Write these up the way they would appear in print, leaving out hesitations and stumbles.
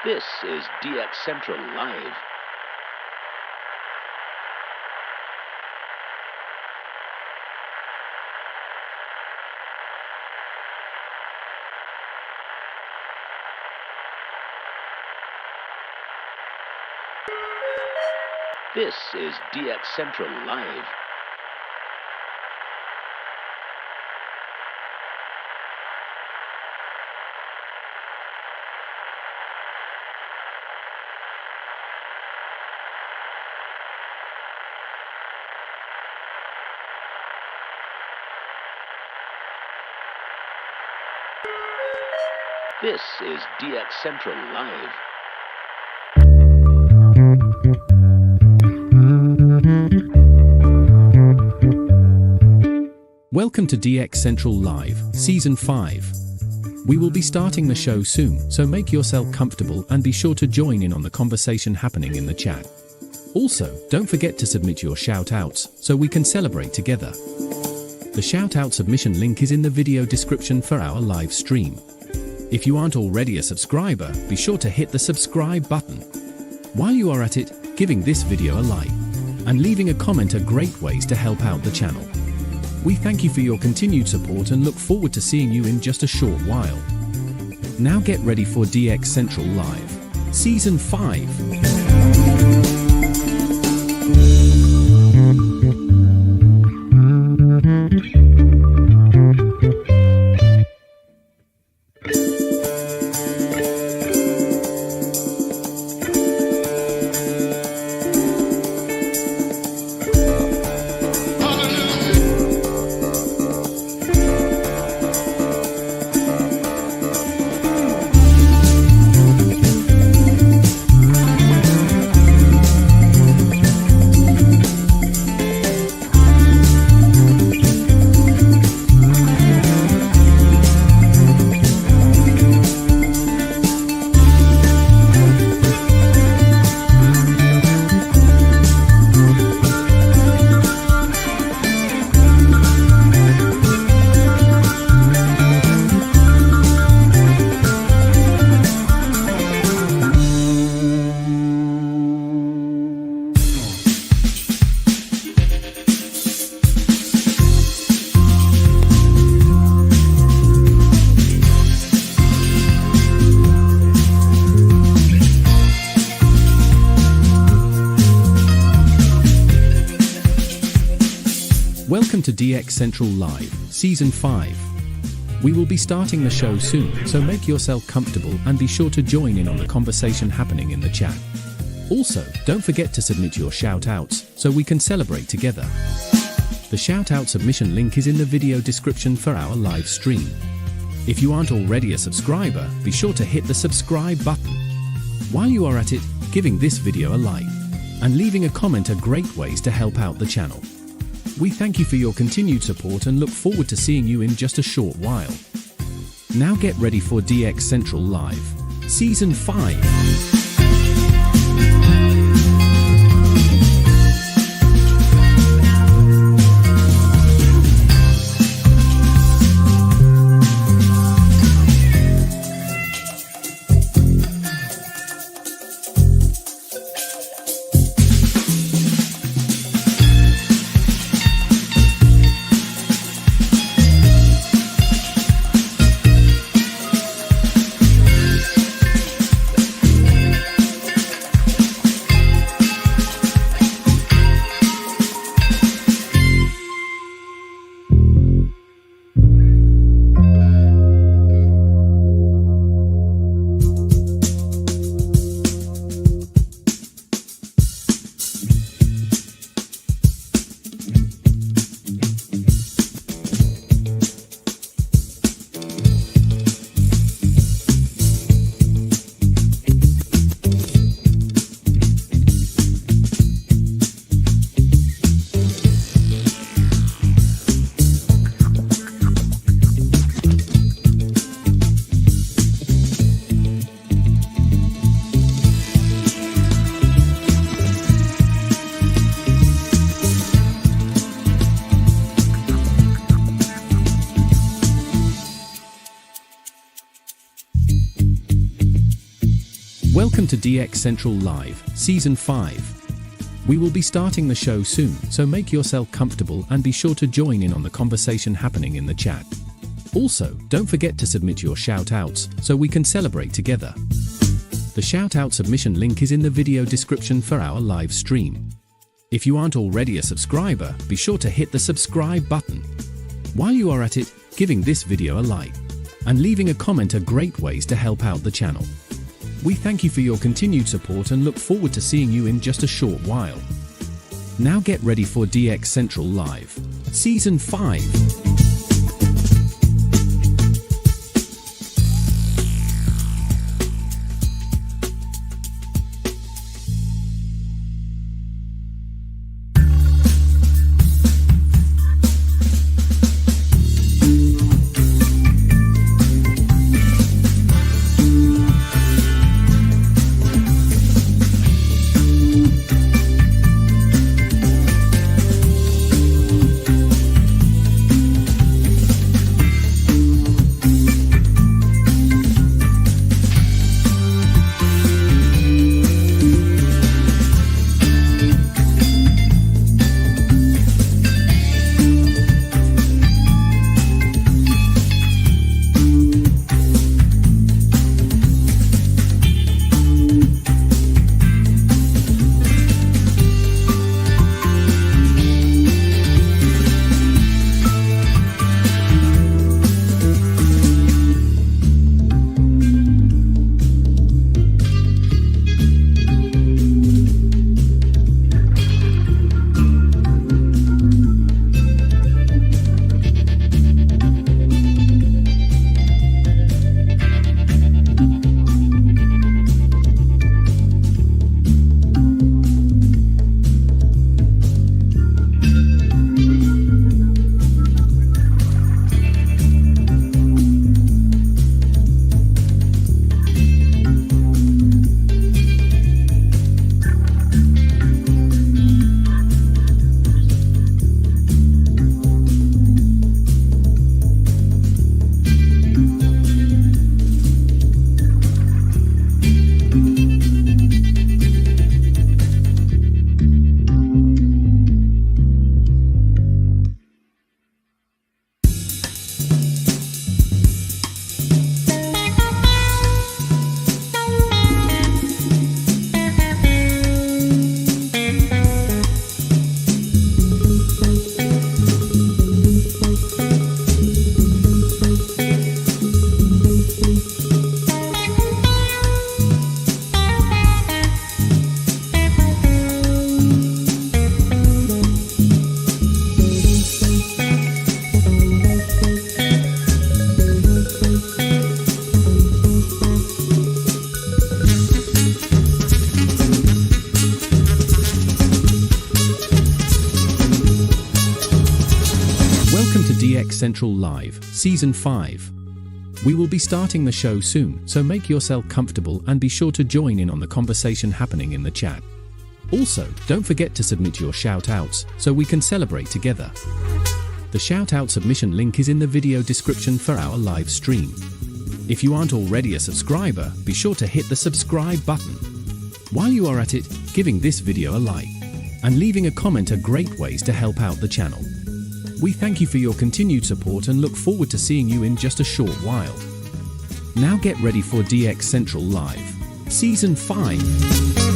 This is DX Central Live. This is DX Central Live. This is DX Central Live. Welcome to DX Central Live, Season 5. We will be starting the show soon, so make yourself comfortable and be sure to join in on the conversation happening in the chat. Also, don't forget to submit your shout-outs, so we can celebrate together. The shout-out submission link is in the video description for our live stream. If you aren't already a subscriber, be sure to hit the subscribe button. While you are at it, giving this video a like and leaving a comment are great ways to help out the channel. We thank you for your continued support and look forward to seeing you in just a short while. Now get ready for DX Central Live, Season 5. Welcome to DX Central Live, Season 5. We will be starting the show soon, so make yourself comfortable and be sure to join in on the conversation happening in the chat. Also, don't forget to submit your shout-outs, so we can celebrate together. The shout-out submission link is in the video description for our live stream. If you aren't already a subscriber, be sure to hit the subscribe button. While you are at it, giving this video a like and leaving a comment are great ways to help out the channel. We thank you for your continued support and look forward to seeing you in just a short while. Now get ready for DX Central Live, Season 5. Welcome to DX Central Live, Season 5. We will be starting the show soon, so make yourself comfortable and be sure to join in on the conversation happening in the chat. Also, don't forget to submit your shout-outs so we can celebrate together. The shout-out submission link is in the video description for our live stream. If you aren't already a subscriber, be sure to hit the subscribe button. While you are at it, giving this video a like and leaving a comment are great ways to help out the channel. We thank you for your continued support and look forward to seeing you in just a short while. Now get ready for DX Central Live, Season 5. DX Central Live, Season 5. We will be starting the show soon, so make yourself comfortable and be sure to join in on the conversation happening in the chat. Also, don't forget to submit your shout-outs so we can celebrate together. The shout-out submission link is in the video description for our live stream. If you aren't already a subscriber, be sure to hit the subscribe button. While you are at it, giving this video a like and leaving a comment are great ways to help out the channel. We thank you for your continued support and look forward to seeing you in just a short while. Now get ready for DX Central Live, Season 5.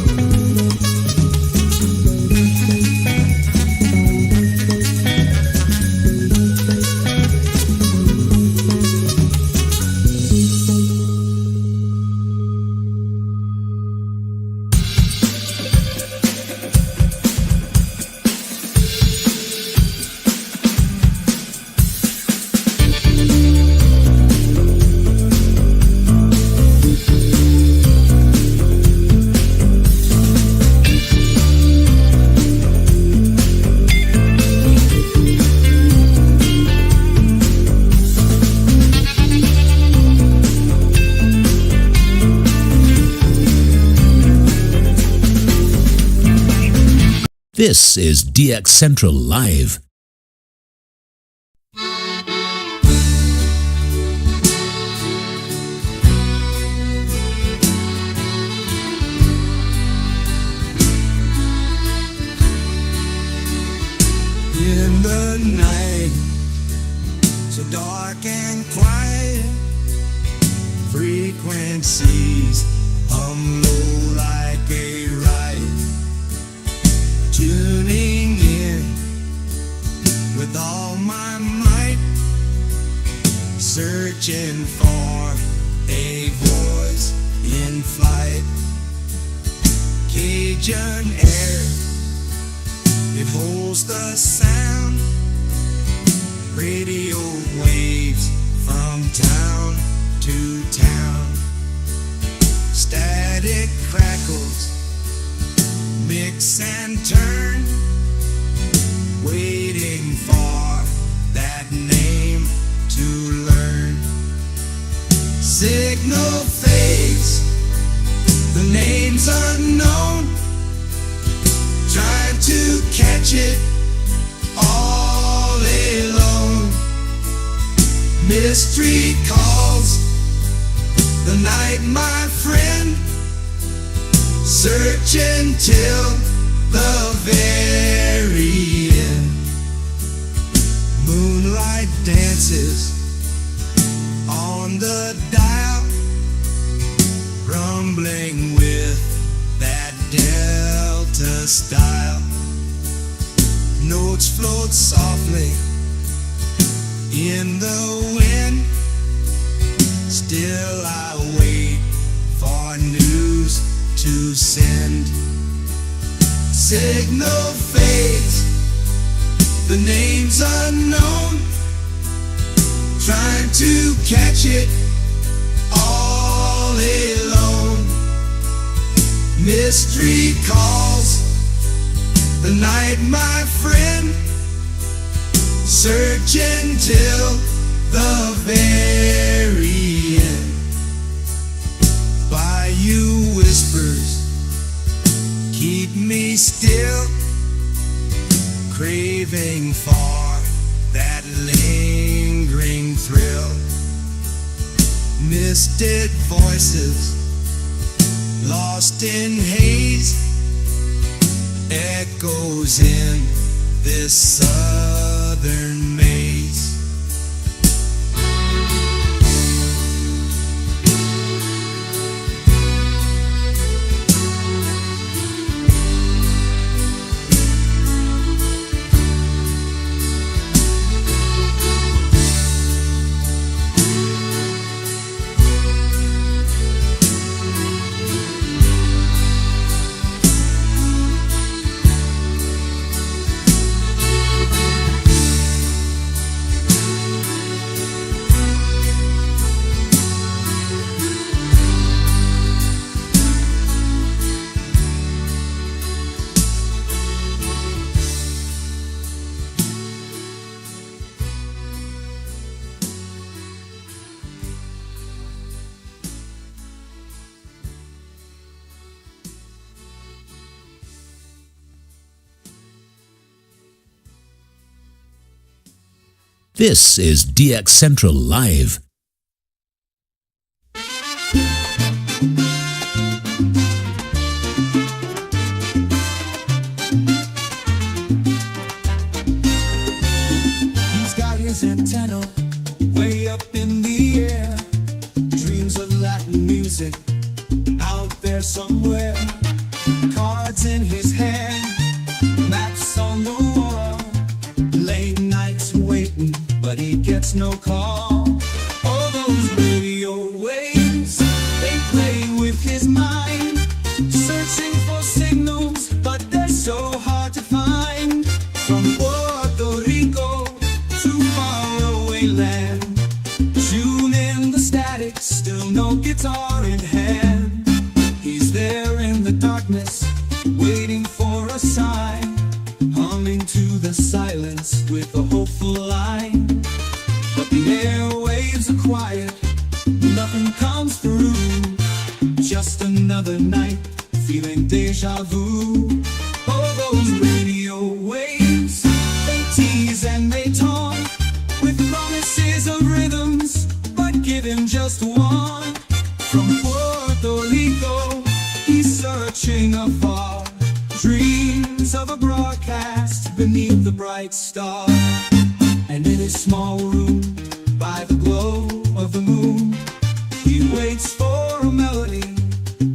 This is DX Central Live. dark and quiet. Frequencies hum low like a riot. Tuning in with all my might, searching for a voice in flight. Cajun air, it holds the sound. Radio waves from town to town. Static crackles, mix and turn, waiting for that name to learn. Signal fades, the name's unknown, trying to catch it all alone. Mystery calls the night, my friend, searching till the very end. Moonlight dances on the dial, rumbling with that Delta style. Notes float softly in the wind. Still I wait for news to send. Signal fades, the name's unknown, trying to catch it all alone. Mystery calls the night, my friend, searching till the very end. Bayou whispers keep me still, craving for that lingering thrill. Misted voices lost in haze, echoes in this southern maze. This is DX Central Live. He's got his antenna way up in the air. Dreams of Latin music out there somewhere. Cards in his hand, maps on the wall. Late nights waiting, but he gets no call. All those radio waves, they play with his mind, searching for signals, but they're so hard to find. From Puerto Rico to faraway land, tune in the static, still no guitar in hand. He's there in the darkness, waiting for a sign, humming to the silence with a hopeful line. But the airwaves are quiet, nothing comes through. Just another night, feeling deja vu. Oh, those radio waves, they tease and they taunt with promises of rhythms, but give him just one. From Puerto Rico, he's searching afar, dreams of a broadcast beneath the bright star. And in his small room, by the glow of the moon. He waits for a melody,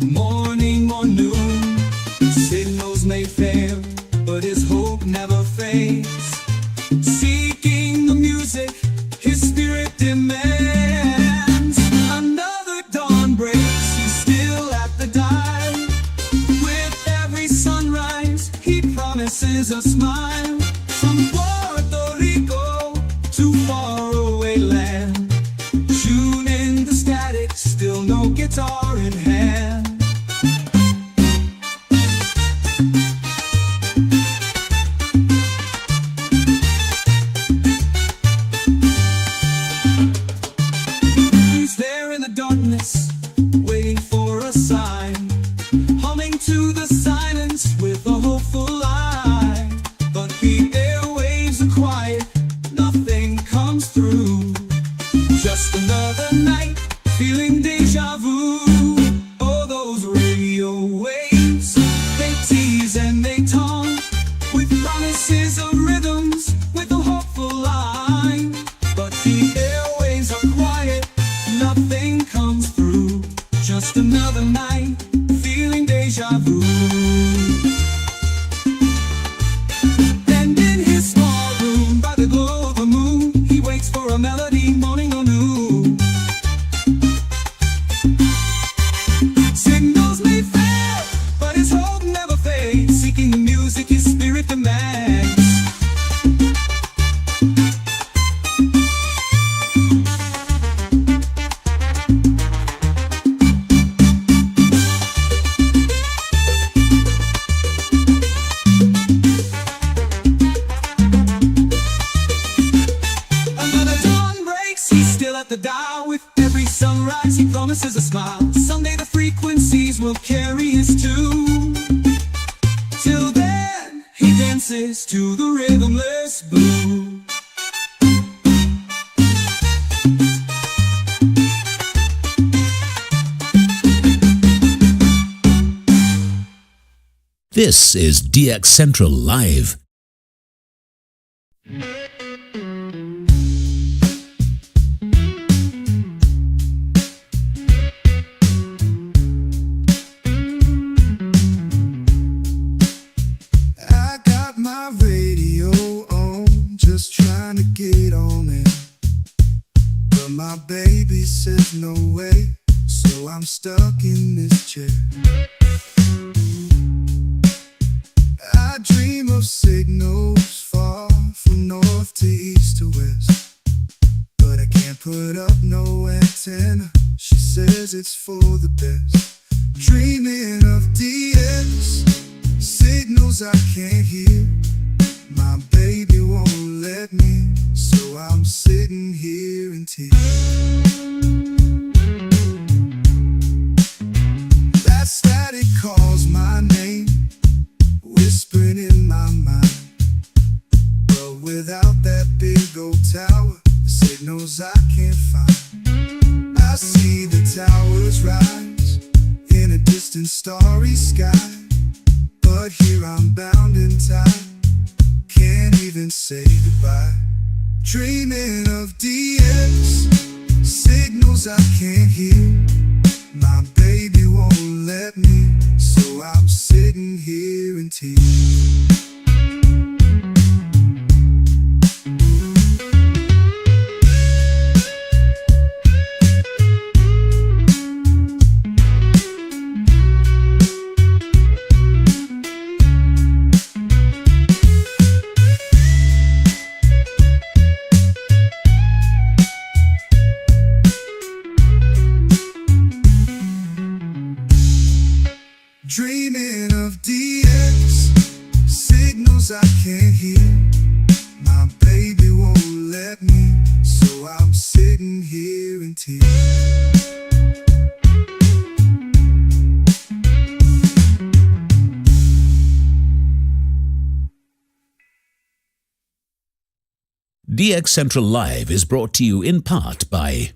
morning or noon. Signals may fail, but his hope never fades. Seeking the music his spirit demands. Another dawn breaks, he's still at the dial. With every sunrise, he promises a smile. From Puerto Rico to faraway land, tune in the static, still no guitar in hand. He's there in the darkness, waiting for a sign, humming to the silence with a hopeful eye. But the airwaves are quiet, nothing comes through. Just another night, feeling deja vu. Oh, those radio waves, they tease and they taunt, with promises of rhythms, with a hopeful line. But the airwaves are quiet, nothing comes through. Just another night, feeling deja vu. And in his small room, by the glow of the moon, he waits for a melody, morning or noon. Signals may fail, but his hope never fades. Seeking the music his spirit demands. Another dawn breaks, he's still at the dial. With every sunrise, he promises a smile. Someday the frequencies will carry his tune. Till then, he dances to the rhythmless blues. This is DX Central Live. I got my radio on, just trying to get on it. But my baby says no way, so I'm stuck in this chair. I dream of signals far from north to east to west, but I can't put up no antenna. She says it's for the best. Dreaming of DX, signals I can't hear. My baby won't let me, so I'm sitting here in tears. That static calls my name, whispering in my mind. But without that big old tower, the signals I can't find. I see the towers rise in a distant starry sky, but here I'm bound and tied, can't even say goodbye. Dreaming of DX, signals I can't hear. My baby won't let me, so I'm sitting here in tears. Dreaming of DX, signals I can't hear. My baby won't let me, so I'm sitting here in tears. DX Central Live is brought to you in part by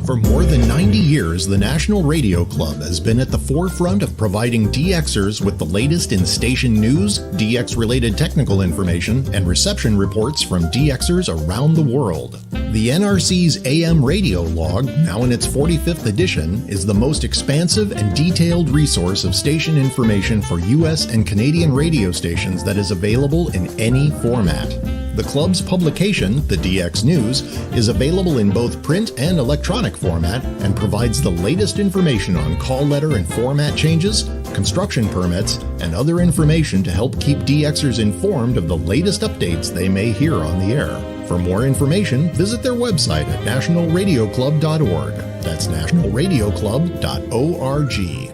For more than 90 years, the National Radio Club has been at the forefront of providing DXers with the latest in station news, DX-related technical information, and reception reports from DXers around the world. The NRC's AM radio log, now in its 45th edition, is the most expansive and detailed resource of station information for U.S. and Canadian radio stations that is available in any format. The club's publication, the DX News, is available in both print and electronic format and provides the latest information on call letter and format changes, construction permits, and other information to help keep DXers informed of the latest updates they may hear on the air. For more information, visit their website at nationalradioclub.org. That's nationalradioclub.org.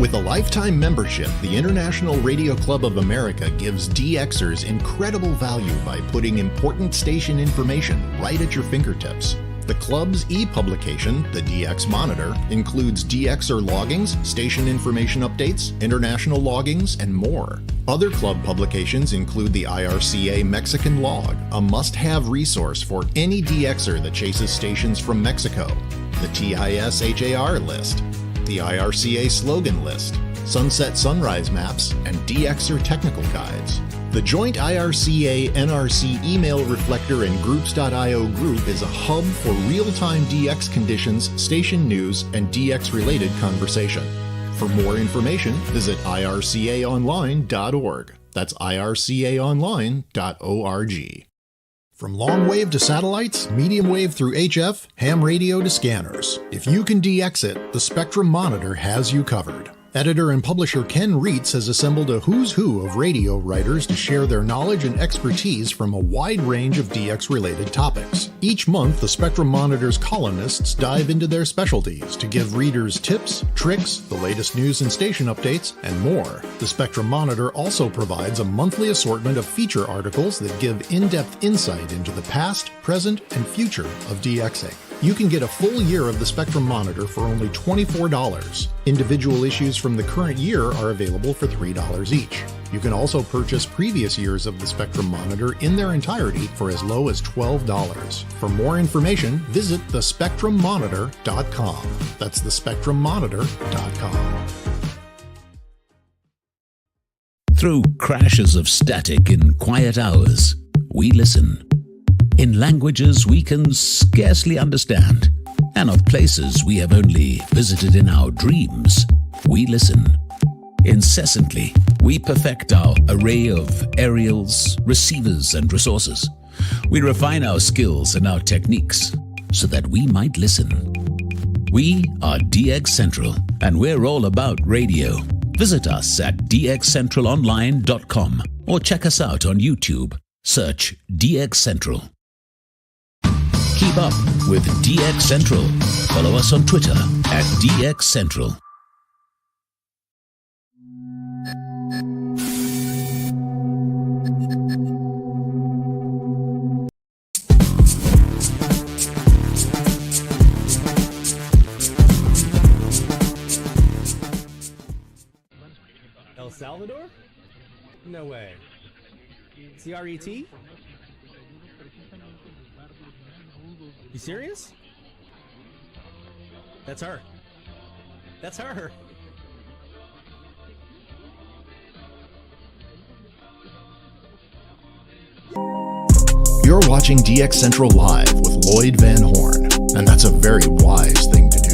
With a lifetime membership, the International Radio Club of America gives DXers incredible value by putting important station information right at your fingertips. The club's e-publication, the DX Monitor, includes DXer loggings, station information updates, international loggings, and more. Other club publications include the IRCA Mexican Log, a must-have resource for any DXer that chases stations from Mexico, the TIS-HAR list, the IRCA slogan list, sunset sunrise maps, and DXer technical guides. The joint IRCA-NRC email reflector and groups.io group is a hub for real-time DX conditions, station news, and DX-related conversation. For more information, visit ircaonline.org. That's ircaonline.org. From long wave to satellites, medium wave through HF, ham radio to scanners. If you can DX it, the Spectrum Monitor has you covered. Editor and publisher Ken Reitz has assembled a who's who of radio writers to share their knowledge and expertise from a wide range of DX-related topics. Each month, the Spectrum Monitor's columnists dive into their specialties to give readers tips, tricks, the latest news and station updates, and more. The Spectrum Monitor also provides a monthly assortment of feature articles that give in-depth insight into the past, present, and future of DXing. You can get a full year of the Spectrum Monitor for only $24. Individual issues from the current year are available for $3 each. You can also purchase previous years of the Spectrum Monitor in their entirety for as low as $12. For more information, visit thespectrummonitor.com. That's thespectrummonitor.com. Through crashes of static in quiet hours, we listen. In languages we can scarcely understand, and of places we have only visited in our dreams, we listen. Incessantly, we perfect our array of aerials, receivers, and resources. We refine our skills and our techniques so that we might listen. We are DX Central, and we're all about radio. Visit us at dxcentralonline.com or check us out on YouTube. Search DX Central. Keep up with DX Central. Follow us on Twitter at DX Central. El Salvador? No way. CRET? You serious? That's her. That's her. You're watching DX Central Live with Lloyd Van Horn, and that's a very wise thing to do.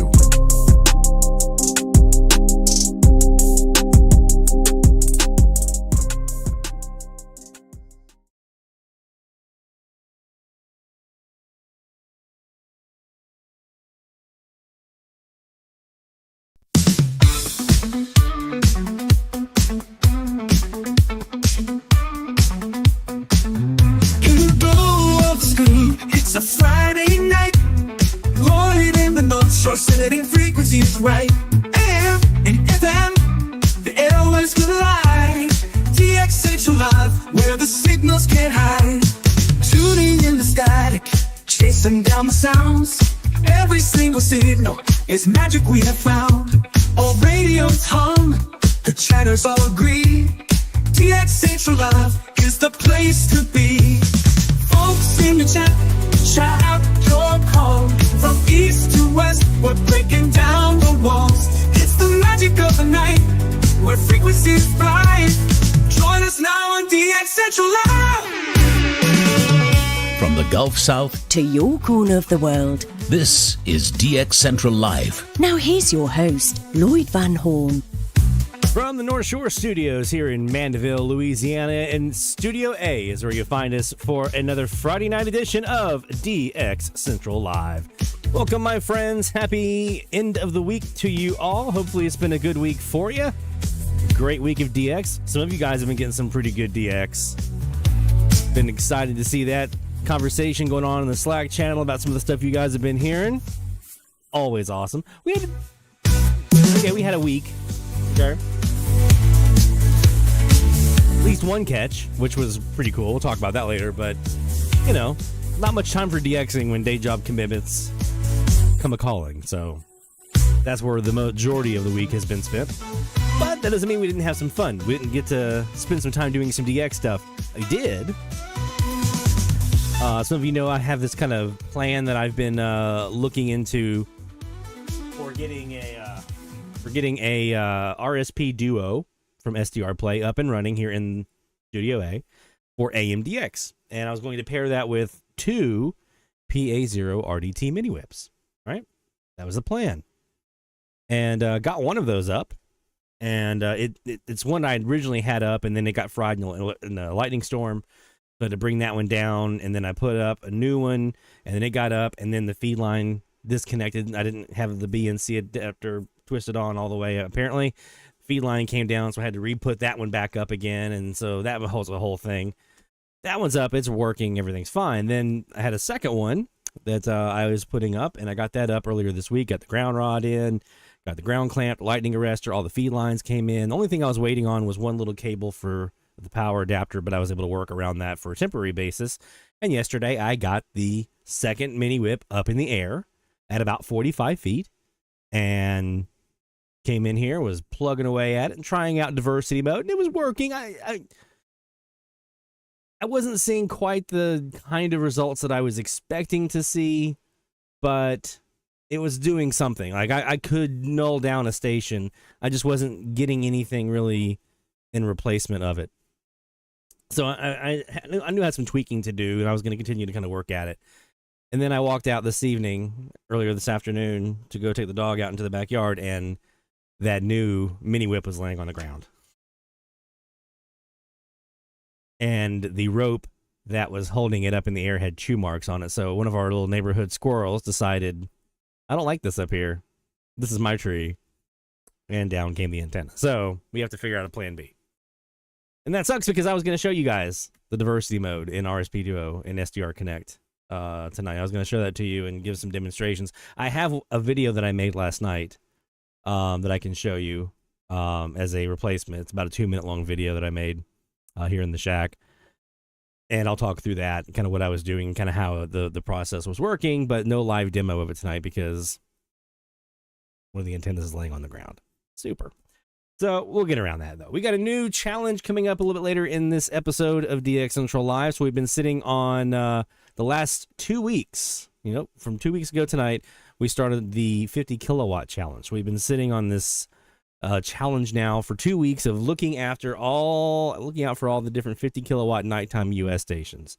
It's a Friday night. Lloyd in the North Shore, setting frequencies right. AM and FM, the airwaves collide. DX Central Live, where the signals can't hide. Tuning in the static, chasing down the sounds. Every single signal is magic we have found. All radios hum, the chatters all agree. DX Central Live is the place to be. Folks in the chat, shout out your call. From east to west, we're breaking down the walls. It's the magic of the night, where frequencies fly. Join us now on DX Central Live. From the Gulf South To your corner of the world. This is DX Central Live. Now here's your host, Lloyd Van Horn. From the North Shore Studios here in Mandeville, Louisiana, and Studio A is where you'll find us for another Friday night edition of DX Central Live. Welcome, my friends. Happy end of the week to you all. Hopefully it's been a good week for you. Great week of DX. Some of you guys have been getting some pretty good DX. Been excited to see that conversation going on in the Slack channel about some of the stuff you guys have been hearing. Always awesome. We had a week. Okay. At least one catch, which was pretty cool. We'll talk about that later, but, you know, not much time for DXing when day job commitments come a-calling, so that's where the majority of the week has been spent. But that doesn't mean we didn't have some fun. We didn't get to spend some time doing some DX stuff. I did. Some of you know I have this kind of plan that I've been looking into for getting a RSP Duo from SDR Play up and running here in Studio A for AMDX. And I was going to pair that with 2 PA0 RDT mini whips, right? That was the plan. And got one of those up. And it's one I originally had up, and then it got fried in a lightning storm. So I had to bring that one down, and then I put up a new one, and then it got up, and then the feed line disconnected. I didn't have the BNC adapter twisted on all the way, apparently. Feed line came down, so I had to re-put that one back up again, and so that was the whole thing. That one's up, it's working, everything's fine. Then I had a second one that I was putting up, and I got that up earlier this week, got the ground rod in, got the ground clamp, lightning arrestor, all the feed lines came in. The only thing I was waiting on was one little cable for the power adapter, but I was able to work around that for a temporary basis. And yesterday I got the second mini whip up in the air at about 45 feet, and came in here, was plugging away at it and trying out diversity mode, and it was working. I wasn't seeing quite the kind of results that I was expecting to see, but it was doing something. Like I could null down a station. I just wasn't getting anything really in replacement of it. So I knew I had some tweaking to do, and I was going to continue to kind of work at it. And then I walked out earlier this afternoon, to go take the dog out into the backyard, and that new mini whip was laying on the ground. And the rope that was holding it up in the air had chew marks on it. So one of our little neighborhood squirrels decided, I don't like this up here. This is my tree. And down came the antenna. So we have to figure out a plan B. And that sucks because I was going to show you guys the diversity mode in RSP Duo in SDR Connect tonight. I was going to show that to you and give some demonstrations. I have a video that I made last night that I can show you as a replacement. It's about a 2-minute long video that I made here in the shack. And I'll talk through that, kind of what I was doing, kind of how the process was working, but no live demo of it tonight because one of the antennas is laying on the ground. Super. So we'll get around that, though. We got a new challenge coming up a little bit later in this episode of DX Central Live. So we've been sitting on the last 2 weeks. You know, from 2 weeks ago tonight, we started the 50 kilowatt challenge. We've been sitting on this challenge now for 2 weeks of looking out for all the different 50 kilowatt nighttime US stations.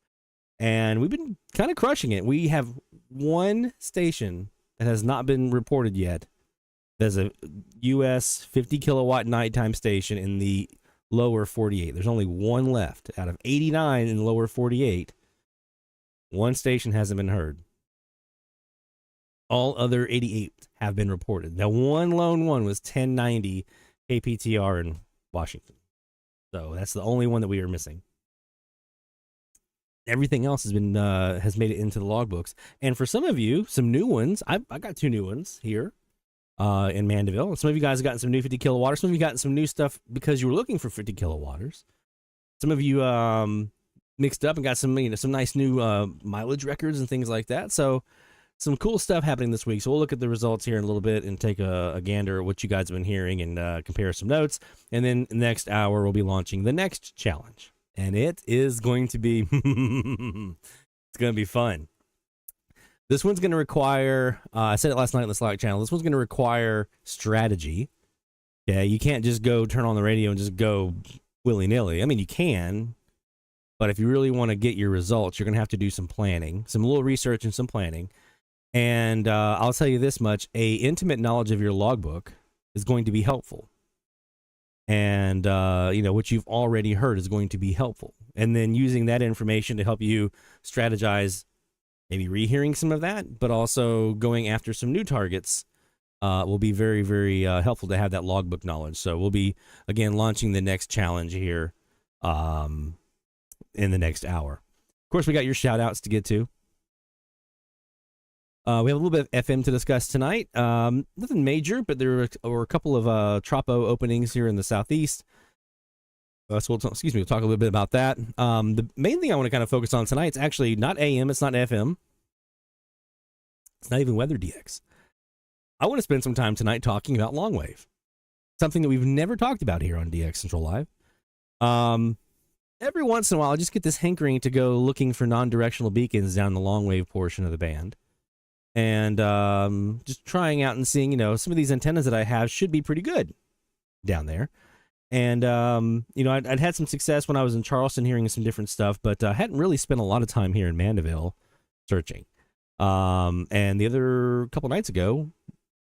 And we've been kind of crushing it. We have one station that has not been reported yet. There's a US 50 kilowatt nighttime station in the lower 48. There's only one left out of 89 in the lower 48. One station hasn't been heard. All other 88 have been reported. Now, one lone one was 1090 KPTR in Washington. So that's the only one that we are missing. Everything else has been has made it into the logbooks. And for some of you, some new ones. I got 2 new ones here in Mandeville. Some of you guys have gotten some new 50 kilowatters. Some of you gotten some new stuff because you were looking for 50 kilowatters. Some of you mixed up and got some nice new mileage records and things like that. So some cool stuff happening this week. So we'll look at the results here in a little bit and take a gander at what you guys have been hearing and compare some notes. And then next hour, we'll be launching the next challenge. And it is going to be, it's going to be fun. This one's going to require, I said it last night on the Slack channel, this one's going to require strategy. Yeah, you can't just go turn on the radio and just go willy-nilly. I mean, you can, but if you really want to get your results, you're going to have to do some planning, some little research and some planning. And I'll tell you this much, a intimate knowledge of your logbook is going to be helpful. And, what you've already heard is going to be helpful. And then using that information to help you strategize, maybe rehearing some of that, but also going after some new targets will be very, very helpful to have that logbook knowledge. So we'll be, again, launching the next challenge here in the next hour. Of course, we got your shout-outs to get to. We have a little bit of FM to discuss tonight. Nothing major, but there were a couple of Tropo openings here in the Southeast. So we'll talk a little bit about that. The main thing I want to kind of focus on tonight is actually not AM, it's not FM. It's not even Weather DX. I want to spend some time tonight talking about long wave, something that we've never talked about here on DX Central Live. Every once in a while, I just get this hankering to go looking for non-directional beacons down the long wave portion of the band. And just trying out and seeing, some of these antennas that I have should be pretty good down there. And, I'd had some success when I was in Charleston hearing some different stuff, but I hadn't really spent a lot of time here in Mandeville searching. And the other couple nights ago,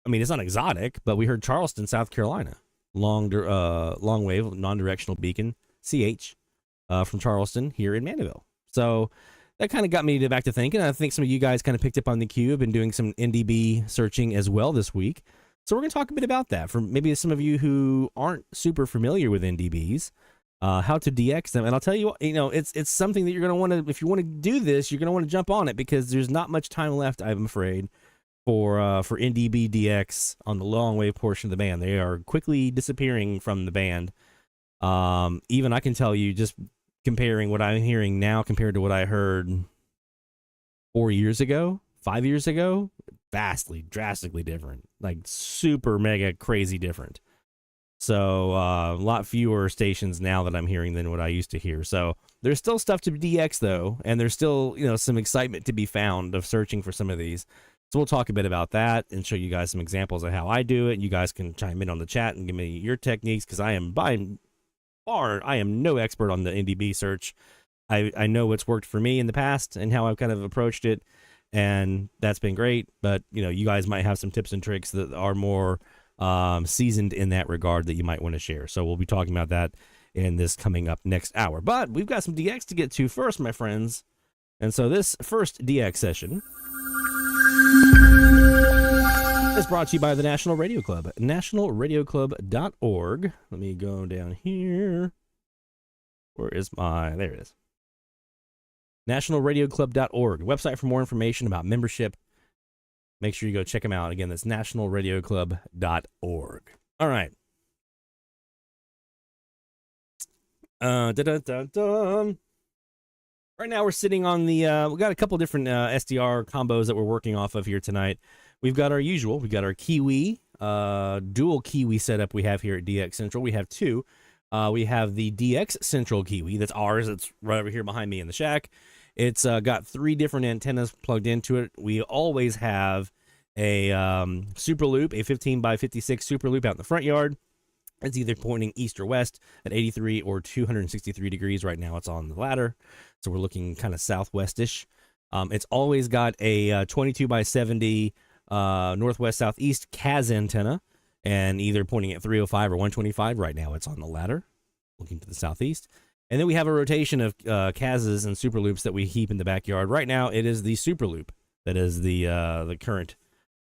I mean, it's not exotic, but we heard Charleston, South Carolina, long wave, non-directional beacon, CH, from Charleston here in Mandeville. So that kind of got me back to thinking. I think some of you guys kind of picked up on the cube and doing some NDB searching as well this week. So we're going to talk a bit about that for maybe some of you who aren't super familiar with NDBs, how to DX them. And I'll tell you what, it's something that you're going to want to, if you want to do this, you're going to want to jump on it because there's not much time left, I'm afraid, for NDB DX on the long wave portion of the band. They are quickly disappearing from the band. Even I can tell you, just comparing what I'm hearing now compared to what I heard 4 years ago, 5 years ago, vastly, drastically different, like super mega crazy different. So a lot fewer stations now that I'm hearing than what I used to hear. So there's still stuff to DX though, and there's still some excitement to be found of searching for some of these. So we'll talk a bit about that and show you guys some examples of how I do it. You guys can chime in on the chat and give me your techniques because I am no expert on the NDB search. I know what's worked for me in the past and how I've kind of approached it, and that's been great. But you guys might have some tips and tricks that are more seasoned in that regard that you might want to share. So we'll be talking about that in this coming up next hour. But we've got some DX to get to first, my friends. And so this first DX session is brought to you by the National Radio Club, nationalradioclub.org. Let me go down here. There it is. nationalradioclub.org, website for more information about membership. Make sure you go check them out. Again, that's nationalradioclub.org. All right. Right now we're sitting on the, we got a couple different SDR combos that we're working off of here tonight. We've got our usual, we got our Kiwi, dual Kiwi setup we have here at DX Central. We have two. We have the DX Central Kiwi, that's ours, it's right over here behind me in the shack. It's got 3 different antennas plugged into it. We always have a super loop, a 15 by 56 super loop out in the front yard. It's either pointing east or west at 83 or 263 degrees. Right now it's on the ladder, so we're looking kind of southwestish. It's always got a 22 by 70 northwest southeast CAS antenna, and either pointing at 305 or 125. Right now it's on the ladder, looking to the southeast. And then we have a rotation of CASs and super loops that we keep in the backyard. Right now it is the super loop that is the current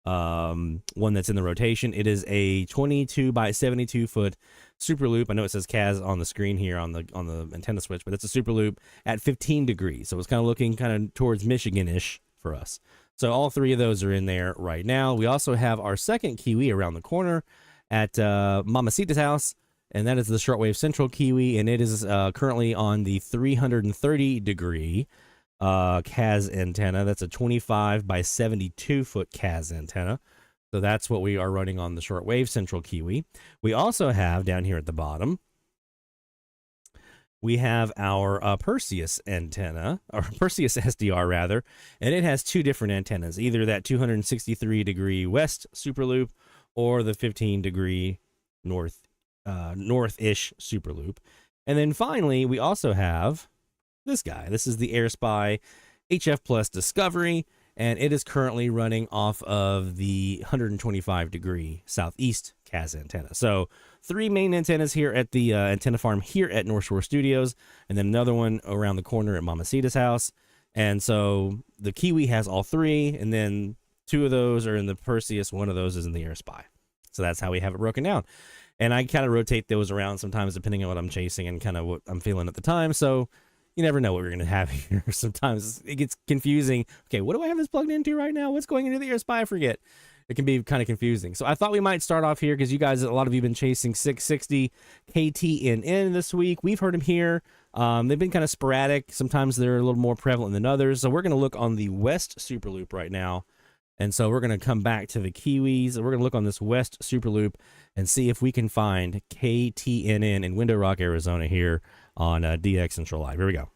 one that's in the rotation. It is a 22 by 72 foot super loop. I know it says CAS on the screen here on the antenna switch, but it's a super loop at 15 degrees. So it's kind of looking kind of towards Michigan-ish for us. So all 3 of those are in there right now. We also have our second Kiwi around the corner at Mamacita's house, and that is the Shortwave Central Kiwi, and it is currently on the 330 degree CAS antenna. That's a 25 by 72 foot CAS antenna. So that's what we are running on the Shortwave Central Kiwi. We also have down here at the bottom we have our Perseus antenna, or Perseus SDR rather, and it has two different antennas, either that 263-degree west super loop or the 15-degree north-ish super loop. And then finally, we also have this guy. This is the AirSpy HF Plus Discovery, and it is currently running off of the 125-degree southeast CAS antenna. So 3 main antennas here at the antenna farm here at North Shore Studios, and then another one around the corner at Mamacita's house. And so the Kiwi has all 3, and then 2 of those are in the Perseus, 1 of those is in the AirSpy. So that's how we have it broken down. And I kind of rotate those around sometimes depending on what I'm chasing and kind of what I'm feeling at the time. So you never know what we're going to have here. Sometimes it gets confusing. Okay, what do I have this plugged into right now? What's going into the AirSpy? I forget. It can be kind of confusing. So I thought we might start off here because you guys, a lot of you have been chasing 660 KTNN this week. We've heard them here. They've been kind of sporadic. Sometimes they're a little more prevalent than others. So we're going to look on the West Super Loop right now. And so we're going to come back to the Kiwis. We're going to look on this West Super Loop and see if we can find KTNN in Window Rock, Arizona here on DX Central Live. Here we go.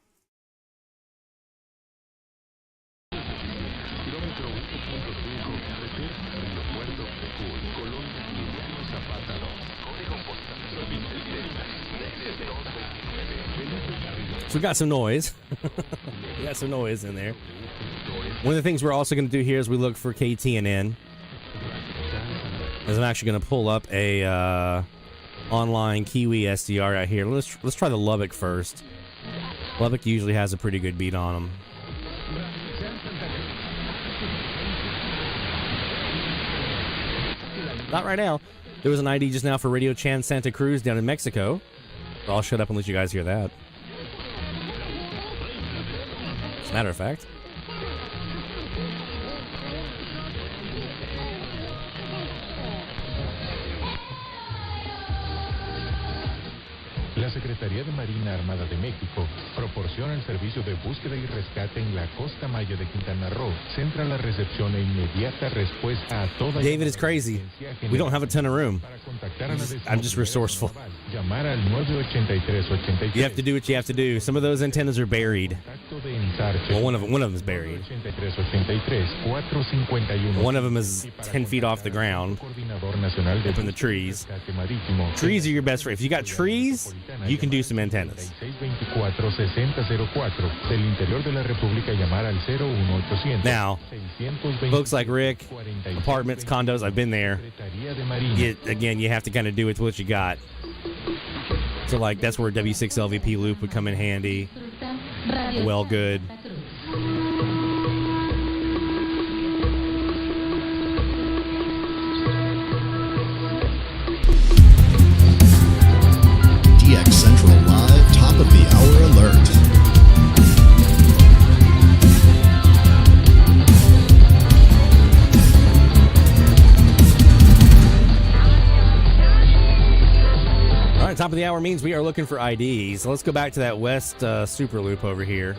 So we got some noise. We got some noise in there. One of the things we're also going to do here is we look for KTNN. As I'm actually going to pull up a online KiwiSDR out here. Let's try the Lubbock first. Lubbock usually has a pretty good beat on them. Not right now. There was an ID just now for Radio Chan Santa Cruz down in Mexico. I'll shut up and let you guys hear that. As a matter of fact. La Secretaría de Marina Armada de México proporciona el servicio de búsqueda y rescate en la costa maya de Quintana Roo. Centra la recepción e inmediata respuesta a toda. David is crazy. We don't have a ton of room. I'm just resourceful. Llamar al 983-83. You have to do what you have to do. Some of those antennas are buried. Well, one of them is buried. One of them is 10 feet off the ground, up in the trees. Trees are your best friend. If you got trees, you can do some antennas. Now, folks like Rick, apartments, condos, I've been there. Again, you have to kind of do with what you got. So, like, that's where a W6LVP loop would come in handy. Well, good. DX Central Live, top of the hour alert. All right, top of the hour means we are looking for IDs. So let's go back to that West Super Loop over here.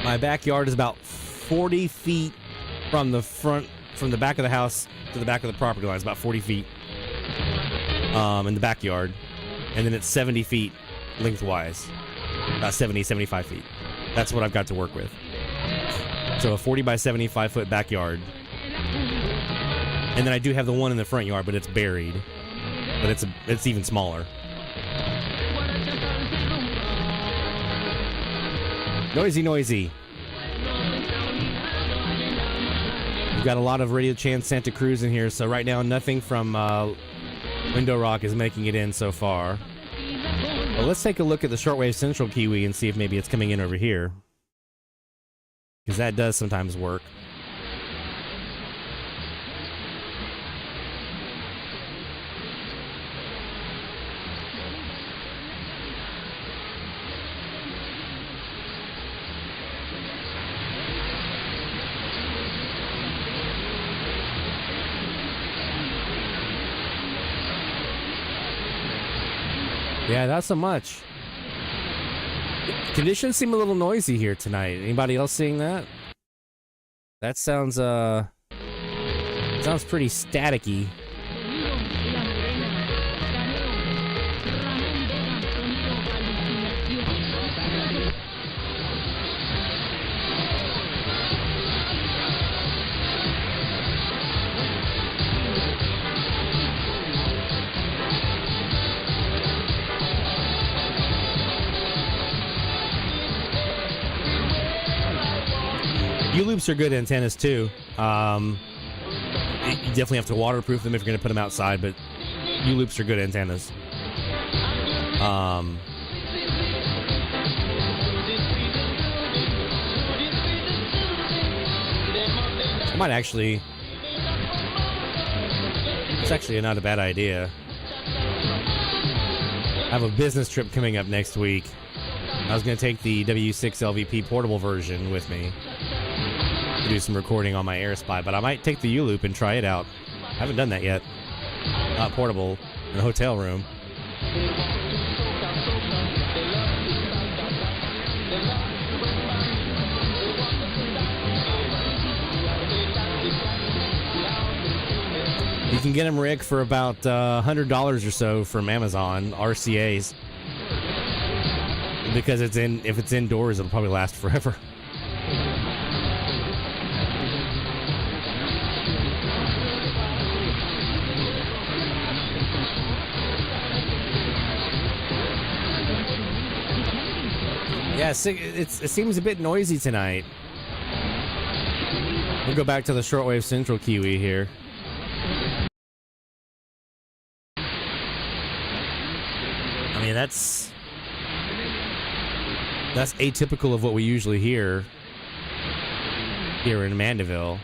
My backyard is about 40 feet from the front, from the back of the house to the back of the property line. It's about 40 feet in the backyard. And then it's 70 feet lengthwise. About 70, 75 feet. That's what I've got to work with. So a 40 by 75 foot backyard. And then I do have the one in the front yard, but it's buried. But it's even smaller. Noisy, noisy. We've got a lot of Radio Chan Santa Cruz in here, so right now nothing from Window Rock is making it in so far. Well, let's take a look at the Shortwave Central Kiwi and see if maybe it's coming in over here. Because that does sometimes work. Yeah, not so much. Conditions seem a little noisy here tonight. Anybody else seeing that? That sounds Sounds pretty staticky. U-loops are good antennas too. You definitely have to waterproof them if you're going to put them outside, but U-loops are good antennas. I might actually... It's actually not a bad idea. I have a business trip coming up next week. I was going to take the W6 LVP portable version with me to do some recording on my AirSpy, but I might take the U-loop and try it out. I haven't done that yet. Not portable in a hotel room. You can get them, Rick, for about $100 or so from Amazon, RCAs. Because if it's indoors, it'll probably last forever. Yes, it seems a bit noisy tonight. We'll go back to the shortwave central Kiwi here. I mean, that's atypical of what we usually hear here in Mandeville.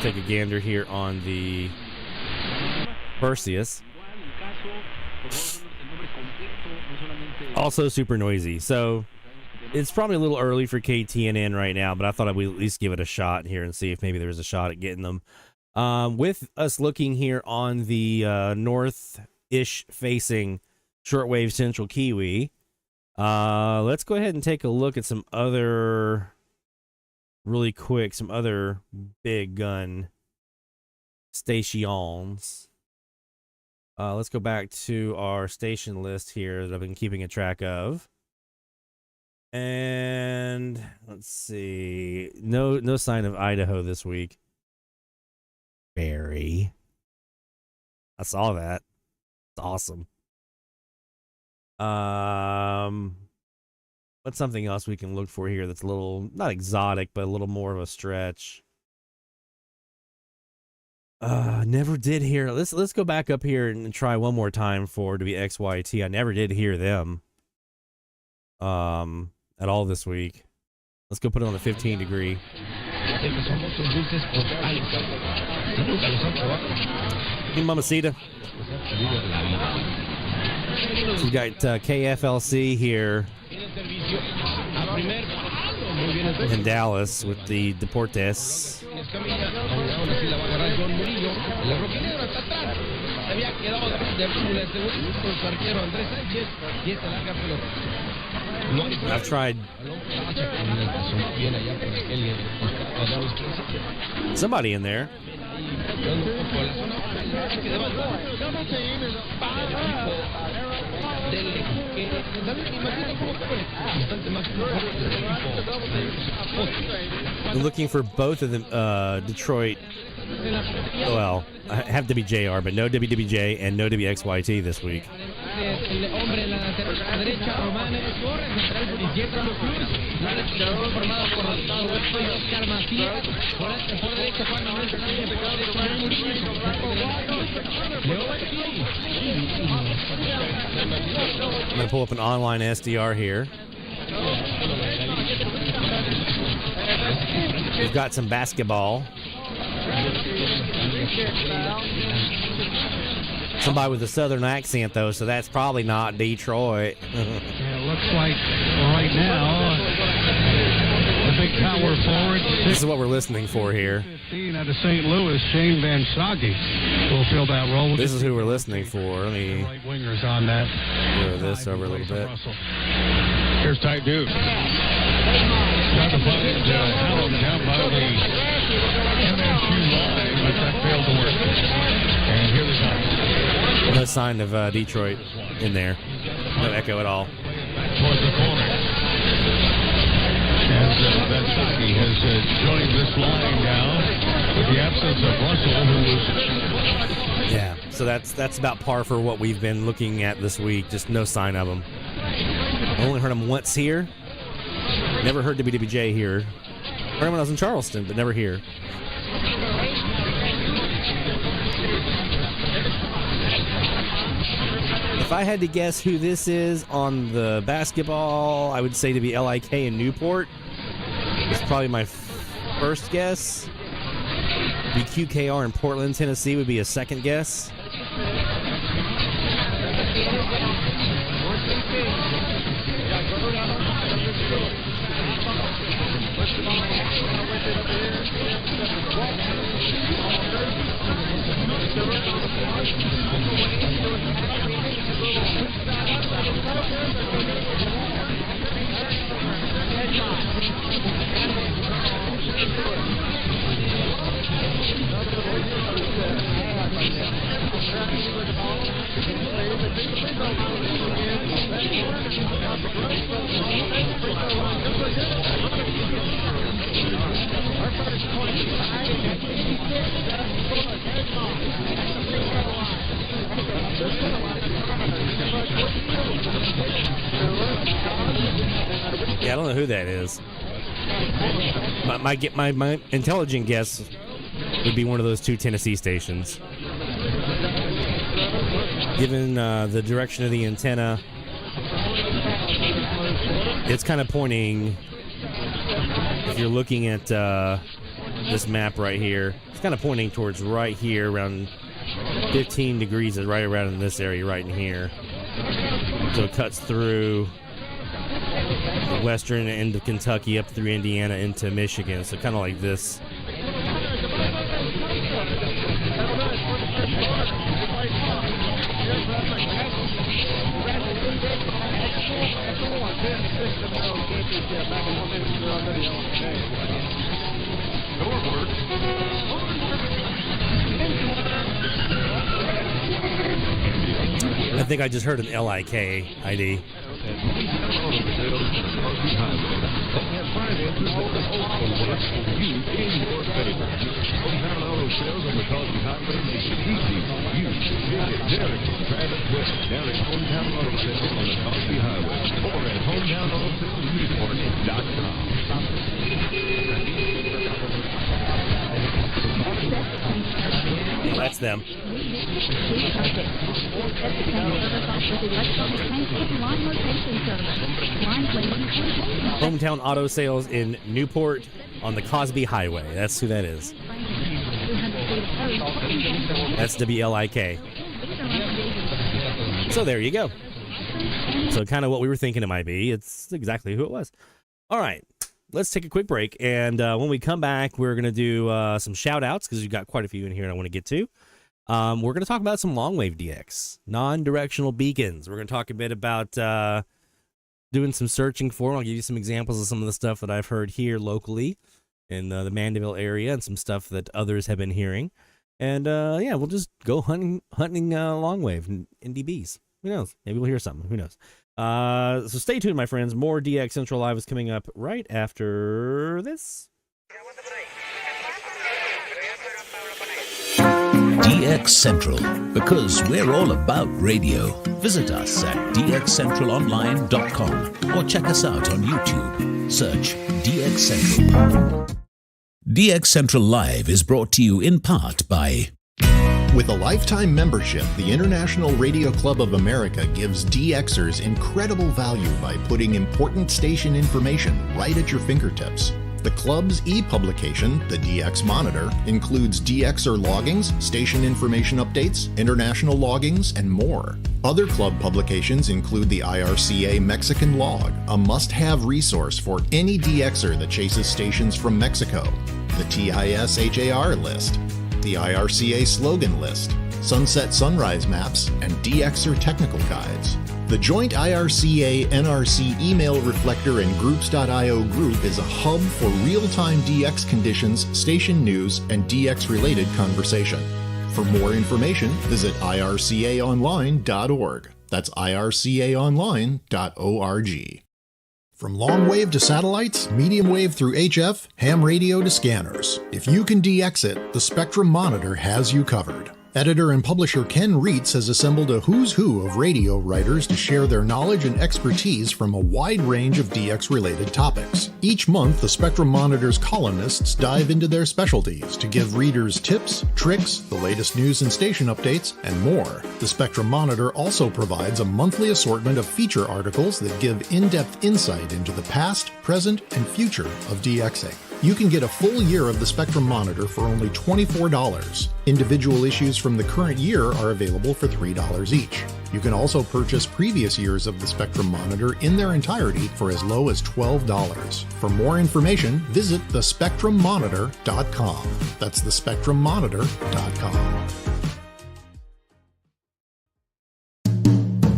Take a gander here on the Perseus. Also super noisy. So it's probably a little early for KTNN right now, but I thought I would at least give it a shot here and see if maybe there's a shot at getting them. With us looking here on the north-ish facing shortwave central Kiwi, let's go ahead and take a look at some other... really quick, some other big gun stations. Let's go back to our station list here that I've been keeping a track of. And let's see. No sign of Idaho this week. Barry. I saw that. It's awesome. What's something else we can look for here that's a little, not exotic, but a little more of a stretch? Never did hear. Let's go back up here and try one more time for WXYT. I never did hear them at all this week. Let's go put it on the 15 degree. Hey, Mamacita. So we got KFLC here in Dallas with the Deportes. I've tried somebody in there. We're looking for both of them, Detroit. Well, I have WJR, but no WWJ and no WXYT this week. I'm going to pull up an online SDR here. We've got some basketball. Somebody with a southern accent, though, so that's probably not Detroit. Yeah, it looks like right now the big power forward. This is what we're listening for here. 15 out of St. Louis, Shane Van Soggy will fill that role. This is who we're listening for. Let me right wingers on that. move this over a little bit. Here's Ty Duke. Got the puck held down by the MSU line, but that failed to work. And here they come. No sign of Detroit in there. No echo at all. Back towards the corner. As Van Soggy has joined this line now with the absence of Russell, who was... Yeah, so that's about par for what we've been looking at this week. Just no sign of him. Only heard him once here. Never heard WWJ here. Heard him when I was in Charleston, but never here. If I had to guess who this is on the basketball, I would say to be LIK in Newport. It's probably my first guess. The QKR in Portland, Tennessee would be a second guess. Yeah, I don't know who that is. My intelligent guess would be one of those two Tennessee stations. Given the direction of the antenna, it's kind of pointing, if you're looking at this map right here, it's kind of pointing towards right here, around 15 degrees, is right around in this area right in here. So it cuts through the western end of Kentucky up through Indiana into Michigan. So kind of like this. I think I just heard an LIK ID. That's them. Hometown Auto Sales in Newport on the Cosby Highway. That's who that is. That's WLIK. So there you go. So kind of what we were thinking it might be. It's exactly who it was. All right. Let's take a quick break. And when we come back, we're going to do some shout-outs because we've got quite a few in here I want to get to. We're going to talk about some long-wave DX, non-directional beacons. We're going to talk a bit about doing some searching for them. I'll give you some examples of some of the stuff that I've heard here locally in the Mandeville area and some stuff that others have been hearing. And, yeah, we'll just go hunting long-wave in DBs. Who knows? Maybe we'll hear something. Who knows? So stay tuned, my friends. More DX Central Live is coming up right after this. DX Central, because we're all about radio. Visit us at dxcentralonline.com or check us out on YouTube. Search DX Central. DX Central Live is brought to you in part by... With a lifetime membership, the International Radio Club of America gives DXers incredible value by putting important station information right at your fingertips. The club's e-publication, the DX Monitor, includes DXer loggings, station information updates, international loggings, and more. Other club publications include the IRCA Mexican Log, a must-have resource for any DXer that chases stations from Mexico, the TIS-HAR list, the IRCA slogan list, sunset sunrise maps, and DXer technical guides. The joint IRCA-NRC email reflector and groups.io group is a hub for real-time DX conditions, station news, and DX-related conversation. For more information, visit ircaonline.org. That's ircaonline.org. From long wave to satellites, medium wave through HF, ham radio to scanners. If you can DX it, the Spectrum Monitor has you covered. Editor and publisher Ken Reitz has assembled a who's who of radio writers to share their knowledge and expertise from a wide range of DX-related topics. Each month, the Spectrum Monitor's columnists dive into their specialties to give readers tips, tricks, the latest news and station updates, and more. The Spectrum Monitor also provides a monthly assortment of feature articles that give in-depth insight into the past, present, and future of DXing. You can get a full year of the Spectrum Monitor for only $24. Individual issues from the current year are available for $3 each. You can also purchase previous years of the Spectrum Monitor in their entirety for as low as $12. For more information, visit thespectrummonitor.com. That's thespectrummonitor.com.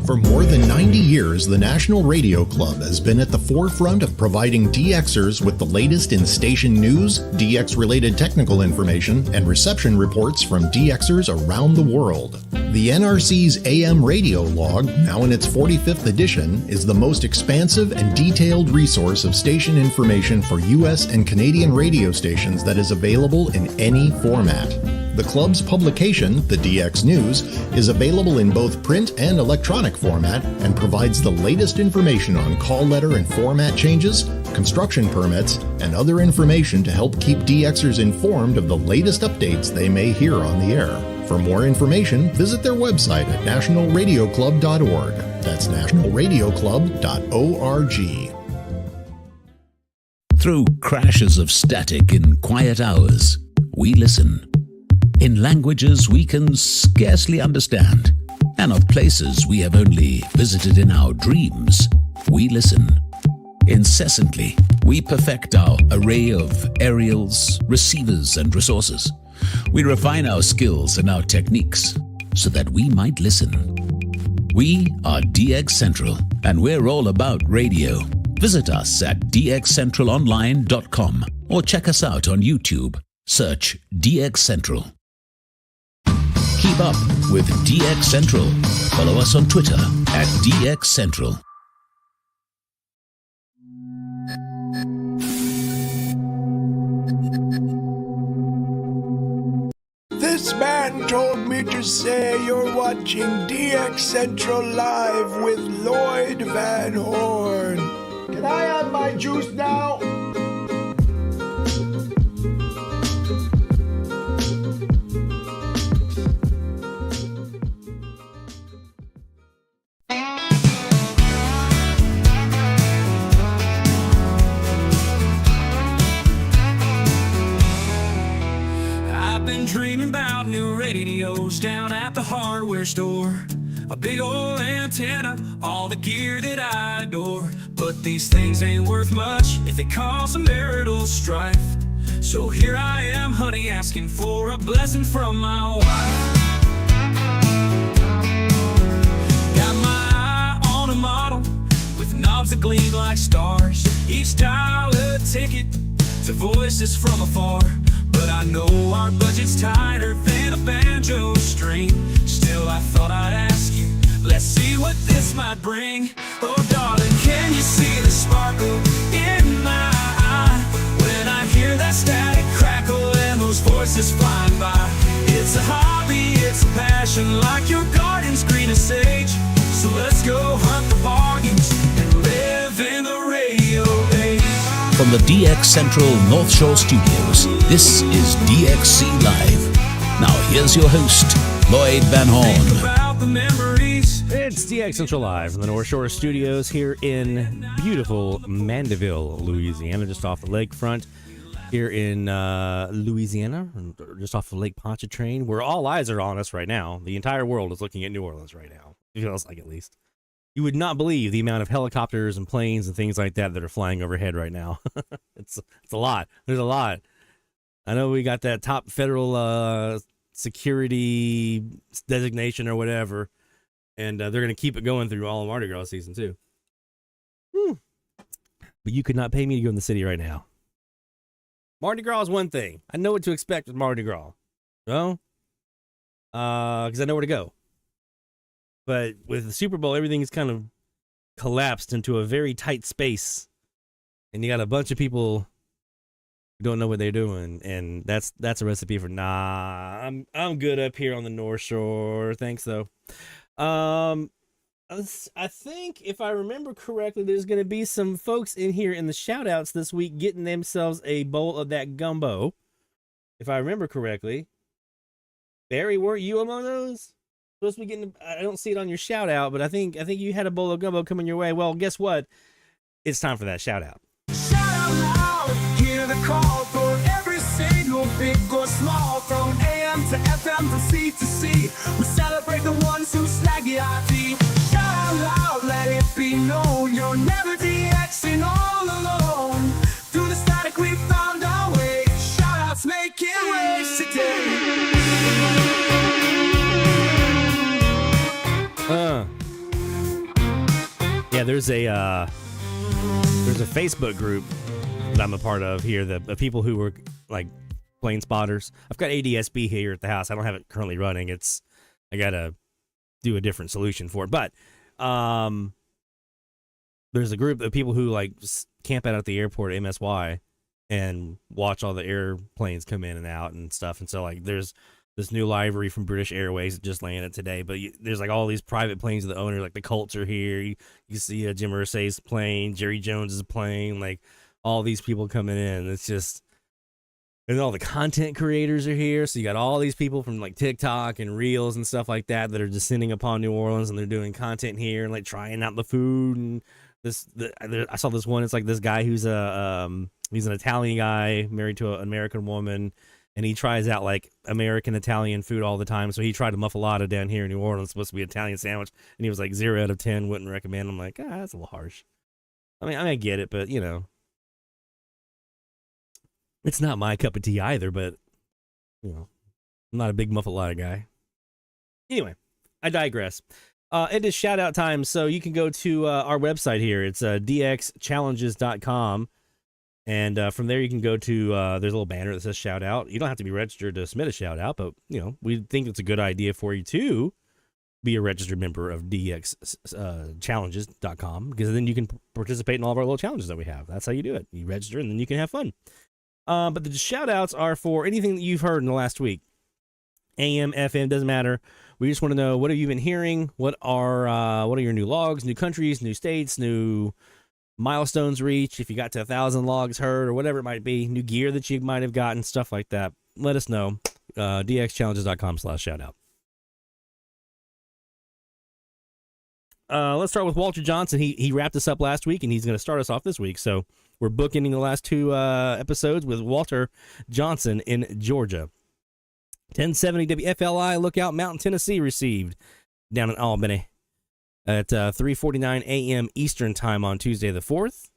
For more than 90 years, the National Radio Club has been at the forefront of providing DXers with the latest in station news, DX-related technical information, and reception reports from DXers around the world. The NRC's AM radio log, now in its 45th edition, is the most expansive and detailed resource of station information for U.S. and Canadian radio stations that is available in any format. The club's publication, the DX News, is available in both print and electronic format and provides the latest information on call letter and format changes, construction permits, and other information to help keep DXers informed of the latest updates they may hear on the air. For more information, visit their website at nationalradioclub.org. That's nationalradioclub.org. Through crashes of static in quiet hours, we listen. In languages we can scarcely understand, and of places we have only visited in our dreams, we listen. Incessantly, we perfect our array of aerials, receivers, and resources. We refine our skills and our techniques so that we might listen. We are DX Central, and we're all about radio. Visit us at dxcentralonline.com or check us out on YouTube. Search DX Central. Keep up with DX Central. Follow us on Twitter at DX Central. This man told me to say you're watching DX Central Live with Lloyd Van Horn. Can I have my juice now? Dreaming about new radios down at the hardware store. A big old antenna, all the gear that I adore. But these things ain't worth much if they cause some marital strife. So here I am, honey, asking for a blessing from my wife. Got my eye on a model with knobs that gleam like stars. Each dial a ticket to voices from afar. But I know our budget's tighter than a banjo string. Still, I thought I'd ask you, let's see what this might bring. Oh, darling, can you see the sparkle in my eye when I hear that static crackle and those voices flying by? It's a hobby, it's a passion, like your garden's green as sage. So let's go hunt the bargains and live in the radio age. From the DX Central North Shore Studios, this is DXC Live. Now here's your host, Lloyd Van Horn. It's DX Central Live from the North Shore Studios here in beautiful Mandeville, Louisiana, just off the lakefront. here in Louisiana, just off of Lake Pontchartrain, where all eyes are on us right now. The entire world is looking at New Orleans right now. It feels like, at least. You would not believe the amount of helicopters and planes and things like that are flying overhead right now. It's a lot. There's a lot. I know we got that top federal security designation or whatever, and they're going to keep it going through all of Mardi Gras season too. But you could not pay me to go in the city right now. Mardi Gras is one thing. I know what to expect with Mardi Gras. No? Because I know where to go. But with the Super Bowl, everything's kind of collapsed into a very tight space. And you got a bunch of people who don't know what they're doing. And that's a recipe for, I'm good up here on the North Shore. Thanks, though. I think, if I remember correctly, there's going to be some folks in here in the shout-outs this week getting themselves a bowl of that gumbo. If I remember correctly. Barry, weren't you among those? Supposed to be getting, I don't see it on your shout-out, but I think you had a bowl of gumbo coming your way. Well, guess what? It's time for that shout-out. Shout out loud, hear the call for every single big or small, from AM to FM to C to C. We celebrate the ones who snag the IT. Shout out loud, let it be known, you're never DXing all alone. Through the static we found our way. Shout outs making waves today. Yeah, there's a Facebook group that I'm a part of here, the people who were like plane spotters. I've got ADSB here at the house. I don't have it currently running. I gotta do a different solution for it. But there's a group of people who like camp out at the airport at MSY and watch all the airplanes come in and out and stuff. And so like there's this new livery from British Airways that just landed today, but there's like all these private planes of the owner, like the Colts are here. You see Jim Irsay's plane, Jerry Jones's plane, like all these people coming in. It's just, and all the content creators are here. So you got all these people from like TikTok and Reels and stuff like that are descending upon New Orleans, and they're doing content here and like trying out the food. And I saw this one. It's like this guy who's he's an Italian guy married to an American woman. And he tries out like American Italian food all the time. So he tried a muffalata down here in New Orleans, supposed to be an Italian sandwich, and he was like 0 out of 10, wouldn't recommend. I'm like, that's a little harsh. I mean, I get it, but you know, it's not my cup of tea either. But you know, I'm not a big muffalata guy. Anyway, I digress. It is shout out time, so you can go to our website here. It's dxchallenges.com. And from there, you can go to, there's a little banner that says shout out. You don't have to be registered to submit a shout out, but, you know, we think it's a good idea for you to be a registered member of dxchallenges.com, because then you can participate in all of our little challenges that we have. That's how you do it. You register and then you can have fun. But the shout outs are for anything that you've heard in the last week. AM, FM, doesn't matter. We just want to know, what have you been hearing? What are your new logs, new countries, new states, new milestones reached, if you got to 1,000 logs heard or whatever it might be, new gear that you might have gotten, stuff like that. Let us know. dxchallenges.com/shoutout. Let's start with Walter Johnson. He wrapped us up last week, and he's going to start us off this week. So we're bookending the last two episodes with Walter Johnson in Georgia. 1070 WFLI Lookout Mountain, Tennessee received down in Albany at 3:49 a.m. Eastern Time on Tuesday the 4th.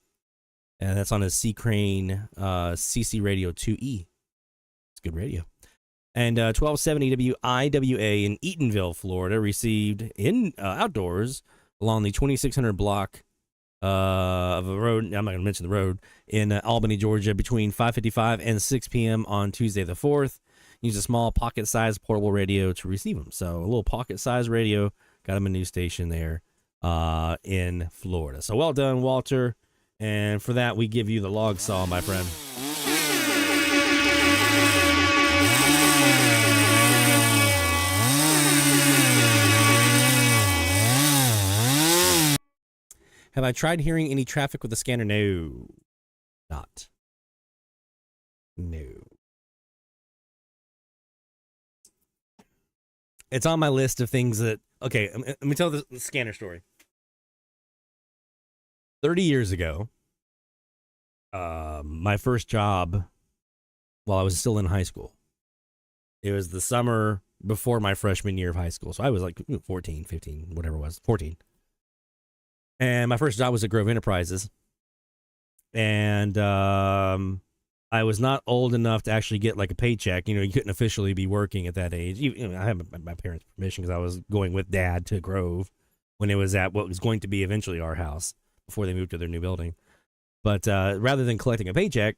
And that's on his C Crane CC Radio 2E. It's good radio. And 1270 WIWA in Eatonville, Florida, received in outdoors along the 2600 block of a road. I'm not going to mention the road in Albany, Georgia, between 5:55 and 6 p.m. on Tuesday the 4th. Use a small pocket-sized portable radio to receive them. So a little pocket-sized radio got him a new station there in Florida. So well done, Walter. And for that, we give you the log saw, my friend. Have I tried hearing any traffic with the scanner? No. Not. No. It's on my list of things that... Okay, let me tell the scanner story. 30 years ago, my first job while I was still in high school. It was the summer before my freshman year of high school. So I was like 14, 15, whatever it was, 14. And my first job was at Grove Enterprises. And I was not old enough to actually get like a paycheck. You couldn't officially be working at that age. I had my parents' permission because I was going with Dad to Grove when it was at what was going to be eventually our house before they moved to their new building. But rather than collecting a paycheck,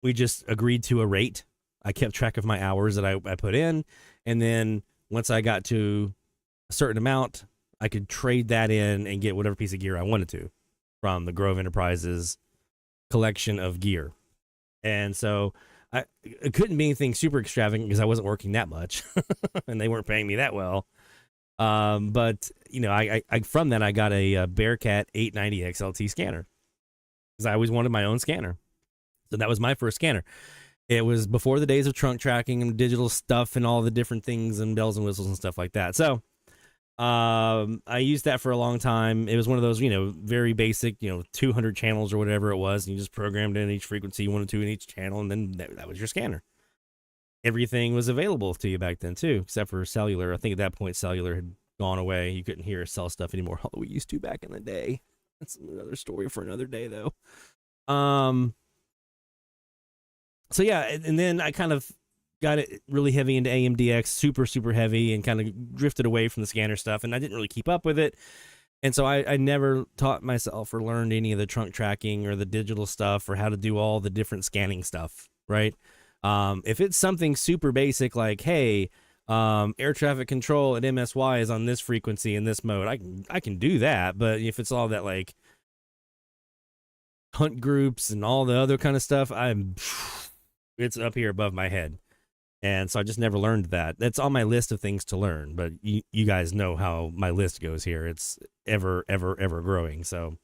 we just agreed to a rate. I kept track of my hours that I put in. And then once I got to a certain amount, I could trade that in and get whatever piece of gear I wanted to from the Grove Enterprises collection of gear. And so it couldn't be anything super extravagant because I wasn't working that much and they weren't paying me that well. But I from that, I got a Bearcat 890 XLT scanner because I always wanted my own scanner. So that was my first scanner. It was before the days of trunk tracking and digital stuff and all the different things and bells and whistles and stuff like that. So I used that for a long time. It was one of those, very basic, 200 channels or whatever it was. And you just programmed in each frequency you wanted to in each channel. And then that was your scanner. Everything was available to you back then too, except for cellular. I think at that point, cellular had gone away. You couldn't hear or sell stuff anymore. Although we used to back in the day. That's another story for another day though. So yeah, and then I kind of got it really heavy into AMDX, super, super heavy, and kind of drifted away from the scanner stuff, and I didn't really keep up with it. And so I never taught myself or learned any of the trunk tracking or the digital stuff or how to do all the different scanning stuff, right? If it's something super basic like, hey, air traffic control at MSY is on this frequency in this mode, I can do that. But if it's all that like hunt groups and all the other kind of stuff, it's up here above my head. And so I just never learned that. That's on my list of things to learn, but you guys know how my list goes here. It's ever growing. So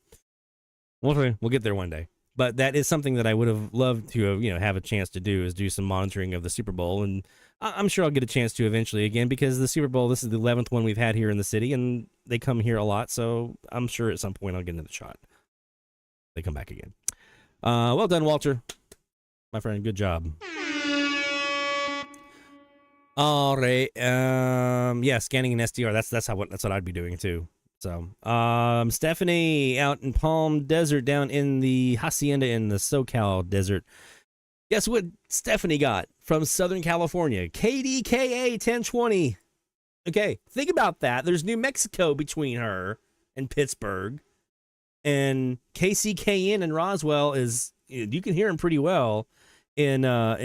we'll get there one day. But that is something that I would have loved to have a chance to do, is do some monitoring of the Super Bowl. And I'm sure I'll get a chance to eventually again, because the Super Bowl, this is the 11th one we've had here in the city, and they come here a lot. So I'm sure at some point I'll get another shot. They come back again. Well done, Walter. My friend, good job. All right. Yeah, scanning an SDR. That's what I'd be doing too. So, Stephanie out in Palm Desert, down in the hacienda in the SoCal desert. Guess what Stephanie got from Southern California? KDKA 1020. Okay, think about that. There's New Mexico between her and Pittsburgh, and KCKN in Roswell is, you can hear him pretty well in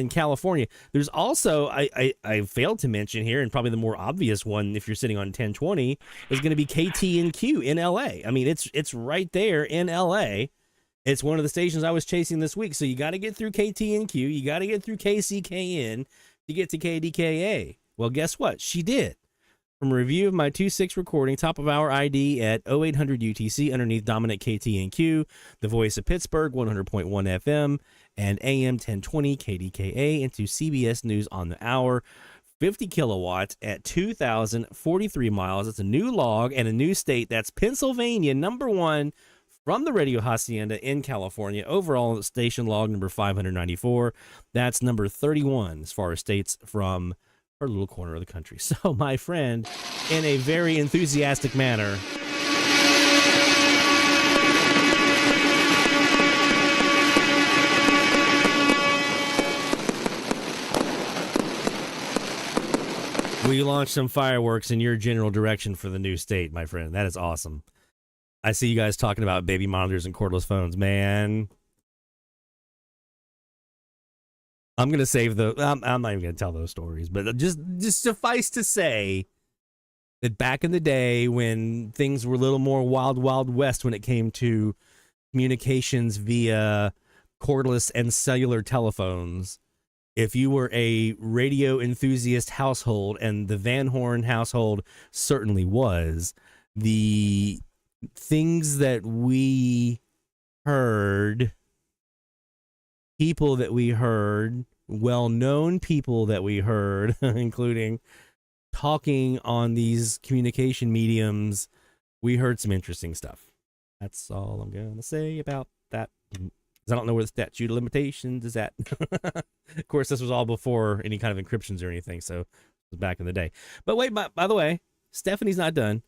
California. There's also, I failed to mention here, and probably the more obvious one if you're sitting on 1020, is going to be KTNQ in LA. I mean, it's right there in LA. It's one of the stations I was chasing this week. So you got to get through KTNQ, you got to get through KCKN to get to KDKA. Well, guess what? She did. From a review of my 2.6 recording, top of hour ID at 0800 UTC underneath dominant KTNQ, the voice of Pittsburgh, 100.1 FM, and AM 1020 KDKA into CBS News on the hour. 50 kilowatts at 2,043 miles. It's a new log and a new state. That's Pennsylvania, number one from the Radio Hacienda in California. Overall station log number 594. That's number 31 as far as states from her little corner of the country. So, my friend, in a very enthusiastic manner, we launched some fireworks in your general direction for the new state, my friend. That is awesome. I see you guys talking about baby monitors and cordless phones, man. I'm going to save the... I'm not even going to tell those stories, but just suffice to say that back in the day when things were a little more wild, wild west when it came to communications via cordless and cellular telephones, if you were a radio enthusiast household, and the Van Horn household certainly was, the things that we heard... people that we heard, well-known people that we heard, including talking on these communication mediums, we heard some interesting stuff. That's all I'm going to say about that. 'Cause I don't know where the statute of limitations is at. Of course, this was all before any kind of encryptions or anything, so it was back in the day. But wait, by the way, Stephanie's not done.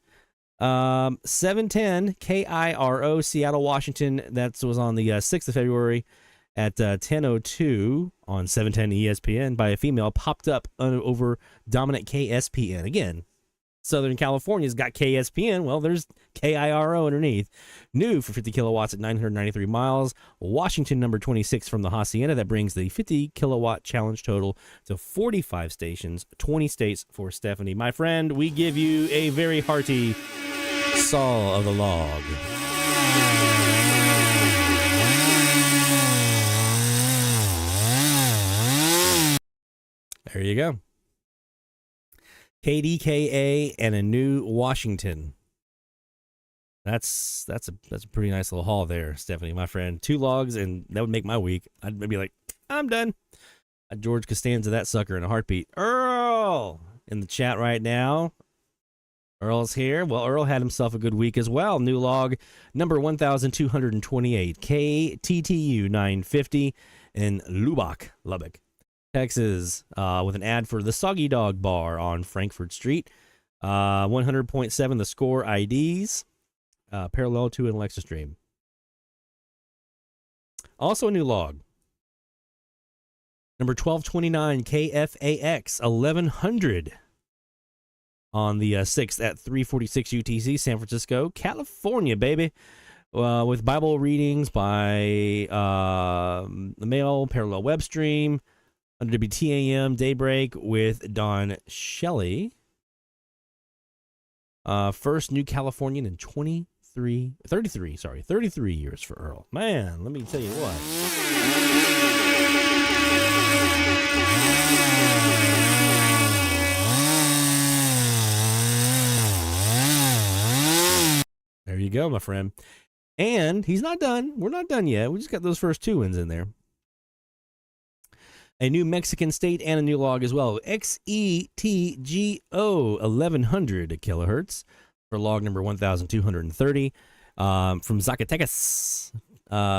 710 KIRO, Seattle, Washington. That was on the 6th of February at 10:02 on 710 ESPN by a female, popped up over dominant KSPN. Again, Southern California's got KSPN. Well, there's KIRO underneath. New for 50 kilowatts at 993 miles. Washington, number 26 from the Hacienda. That brings the 50 kilowatt challenge total to 45 stations, 20 states for Stephanie. My friend, we give you a very hearty saw of the log. There you go. KDKA and a new Washington. That's a pretty nice little haul there, Stephanie, my friend. 2 logs, and that would make my week. I'd be like, I'm done. I'd George Costanza that sucker in a heartbeat. Earl in the chat right now. Earl's here. Well, Earl had himself a good week as well. New log number 1228, KTTU 950 in Lubbock, Texas, with an ad for the Soggy Dog Bar on Frankfurt Street. 100.7 the score IDs, parallel to an Alexa stream. Also a new log. Number 1229 KFAX 1100 on the 6th at 346 UTC, San Francisco, California, baby. With Bible readings by the mail, parallel web stream. Under WTAM Daybreak with Don Shelley. First new Californian in 33 years for Earl. Man, let me tell you what. There you go, my friend. And he's not done. We're not done yet. We just got those first 2 wins in there. A new Mexican state and a new log as well. XETGO 1100 kilohertz for log number 1230 from Zacatecas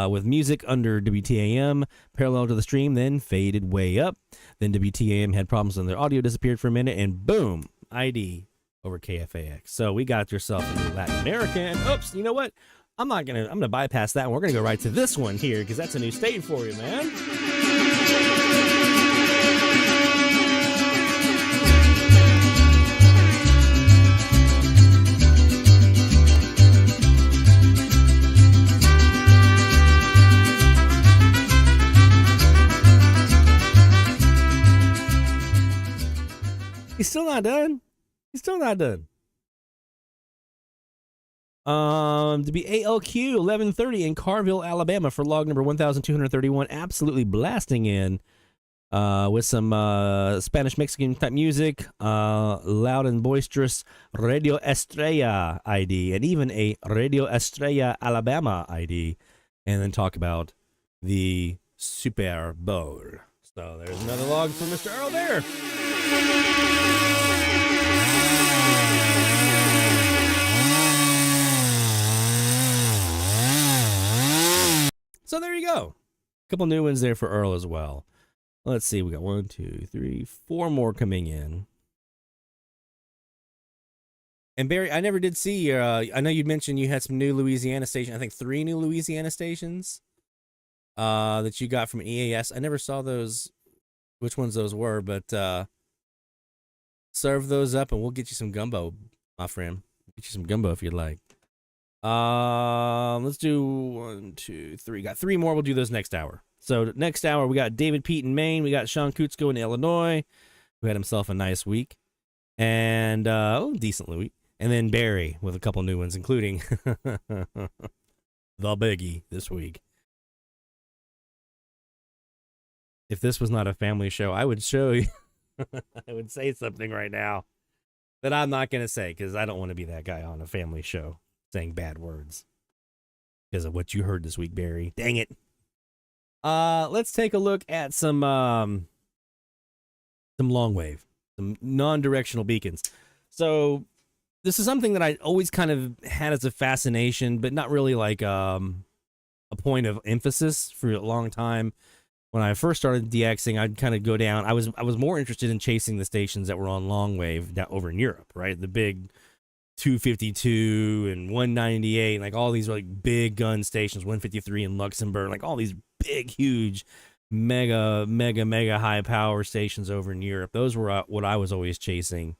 with music under WTAM parallel to the stream, then faded way up. Then WTAM had problems and their audio disappeared for a minute, and boom, ID over KFAX. So we got yourself a new Latin American. Oops, you know what? I'm gonna bypass that one. We're gonna go right to this one here because that's a new state for you, man. He's still not done. To be ALQ 1130 in Carville, Alabama for log number 1231. Absolutely blasting in with some Spanish Mexican type music, loud and boisterous Radio Estrella ID, and even a Radio Estrella Alabama ID, and then talk about the Super Bowl. So there's another log for Mr. Earl there. So there you go. A couple new ones there for Earl as well. Let's see. We got 1, 2, 3, 4 more coming in. And Barry, I never did see. I know you mentioned you had some new Louisiana stations. I think 3 new Louisiana stations that you got from EAS. I never saw those, which ones those were, but serve those up and we'll get you some gumbo, my friend. Get you some gumbo if you'd like. Let's do 1, 2, 3. Got 3 more. We'll do those next hour. So next hour we got David Pete in Maine. We got Sean Kutsko in Illinois, who had himself a nice week, and decent week. And then Barry with a couple new ones, including the biggie this week. If this was not a family show, I would show you. I would say something right now that I'm not going to say because I don't want to be that guy on a family show saying bad words because of what you heard this week, Barry. Dang it. Let's take a look at some long wave, some non-directional beacons. So this is something that I always kind of had as a fascination, but not really like a point of emphasis for a long time. When I first started DXing, I'd kind of go down. I was more interested in chasing the stations that were on long wave down over in Europe, right? The big 252 and 198, like all these like big gun stations, 153 in Luxembourg, like all these big, huge, mega high power stations over in Europe. Those were what I was always chasing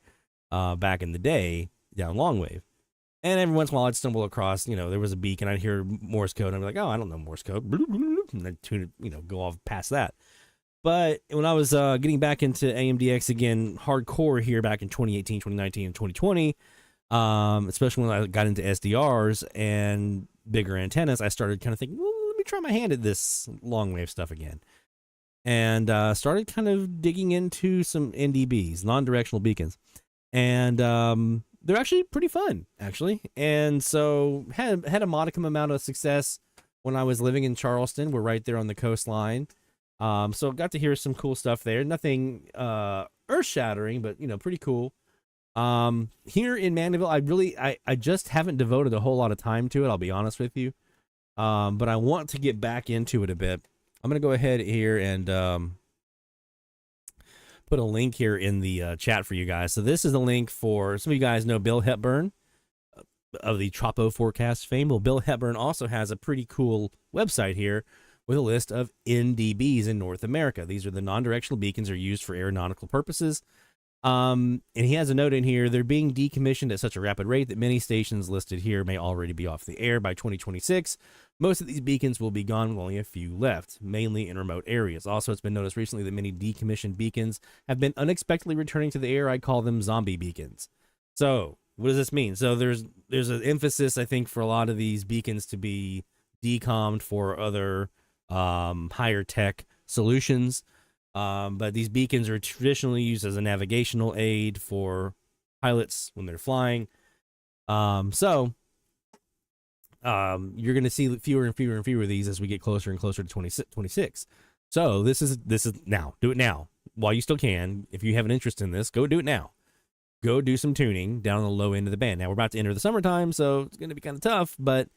back in the day down long wave. And every once in a while I'd stumble across, there was a beacon, I'd hear Morse code, and I'd be like, oh, I don't know Morse code. And I'd tune it, go off past that. But when I was getting back into AMDX again, hardcore here back in 2018, 2019, and 2020, especially when I got into SDRs and bigger antennas, I started kind of thinking, well, let me try my hand at this long wave stuff again. And started kind of digging into some NDBs, non-directional beacons. And they're actually pretty fun, actually. And so had a modicum amount of success when I was living in Charleston. We're right there on the coastline. So got to hear some cool stuff there. Nothing earth-shattering, but, pretty cool. Here in Mandeville, I just haven't devoted a whole lot of time to it, I'll be honest with you. But I want to get back into it a bit. I'm going to go ahead here and put a link here in the chat for you guys. So this is a link for, some of you guys know Bill Hepburn of the Tropo Forecast fame. Well, Bill Hepburn also has a pretty cool website here with a list of NDBs in North America. These are the non-directional beacons are used for aeronautical purposes. And he has a note in here, they're being decommissioned at such a rapid rate that many stations listed here may already be off the air by 2026. Most of these beacons will be gone with only a few left, mainly in remote areas. Also, it's been noticed recently that many decommissioned beacons have been unexpectedly returning to the air. I call them zombie beacons. So what does this mean? So there's an emphasis, I think, for a lot of these beacons to be decommed for other higher tech solutions. But these beacons are traditionally used as a navigational aid for pilots when they're flying. You're going to see fewer and fewer and fewer of these as we get closer and closer to 2026. So this is now. Do it now while you still can. If you have an interest in this, go do it now. Go do some tuning down on the low end of the band. Now we're about to enter the summertime, so it's going to be kind of tough, but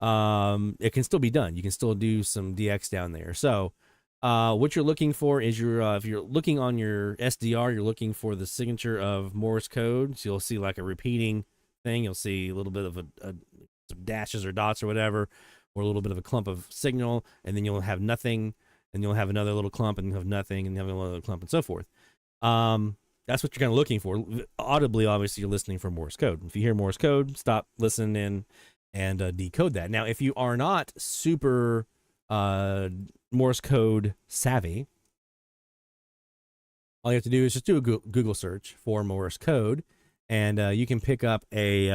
it can still be done. You can still do some DX down there. So what you're looking for is if you're looking on your SDR, you're looking for the signature of Morse code. So you'll see like a repeating thing. You'll see a little bit of some dashes or dots or whatever, or a little bit of a clump of signal, and then you'll have nothing, and you'll have another little clump, and you'll have nothing, and you'll have another clump, and so forth. That's what you're kind of looking for. Audibly, obviously, you're listening for Morse code. If you hear Morse code, stop, listen, and decode that. Now, if you are not super Morse code savvy, all you have to do is just do a Google search for Morse code, and you can pick up a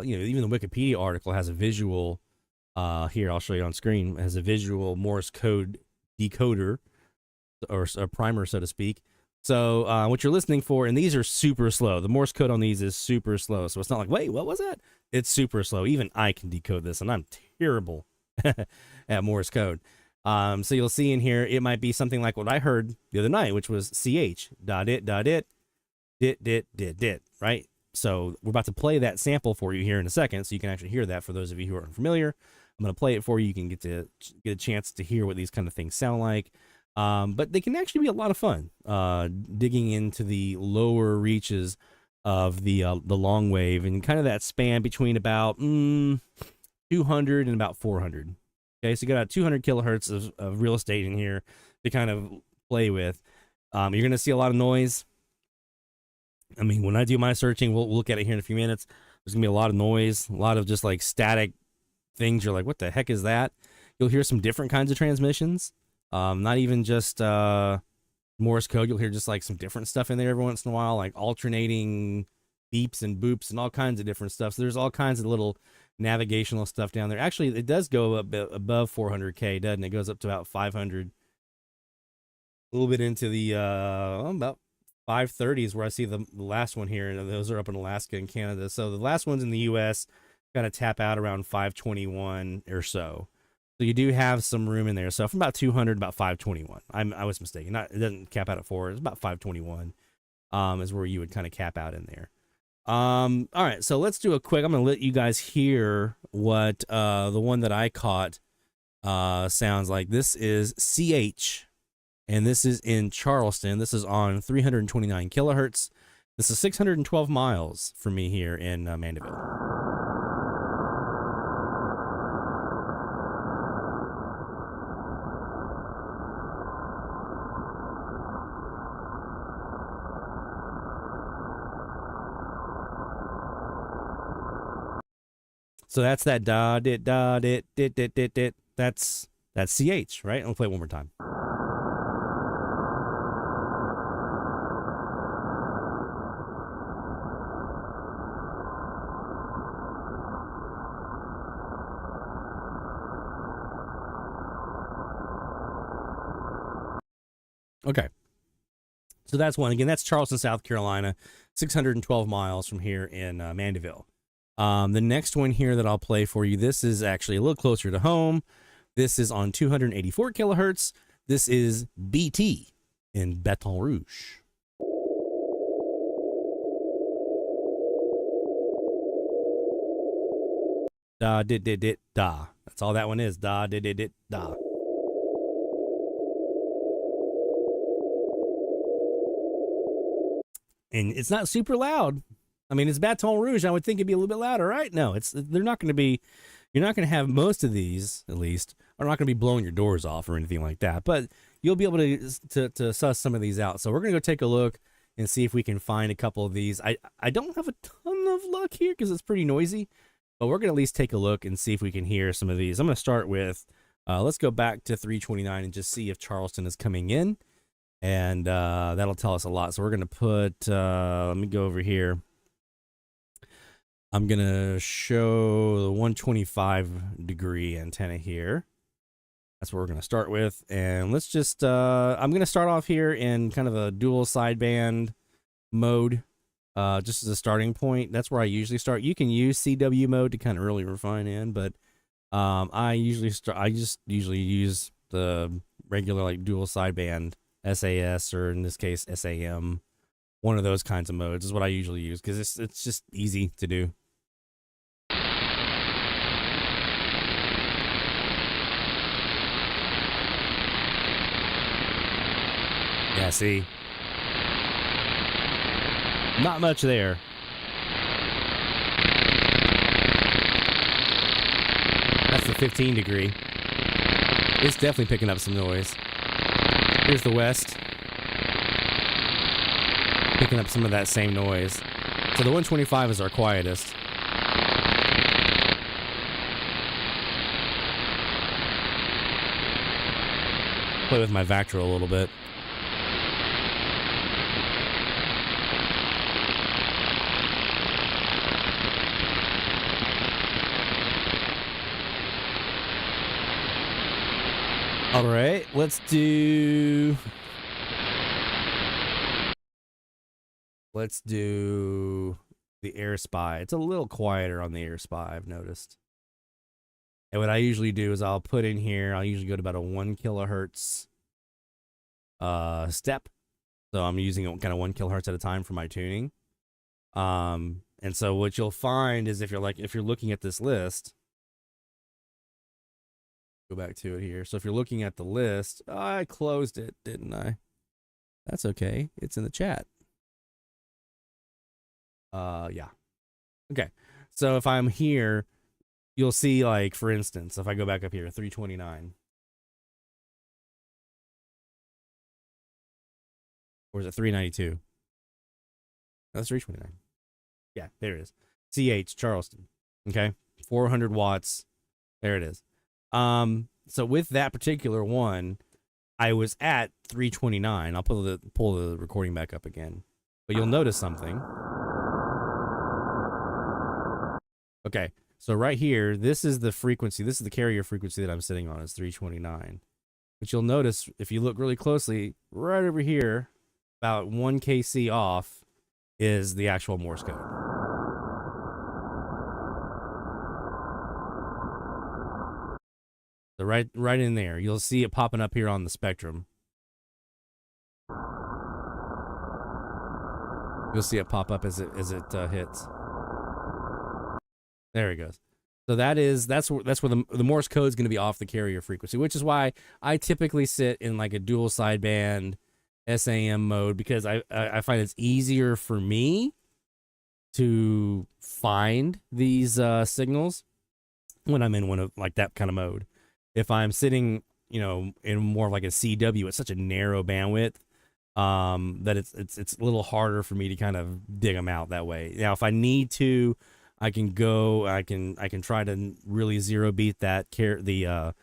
even the Wikipedia article has a visual here, I'll show you on screen, has a visual Morse code decoder or a primer, so to speak. So what you're listening for, and these are super slow, the Morse code on these is super slow, so it's not like, wait, what was that? It's super slow. Even I can decode this, and I'm terrible at Morse code. So you'll see in here, it might be something like what I heard the other night, which was ch dot it dit, right? So we're about to play that sample for you here in a second, so you can actually hear that. For those of you who aren't familiar, I'm going to play it for you. You can get a chance to hear what these kind of things sound like. But they can actually be a lot of fun, digging into the lower reaches of the long wave, and kind of that span between about 200 and about 400. Okay, so you got about 200 kilohertz of real estate in here to kind of play with. You're going to see a lot of noise. I mean, when I do my searching, we'll look at it here in a few minutes. There's going to be a lot of noise, a lot of just like static things. You're like, what the heck is that? You'll hear some different kinds of transmissions. Not even just Morse code. You'll hear just like some different stuff in there every once in a while, like alternating beeps and boops and all kinds of different stuff. So there's all kinds of little navigational stuff down there. Actually, it does go up above 400K, doesn't it? It goes up to about 500. A little bit into the about 530s where I see the last one here, and those are up in Alaska and Canada. So the last ones in the US kind of tap out around 521 or so. So you do have some room in there. So from about 200, about 521. I was mistaken. It doesn't cap out at 4. It's about 521 is where you would kind of cap out in there. All right, so let's do a quick. I'm going to let you guys hear what the one that I caught sounds like. This is CH, and this is in Charleston. This is on 329 kilohertz. This is 612 miles from me here in Mandeville. So that's that da dit da dit dit dit dit dit. That's CH, right? I'll play it one more time. Okay. So that's one. Again, that's Charleston, South Carolina, 612 miles from here in Mandeville. The next one here that I'll play for you, this is actually a little closer to home. This is on 284 kilohertz. This is BT in Baton Rouge. Da dit dit dit da. That's all that one is. Da dit dit dit da. And it's not super loud. I mean, it's Baton Rouge. I would think it'd be a little bit louder, right? No, they're not going to be. You're not going to have most of these, at least, are not going to be blowing your doors off or anything like that. But you'll be able to suss some of these out. So we're going to go take a look and see if we can find a couple of these. I don't have a ton of luck here because it's pretty noisy, but we're going to at least take a look and see if we can hear some of these. I'm going to start with, let's go back to 329 and just see if Charleston is coming in, and that'll tell us a lot. So we're going to put, let me go over here. I'm going to show the 125 degree antenna here. That's what we're going to start with. And let's just, I'm going to start off here in kind of a dual sideband mode, just as a starting point. That's where I usually start. You can use CW mode to kind of really refine in, but I just usually use the regular like dual sideband SAS, or in this case SAM. One of those kinds of modes is what I usually use because it's just easy to do. Yeah, see? Not much there. That's the 15 degree. It's definitely picking up some noise. Here's the west. Picking up some of that same noise. So the 125 is our quietest. Play with my vactrol a little bit. All right, let's do the Air Spy. It's a little quieter on the Air Spy, I've noticed. And what I usually do is I'll put in here, I'll usually go to about a 1 kilohertz step. So I'm using kind of 1 kilohertz at a time for my tuning. And so what you'll find is if you're looking at this list, go back to it here. So if you're looking at the list, I closed it, didn't I? That's okay. It's in the chat. Yeah. Okay. So if I'm here, you'll see, like, for instance, if I go back up here, 329. Or is it 392? That's 329. Yeah, there it is. CH, Charleston. Okay. 400 watts. There it is. So with that particular one, I was at 329. I'll pull the recording back up again. But you'll notice something. Okay. So right here, this is the frequency. This is the carrier frequency that I'm sitting on, is 329. But you'll notice, if you look really closely, right over here, about 1 kc off, is the actual Morse code. So right in there, you'll see it popping up here on the spectrum. You'll see it pop up as it hits. There it goes. So that's where the Morse code is going to be off the carrier frequency, which is why I typically sit in like a dual sideband SAM mode, because I find it's easier for me to find these signals when I'm in one of like that kind of mode. If I'm sitting, in more of like a CW, it's such a narrow bandwidth that it's a little harder for me to kind of dig them out that way. Now, if I need to, I can try to really zero beat that the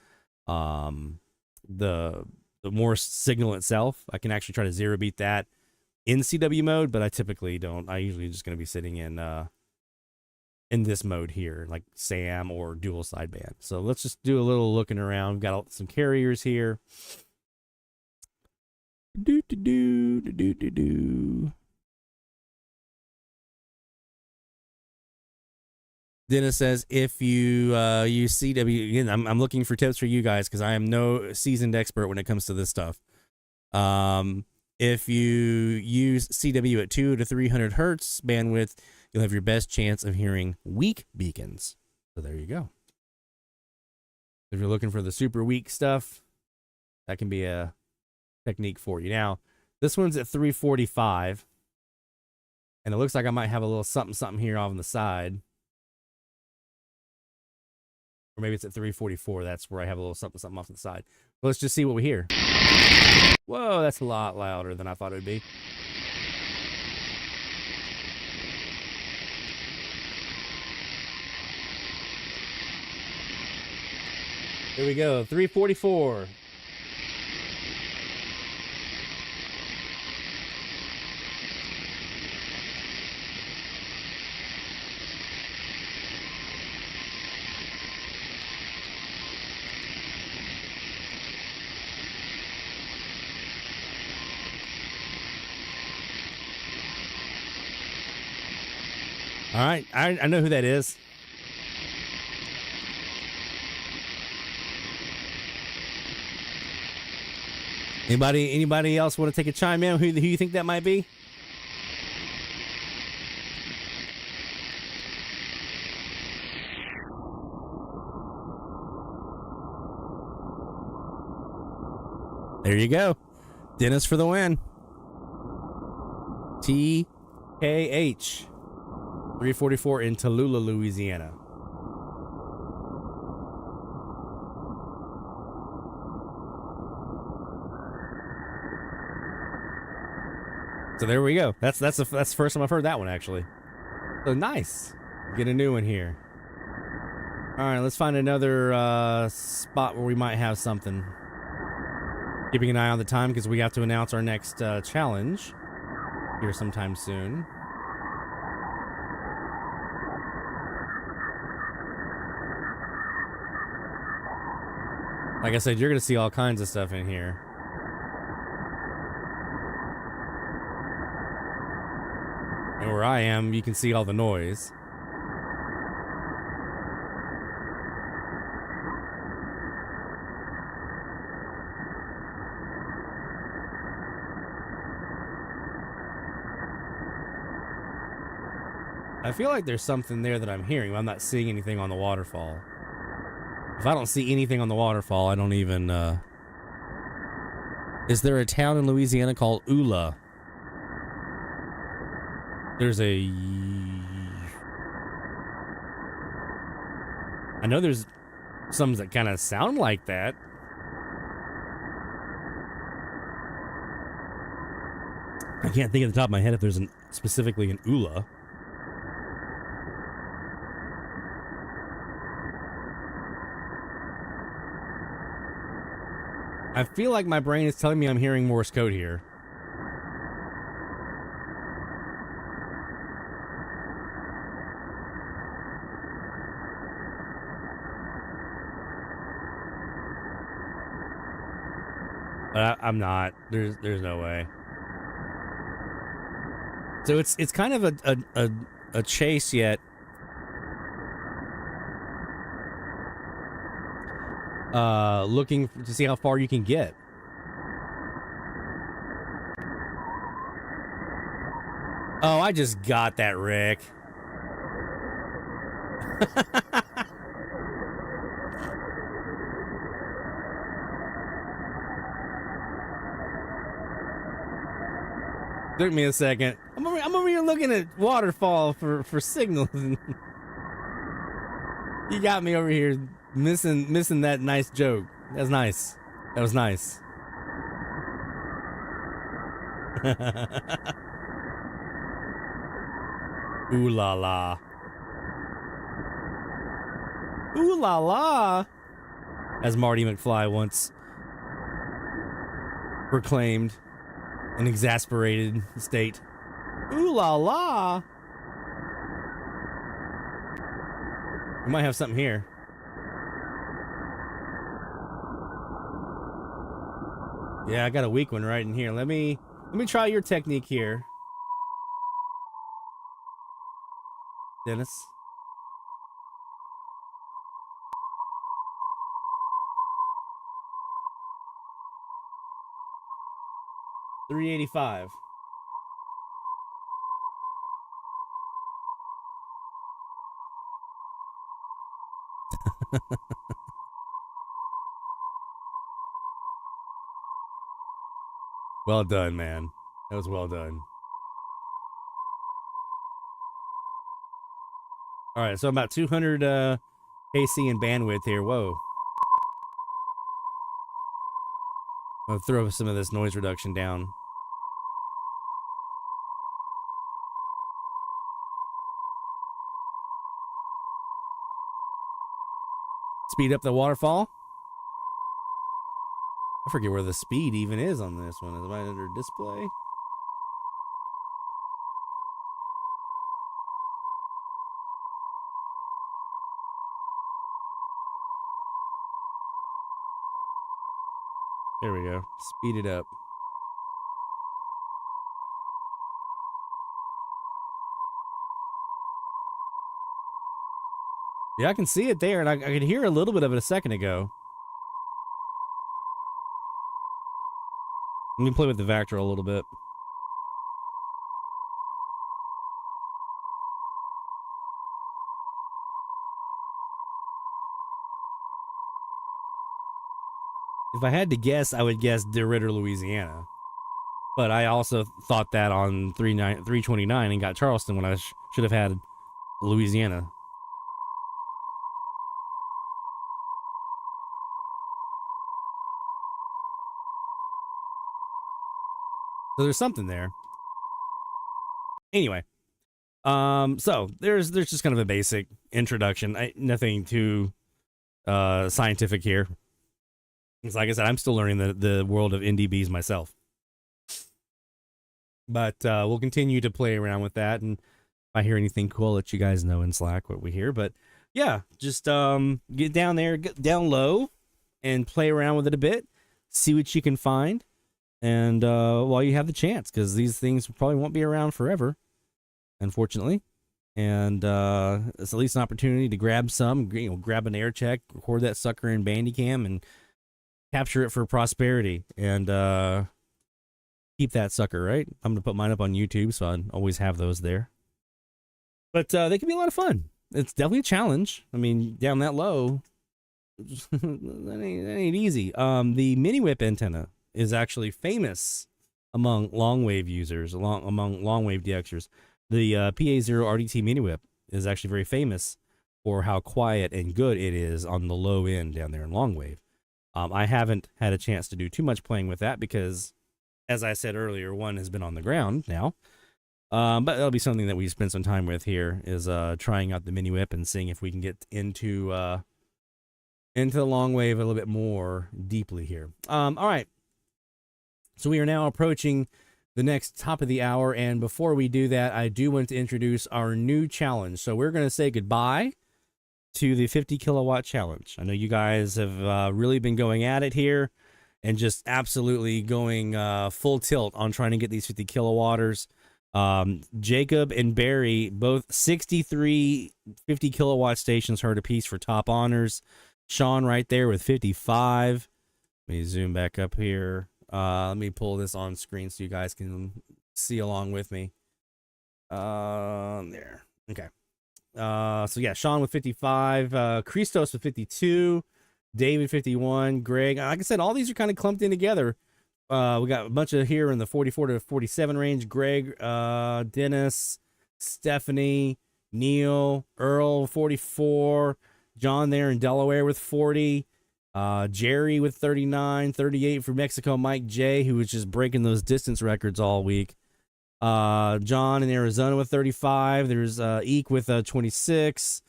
Morse signal itself. I can actually try to zero beat that in CW mode, but I typically don't. I usually just going to be sitting in this mode here, like SAM or dual sideband. So let's just do a little looking around. We've got some carriers here. Dennis says, if you use CW, again, I'm looking for tips for you guys because I am no seasoned expert when it comes to this stuff. If you use CW at 200 to 300 hertz bandwidth, you'll have your best chance of hearing weak beacons. So there you go. If you're looking for the super weak stuff, that can be a technique for you. Now, this one's at 345, and it looks like I might have a little something here off on the side. Or maybe it's at 344. That's where I have a little something off to the side. But let's just see what we hear. Whoa, that's a lot louder than I thought it would be. Here we go, 344. All right, I know who that is. Anybody else want to take a chime in? Who you think that might be? There you go. Dennis for the win. TKH. 344 in Tallulah, Louisiana. So there we go. That's the first time I've heard that one, actually. So nice. Get a new one here. All right, let's find another spot where we might have something. Keeping an eye on the time because we have to announce our next challenge here sometime soon. Like I said, you're going to see all kinds of stuff in here. And where I am, you can see all the noise. I feel like there's something there that I'm hearing, but I'm not seeing anything on the waterfall. If I don't see anything on the waterfall, I don't even, Is there a town in Louisiana called Ula? There's a... I know there's some that kind of sound like that. I can't think of the top of my head if there's specifically an Ula. I feel like my brain is telling me I'm hearing Morse code here. But I'm not. There's no way. So it's kind of a chase yet. Looking to see how far you can get. Oh, I just got that, Rick. Took me a second. I'm over here looking at waterfall for signals. You got me over here missing that nice joke. That's nice. That was nice. Ooh la la. Ooh la la. As Marty McFly once proclaimed in exasperated state. Ooh la la. We might have something here. Yeah, I got a weak one right in here. Let me try your technique here, Dennis. $385. Well done, man. That was well done. All right, so about 200 AC and bandwidth here. Whoa. I'll throw some of this noise reduction down. Speed up the waterfall. I forget where the speed even is on this one. Is it under display? There we go. Speed it up. Yeah, I can see it there, and I could hear a little bit of it a second ago. Let me play with the vactrol a little bit. If I had to guess, I would guess DeRidder, Louisiana. But I also thought that on 329 and got Charleston when I should have had Louisiana. So there's something there. Anyway, so there's just kind of a basic introduction. Nothing too scientific here. It's like I said, I'm still learning the world of NDBs myself. But we'll continue to play around with that, and if I hear anything cool, I'll let you guys know in Slack what we hear. But yeah, just get down there, get down low, and play around with it a bit. See what you can find. And while you have the chance, because these things probably won't be around forever, unfortunately. And it's at least an opportunity to grab some, grab an air check, record that sucker in Bandicam, and capture it for prosperity. And keep that sucker, right? I'm going to put mine up on YouTube, so I always have those there. But they can be a lot of fun. It's definitely a challenge. I mean, down that low, that ain't easy. The mini whip antenna is actually famous among long wave users, among long wave DXers. The PA0 RDT mini whip is actually very famous for how quiet and good it is on the low end down there in long wave. I haven't had a chance to do too much playing with that because, as I said earlier, one has been on the ground now. But that'll be something that we spend some time with here, is trying out the mini whip and seeing if we can get into the long wave a little bit more deeply here. All right. So we are now approaching the next top of the hour, and before we do that, I do want to introduce our new challenge. So we're going to say goodbye to the 50 kilowatt challenge. I know you guys have really been going at it here and just absolutely going full tilt on trying to get these 50 kilowatters. Jacob and Barry, both 63 50 kilowatt stations heard apiece for top honors. Sean right there with 55. Let me zoom back up here. Let me pull this on screen so you guys can see along with me. There. Okay. So yeah, Sean with 55, Christos with 52, David 51, Greg. Like I said, all these are kind of clumped in together We got a bunch of here in the 44 to 47 range. Greg, Dennis, Stephanie, Neil, Earl, 44. John there in Delaware with 40. Jerry with 39. 38 for Mexico. Mike J, who was just breaking those distance records all week. John in Arizona with 35. There's Eek with 26.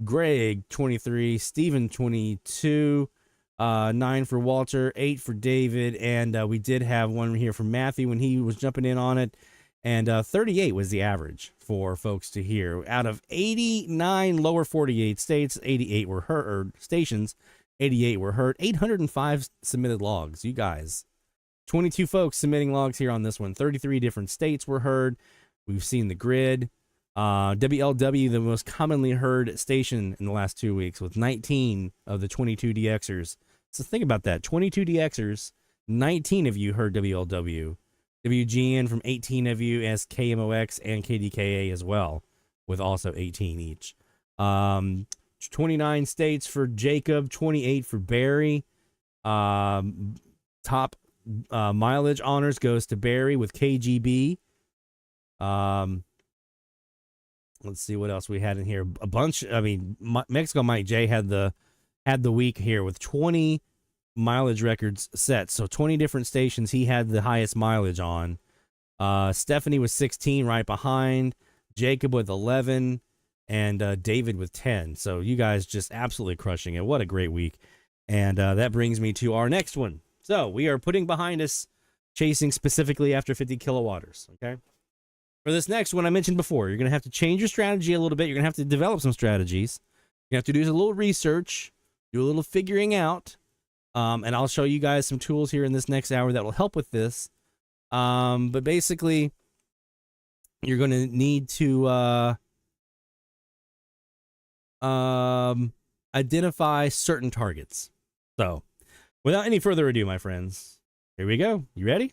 Greg, 23. Steven, 22. 9 for Walter, 8 for David, and we did have one here from Matthew when he was jumping in on it, and 38 was the average for folks to hear. Out of 89 lower 48 states, 88 were heard, or stations, 88 were heard. 805 submitted logs, you guys. 22 folks submitting logs here on this one. 33 different states were heard. We've seen the grid. WLW, the most commonly heard station in the last 2 weeks, with 19 of the 22 DXers. So think about that. 22 DXers, 19 of you heard WLW. WGN from 18 of you, as KMOX and KDKA as well, with also 18 each. 29 states for Jacob, 28 for Barry. Top mileage honors goes to Barry with KGB. Let's see what else we had in here. A bunch. I mean, Mexico Mike J had the week here with 20 mileage records set. So 20 different stations he had the highest mileage on. Stephanie was 16 right behind. Jacob with 11. And David with 10. So you guys just absolutely crushing it. What a great week. And that brings me to our next one. So we are putting behind us chasing specifically after 50 kilowatts. Okay. For this next one, I mentioned before, you're going to have to change your strategy a little bit. You're going to have to develop some strategies. You have to do a little research, do a little figuring out, and I'll show you guys some tools here in this next hour that will help with this. But basically, you're going to need to identify certain targets. So, without any further ado, my friends, here we go. You ready?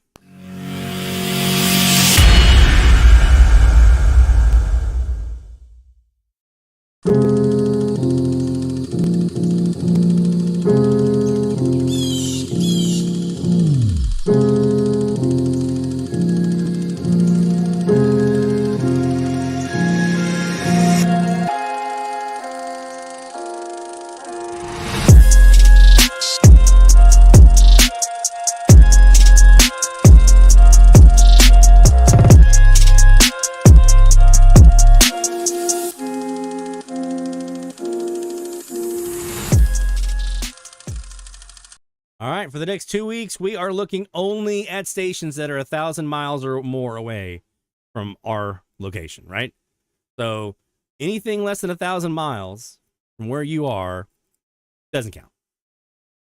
For the next 2 weeks, we are looking only at stations that are 1,000 miles or more away from our location, right? So anything less than 1,000 miles from where you are doesn't count.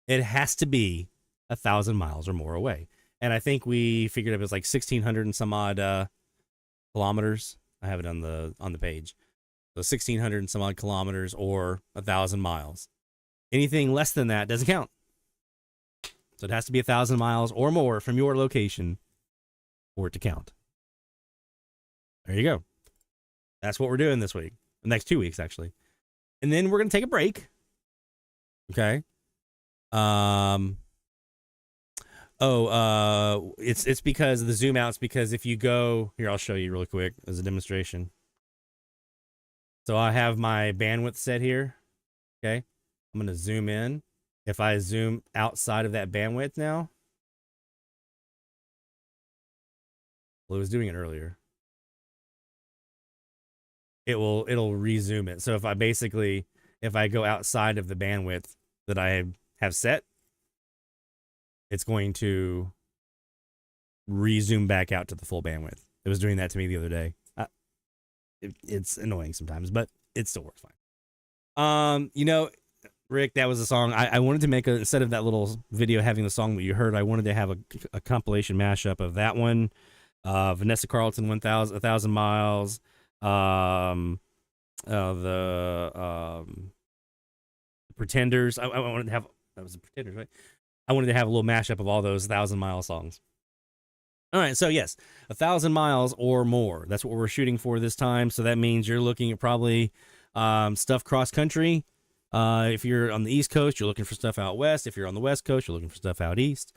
It has to be 1,000 miles or more away. And I think we figured it was like 1,600 and some odd kilometers. I have it on the page. So 1,600 and some odd kilometers or 1,000 miles. Anything less than that doesn't count. So it has to be 1,000 miles or more from your location for it to count. There you go. That's what we're doing this week. The next 2 weeks, actually. And then we're going to take a break. Okay. It's because of the zoom outs, because if you go here, I'll show you really quick as a demonstration. So I have my bandwidth set here. Okay. I'm going to zoom in. If I zoom outside of that bandwidth now, well, it was doing it earlier. It'll rezoom it. So if I go outside of the bandwidth that I have set, it's going to rezoom back out to the full bandwidth. It was doing that to me the other day. It's annoying sometimes, but it still works fine. Rick, that was a song. I wanted to make instead of that little video having the song that you heard, I wanted to have a compilation mashup of that one, Vanessa Carlton, 1,000 miles, the Pretenders. I wanted to have, that was the Pretenders, right? I wanted to have a little mashup of all those 1,000-mile songs. All right, so yes, 1,000 miles or more. That's what we're shooting for this time. So that means you're looking at probably stuff cross country. If you're on the East Coast, you're looking for stuff out west. If you're on the West Coast, you're looking for stuff out east.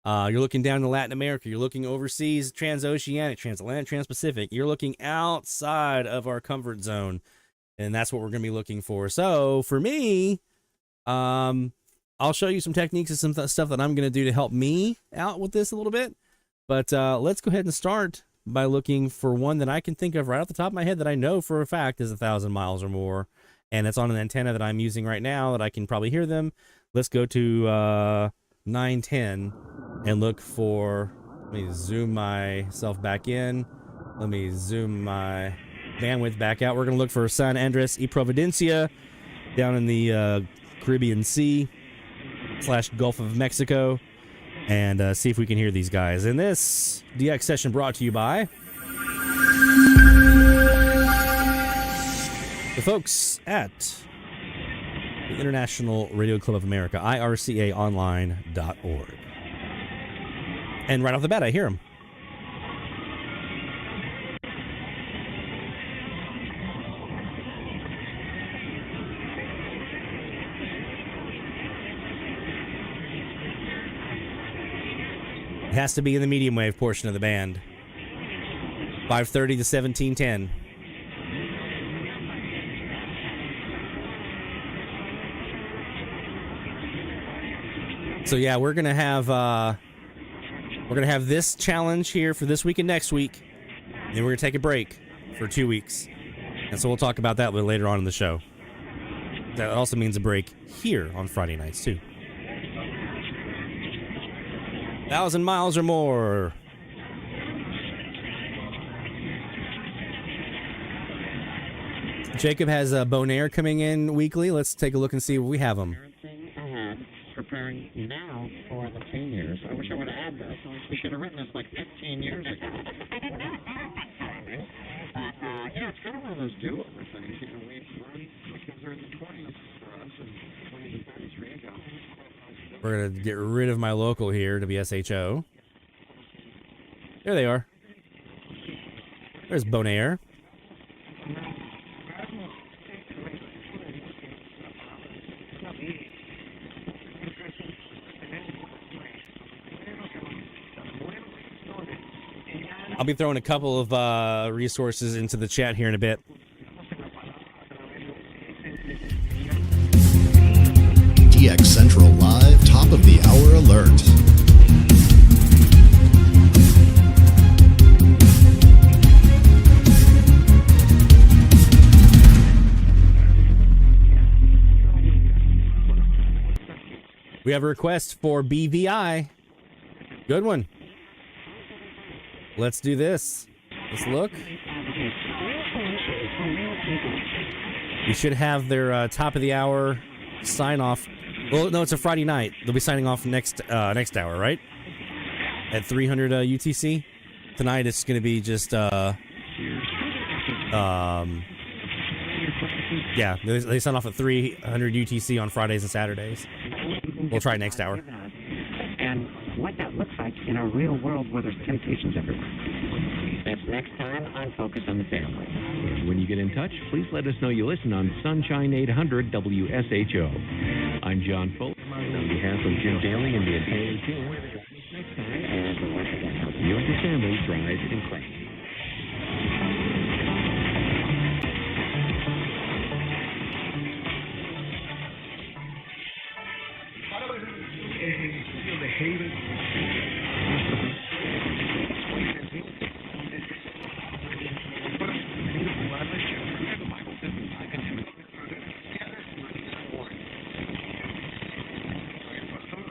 You're looking down to Latin America. You're looking overseas, transoceanic, transatlantic, transpacific. You're looking outside of our comfort zone, and that's what we're going to be looking for. So for me, I'll show you some techniques and some stuff that I'm going to do to help me out with this a little bit. But let's go ahead and start by looking for one that I can think of right off the top of my head that I know for a fact is 1,000 miles or more. And it's on an antenna that I'm using right now that I can probably hear them. Let's go to 910 and look for, let me zoom myself back in. Let me zoom my bandwidth back out. We're going to look for San Andres y Providencia down in the Caribbean Sea / Gulf of Mexico, and see if we can hear these guys. And this DX session brought to you by the folks at the International Radio Club of America, ircaonline.org. And right off the bat, I hear them. It has to be in the medium wave portion of the band. 530 to 1710. So yeah, we're gonna have this challenge here for this week and next week, and then we're gonna take a break for 2 weeks, and so we'll talk about that a little later on in the show. That also means a break here on Friday nights too. 1,000 miles or more. Jacob has a Bonaire coming in weekly. Let's take a look and see what we have them. Preparing now for the seniors. I wish I would have had this. We should have written this like 15 years ago. It's kind of one of those do-over things. We learn because they're in the 20s for us and 20s and 30s for you guys. We're going to get rid of my local here to be SHO. There they are. There's Bonaire. I'll be throwing a couple of resources into the chat here in a bit. DX Central Live Top of the Hour Alert. We have a request for BVI. Good one. Let's do this. Let's look. We should have their top of the hour sign off. Well, no, it's a Friday night. They'll be signing off next hour, right? At 300 UTC. Tonight it's going to be just yeah, they sign off at 300 UTC on Fridays and Saturdays. We'll try next hour. And what that looks like in a real world where there's temptations everywhere. That's next time on Focus on the Family. When you get in touch, please let us know you listen on Sunshine 800 WSHO. I'm John Fuller. On behalf of Jim Daly and the entire team, next time as the once again help you and your family thrive in Christ.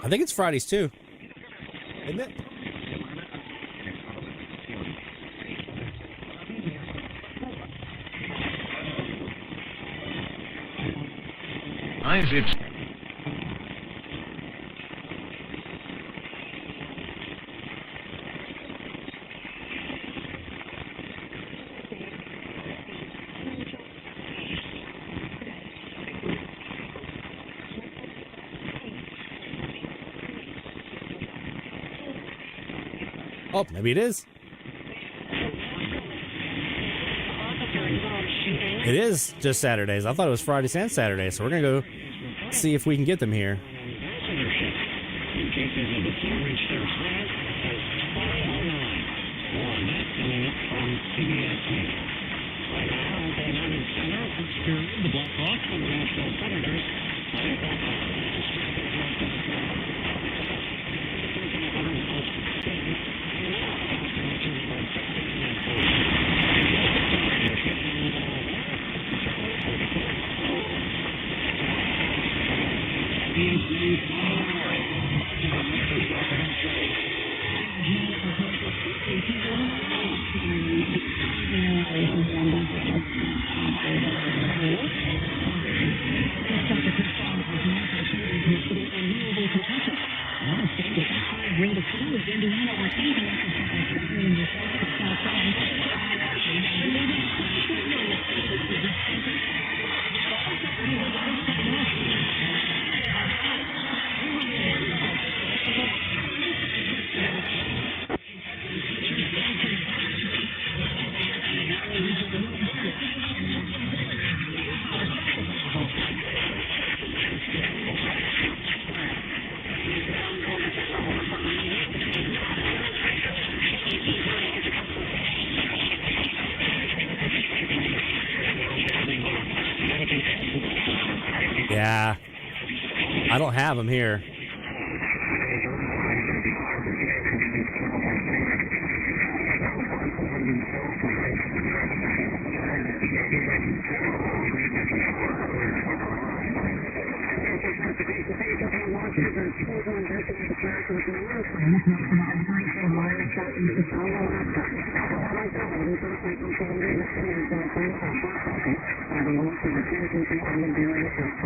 I think it's Fridays too, isn't it? It's Oh, maybe it is. It is just Saturdays. I thought it was Fridays and Saturdays, so we're going to go see if we can get them here. Cases of the reach their high Yeah. I don't have them here.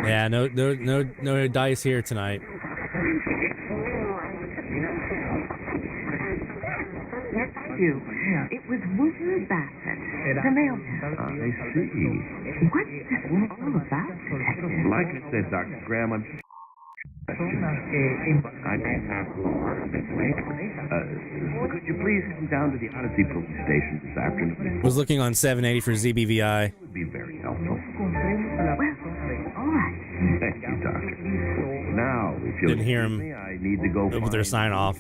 Yeah, no dice here tonight. It was Wilbur Bassett, the mailman. I see. What's this all about, Detective? Like I said, Dr. Graham, I'm... I may have more this way. Could you please come down to the Odyssey police station this afternoon? Was looking on 780 for ZBVI. It would be very helpful. Well, all right. Thank you, Doctor. Now, if you'll Didn't hear him me, I need to go with their sign off.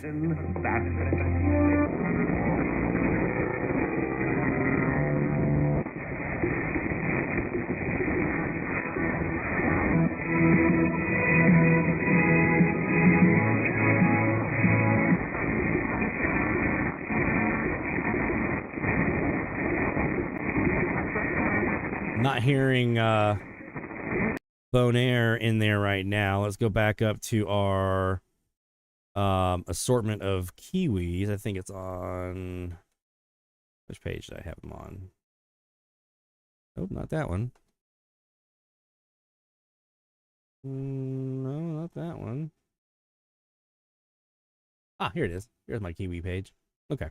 Not hearing Bonaire in there right now. Let's go back up to our assortment of Kiwis. I think it's on... Which page did I have them on? Nope, not that one. No, not that one. Ah, here it is. Here's my Kiwi page. Okay.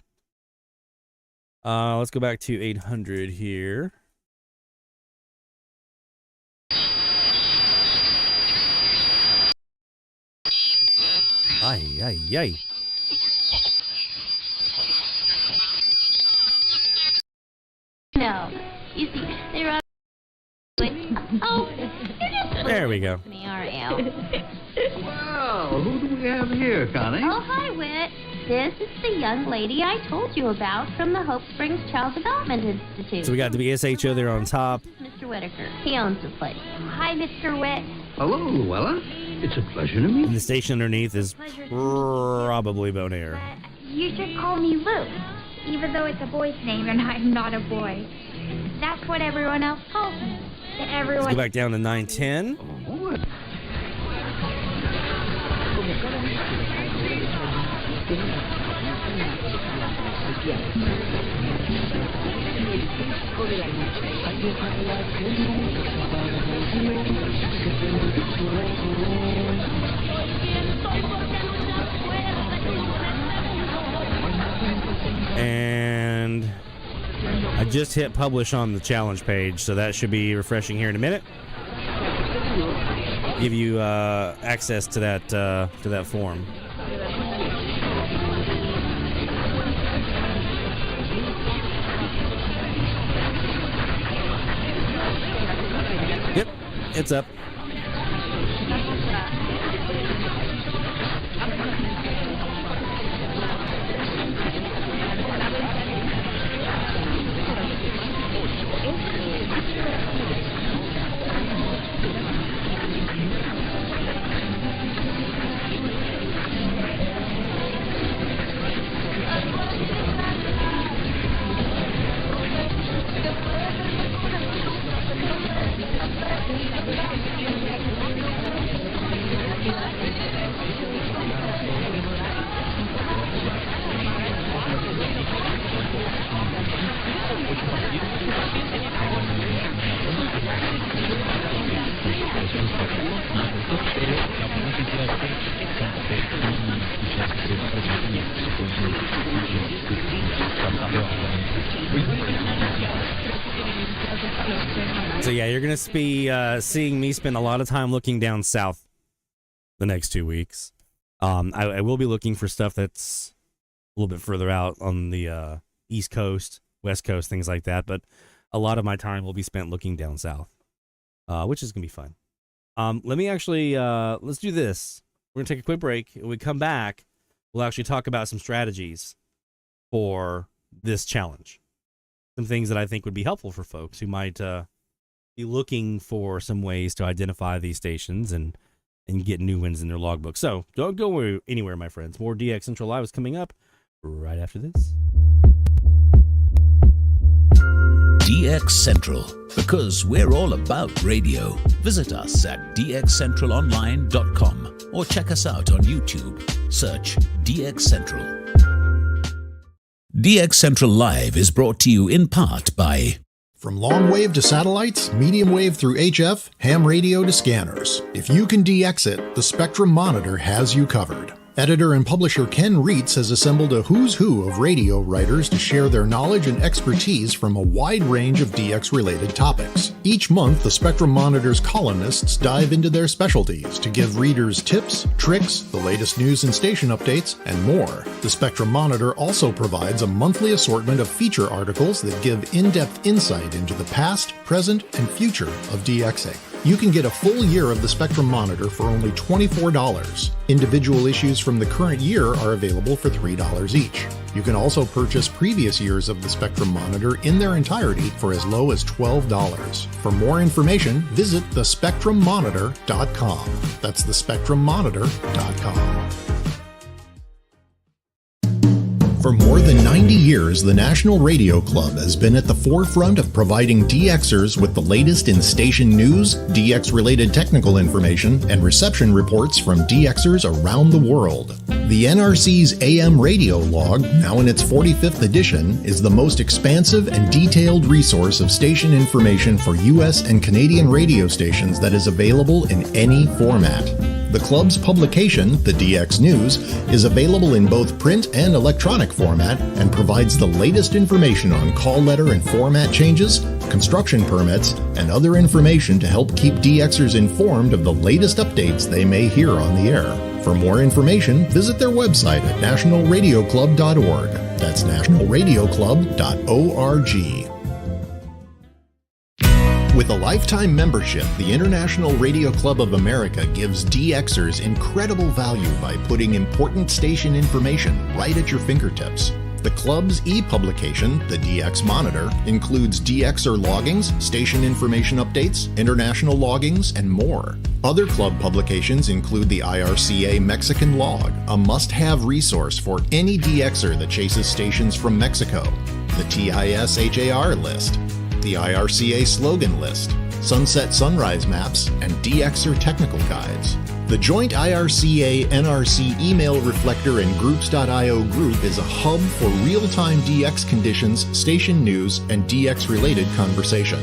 Let's go back to 800 here. Ay, ay, ay. No. You see, they're on... Oh, you're just... There we go. To me, aren't you? Well, who do we have here, Connie? Oh, hi, Whit. This is the young lady I told you about from the Hope Springs Child Development Institute. So we got the SHO there on top. Mr. Whitaker. He owns the place. Hi, Mr. Whit. Hello, Luella. It's a pleasure to meet you. And the station underneath is probably Bonaire. You should call me Lou, even though it's a boy's name and I'm not a boy. That's what everyone else calls me. Everyone. Let's go back down to 910. And I just hit publish on the challenge page, so that should be refreshing here in a minute. Give you access to that form. Yep, it's up. So yeah, you're going to be seeing me spend a lot of time looking down south the next 2 weeks. I will be looking for stuff that's a little bit further out on the East Coast, West Coast, things like that. But a lot of my time will be spent looking down south, which is going to be fun. Let me actually, let's do this. We're going to take a quick break. When we come back, we'll actually talk about some strategies for this challenge. Some things that I think would be helpful for folks who might, be looking for some ways to identify these stations and get new ones in their logbook. So don't go anywhere, my friends. More DX Central Live is coming up right after this. DX Central, because we're all about radio. Visit us at dxcentralonline.com or check us out on YouTube. Search DX Central. DX Central Live is brought to you in part by... From long wave to satellites, medium wave through HF, ham radio to scanners. If you can DX it, the Spectrum Monitor has you covered. Editor and publisher Ken Reitz has assembled a who's who of radio writers to share their knowledge and expertise from a wide range of DX-related topics. Each month, the Spectrum Monitor's columnists dive into their specialties to give readers tips, tricks, the latest news and station updates, and more. The Spectrum Monitor also provides a monthly assortment of feature articles that give in-depth insight into the past, present, and future of DXing. You can get a full year of the Spectrum Monitor for only $24. Individual issues from the current year are available for $3 each. You can also purchase previous years of the Spectrum Monitor in their entirety for as low as $12. For more information, visit thespectrummonitor.com. That's thespectrummonitor.com. For more than 90 years, the National Radio Club has been at the forefront of providing DXers with the latest in station news, DX-related technical information, and reception reports from DXers around the world. The NRC's AM radio log, now in its 45th edition, is the most expansive and detailed resource of station information for U.S. and Canadian radio stations that is available in any format. The club's publication, the DX News, is available in both print and electronic format and provides the latest information on call letter and format changes, construction permits, and other information to help keep DXers informed of the latest updates they may hear on the air. For more information, visit their website at nationalradioclub.org. That's nationalradioclub.org. With a lifetime membership, the International Radio Club of America gives DXers incredible value by putting important station information right at your fingertips. The club's e-publication, the DX Monitor, includes DXer loggings, station information updates, international loggings, and more. Other club publications include the IRCA Mexican Log, a must-have resource for any DXer that chases stations from Mexico, the TIS-HAR list, the IRCA slogan list, sunset sunrise maps, and DXer technical guides. The joint IRCA-NRC email reflector and groups.io group is a hub for real-time DX conditions, station news, and DX-related conversation.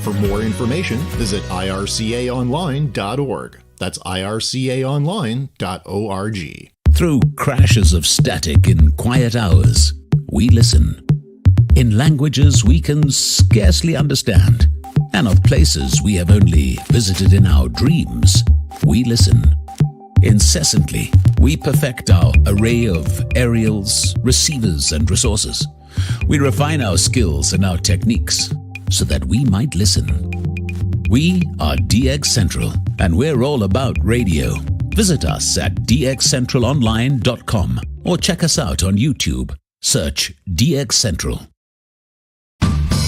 For more information, visit ircaonline.org. That's ircaonline.org. Through crashes of static in quiet hours, we listen. In languages we can scarcely understand, and of places we have only visited in our dreams, we listen. Incessantly, we perfect our array of aerials, receivers, and resources. We refine our skills and our techniques so that we might listen. We are DX Central, and we're all about radio. Visit us at dxcentralonline.com or check us out on YouTube. Search DX Central.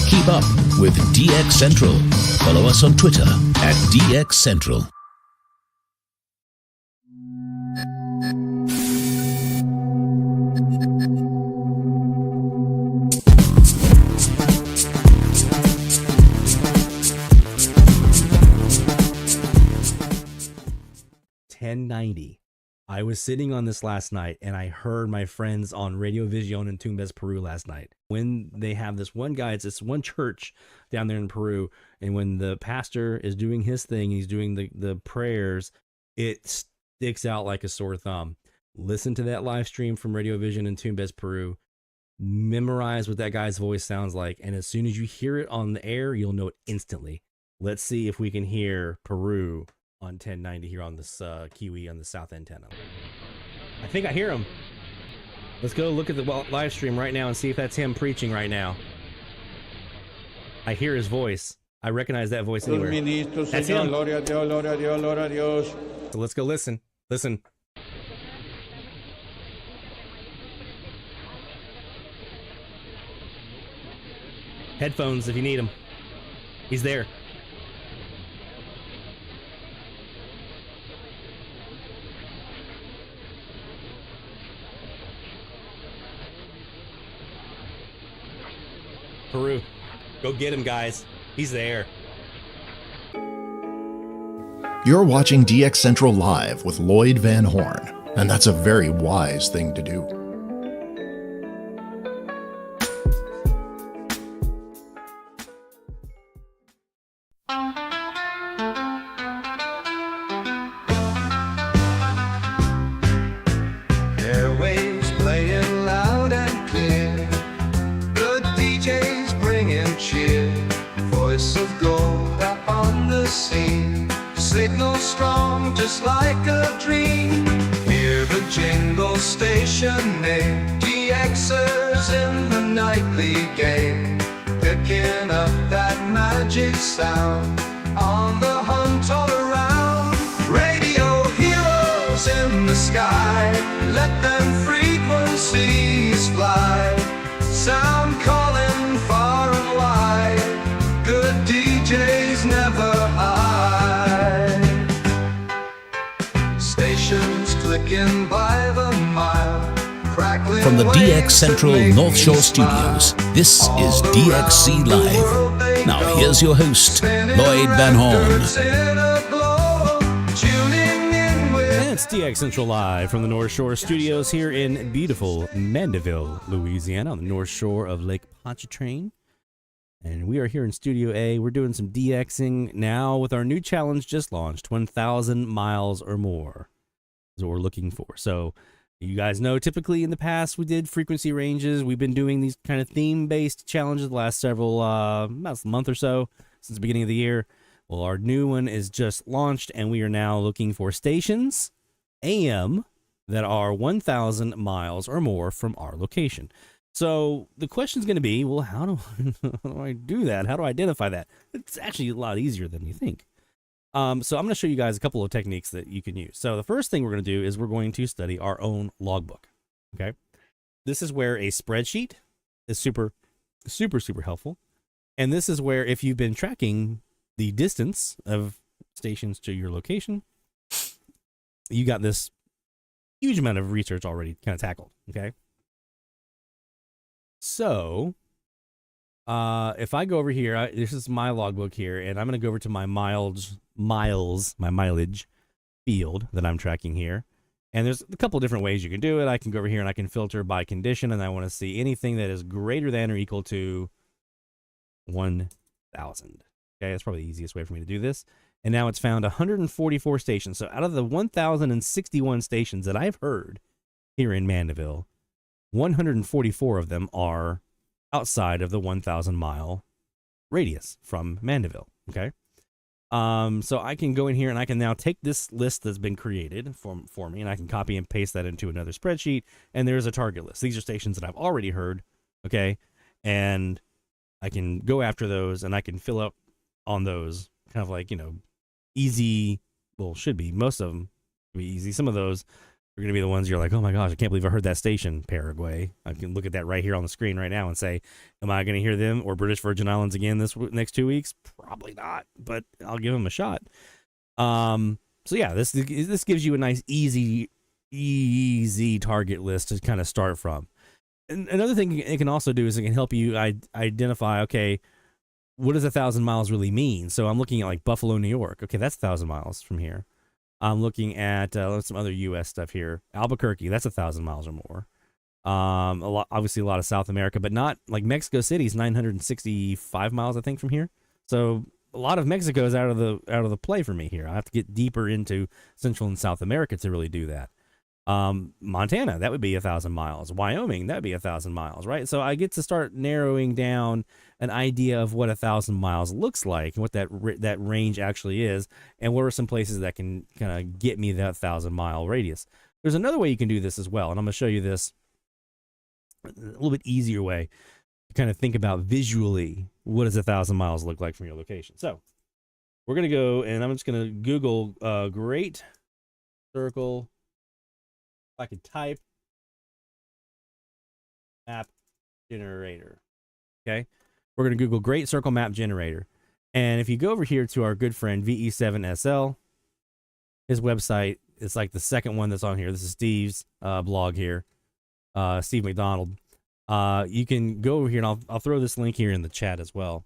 Keep up with DX Central. Follow us on Twitter at DX Central. I was sitting on this last night and I heard my friends on Radio Vision in Tumbes, Peru last night. When they have this one guy, it's this one church down there in Peru, and when the pastor is doing his thing, he's doing the prayers, it sticks out like a sore thumb. Listen to that live stream from Radio Vision in Tumbes, Peru. Memorize what that guy's voice sounds like, and as soon as you hear it on the air, you'll know it instantly. Let's see if we can hear Peru on 1090 here on this Kiwi on the south antenna. I think I hear him. Let's go look at the live stream right now and see if that's him preaching right now. I hear his voice. I recognize that voice anywhere. That's him. So let's go listen. Listen. Headphones if you need them. He's there. Peru. Go get him, guys. He's there. You're watching DX Central Live with Lloyd Van Horn, and that's a very wise thing to do. Airwaves playing loud and clear. Good DJs bringing cheer. Voice of gold up on the scene. Signal strong just like a dream. Hear the jingle station name. DXers in the nightly game. Picking up that magic sound. On the hunt all around. Radio heroes in the sky. Let them frequencies fly. Sound calling far and wide. Good DJs never hide. Stations clicking by the mile. Crackling From the DX waves Central that make North me Shore smile. Studios, this is DXC Live. Now here's your host, Lloyd Van Horn. And it's DX Central Live from the North Shore Studios here in beautiful Mandeville, Louisiana, on the north shore of Lake Pontchartrain. And we are here in Studio A. We're doing some DXing now with our new challenge just launched, 1,000 miles or more is what we're looking for. So you guys know typically in the past we did frequency ranges. We've been doing these kind of theme-based challenges the last several, about a month or so since the beginning of the year. Well, our new one is just launched, and we are now looking for stations, AM, that are 1,000 miles or more from our location. So the question is going to be, well, how do I do that? How do I identify that? It's actually a lot easier than you think. So I'm going to show you guys a couple of techniques that you can use. So the first thing we're going to do is we're going to study our own logbook. Okay. This is where a spreadsheet is super, super, super helpful. And this is where if you've been tracking the distance of stations to your location, you got this huge amount of research already kind of tackled. Okay. So if I go over here, this is my logbook here, and I'm going to go over to my my mileage field that I'm tracking here. And there's a couple different ways you can do it. I can go over here and I can filter by condition, and I want to see anything that is greater than or equal to 1,000. Okay, that's probably the easiest way for me to do this. And now it's found 144 stations. So out of the 1,061 stations that I've heard here in Mandeville, 144 of them are outside of the 1,000 mile radius from Mandeville. Okay. So I can go in here and I can now take this list that's been created for me, and I can copy and paste that into another spreadsheet. And there's a target list. These are stations that I've already heard. Okay. And I can go after those and I can fill up on those kind of like, easy. Well, should be. Most of them be easy. Some of those are going to be the ones you're like, oh my gosh, I can't believe I heard that station, Paraguay. I can look at that right here on the screen right now and say, am I going to hear them or British Virgin Islands again this next 2 weeks? Probably not, but I'll give them a shot. So yeah, this gives you a nice, easy target list to kind of start from. And another thing it can also do is it can help you identify, okay, what does 1,000 miles really mean? So I'm looking at like Buffalo, New York. Okay, that's 1,000 miles from here. I'm looking at some other U.S. stuff here. Albuquerque, that's 1,000 miles or more. Obviously a lot of South America, but not like Mexico City is 965 miles, I think, from here. So a lot of Mexico is out of the play for me here. I have to get deeper into Central and South America to really do that. Montana, that would be 1,000 miles. Wyoming, that'd be 1,000 miles, right? So I get to start narrowing down an idea of what 1,000 miles looks like and what that range actually is, and what are some places that can kind of get me that 1,000 mile radius. There's another way you can do this as well, and I'm going to show you this a little bit easier way to kind of think about visually what does 1,000 miles look like from your location. So we're going to go, and I'm just going to Google Great Circle. I could type map generator. Okay. We're going to Google Great Circle Map Generator. And if you go over here to our good friend VE7SL, his website is like the second one that's on here. This is Steve's blog here. Steve McDonald. you can go over here, and I'll throw this link here in the chat as well.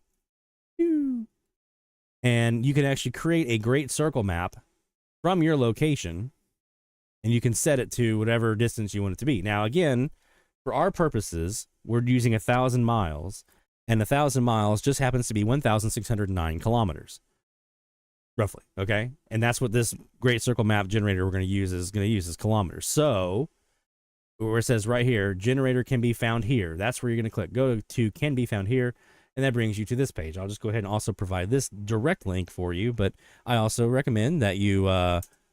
And you can actually create a great circle map from your location, and you can set it to whatever distance you want it to be. Now, again, for our purposes, we're using 1,000 miles, and 1,000 miles just happens to be 1,609 kilometers, roughly, okay? And that's what this great circle map generator we're going to use is kilometers. So, where it says right here, generator can be found here, that's where you're going to click. Go to can be found here, and that brings you to this page. I'll just go ahead and also provide this direct link for you, but I also recommend that you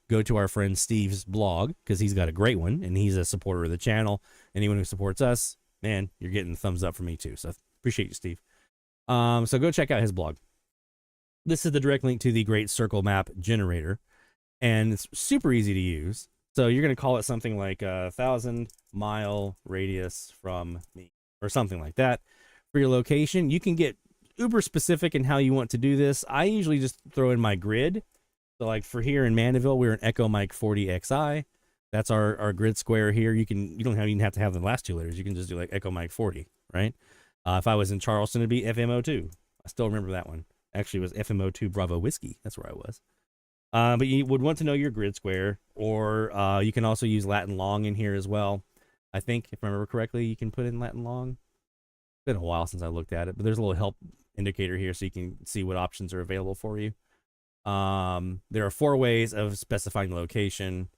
go to our friend Steve's blog, because he's got a great one, and he's a supporter of the channel. Anyone who supports us, man, you're getting a thumbs up from me too, so appreciate you, Steve. So go check out his blog. This is the direct link to the Great Circle Map generator, and it's super easy to use. So you're going to call it something like 1,000-mile radius from me, or something like that. For your location, you can get uber specific in how you want to do this. I usually just throw in my grid. So like for here in Mandeville, we're an Echo Mike 40XI. That's our grid square here. You don't even have to have the last two letters. You can just do like Echo Mike 40, right? If I was in Charleston, it'd be FMO2. I still remember that one. Actually, it was FMO2 Bravo Whiskey. That's where I was. But you would want to know your grid square, or you can also use Latin long in here as well. I think, if I remember correctly, you can put in Latin long. It's been a while since I looked at it, but there's a little help indicator here so you can see what options are available for you. There are 4 ways of specifying location.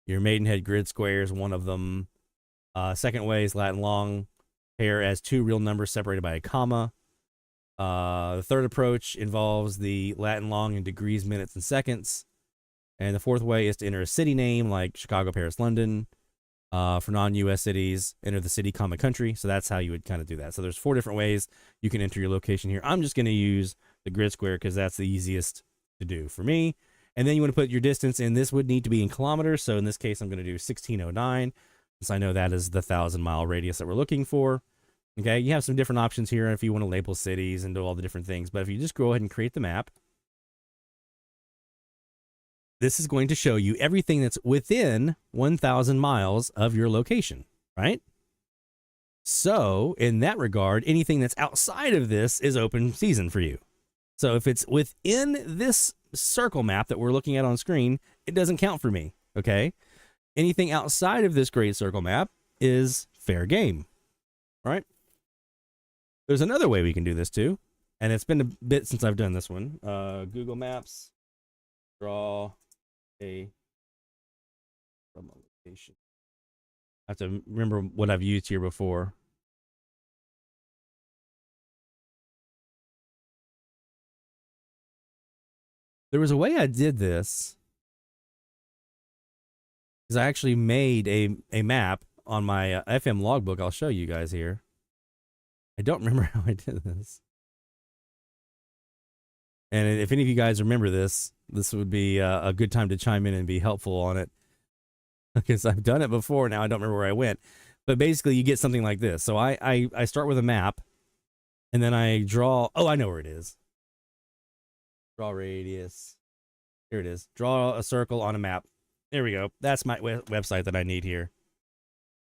Your Maidenhead grid square is one of them. Second way is Latin long, pair as 2 real numbers separated by a comma. The third approach involves the Latin long in degrees, minutes, and seconds. And the fourth way is to enter a city name like Chicago, Paris, London. For non-US cities, enter the city, comma, country. So that's how you would kind of do that. So there's 4 different ways you can enter your location here. I'm just going to use the grid square because that's the easiest to do for me. And then you want to put your distance in. This would need to be in kilometers. So in this case, I'm going to do 1609, since I know that is the 1,000-mile radius that we're looking for. Okay, you have some different options here if you want to label cities and do all the different things. But if you just go ahead and create the map, this is going to show you everything that's within 1,000 miles of your location, right? So in that regard, anything that's outside of this is open season for you. So if it's within this circle map that we're looking at on screen, it doesn't count for me, okay? Anything outside of this great circle map is fair game, right? There's another way we can do this too, and it's been a bit since I've done this one. Google Maps, draw a location. I have to remember what I've used here before. There was a way I did this, because I actually made a map on my FM logbook. I'll show you guys here. I don't remember how I did this. And if any of you guys remember this, this would be a good time to chime in and be helpful on it, because I've done it before. Now I don't remember where I went, but basically you get something like this. So I start with a map, and then I draw. Oh, I know where it is. Draw radius. Here it is. Draw a circle on a map. There we go. That's my website that I need here.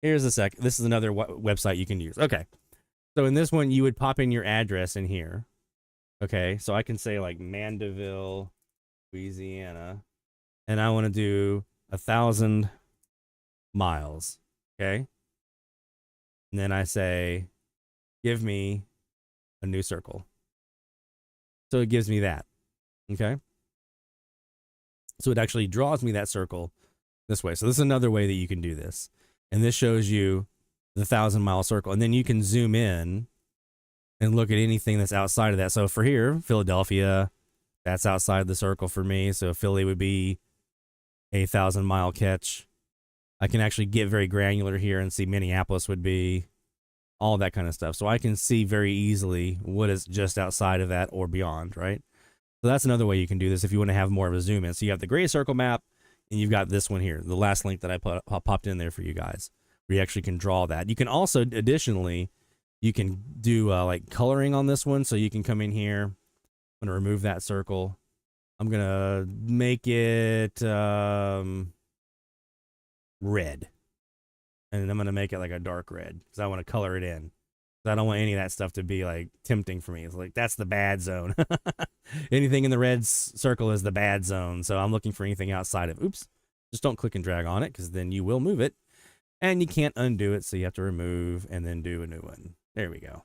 Here's a sec. This is another website you can use. Okay. So in this one, you would pop in your address in here. Okay. So I can say like Mandeville, Louisiana, and I want to do 1,000 miles. Okay. And then I say, give me a new circle. So it gives me that. Okay. So it actually draws me that circle this way. So this is another way that you can do this. And this shows you the 1,000-mile circle. And then you can zoom in and look at anything that's outside of that. So for here, Philadelphia, that's outside the circle for me. So Philly would be a 1,000-mile catch. I can actually get very granular here and see Minneapolis would be, all that kind of stuff. So I can see very easily what is just outside of that or beyond, right? So that's another way you can do this if you want to have more of a zoom in. So you have the gray circle map, and you've got this one here, the last link that I popped in there for you guys, where you actually can draw that. You can also, additionally, you can do like coloring on this one. So you can come in here. I'm going to remove that circle. I'm going to make it red. and I'm going to make it like a dark red because I want to color it in. I don't want any of that stuff to be like tempting for me. It's like, that's the bad zone. Anything in the red circle is the bad zone. So I'm looking for anything outside of, oops, just don't click and drag on it because then you will move it and you can't undo it. So you have to remove and then do a new one. There we go.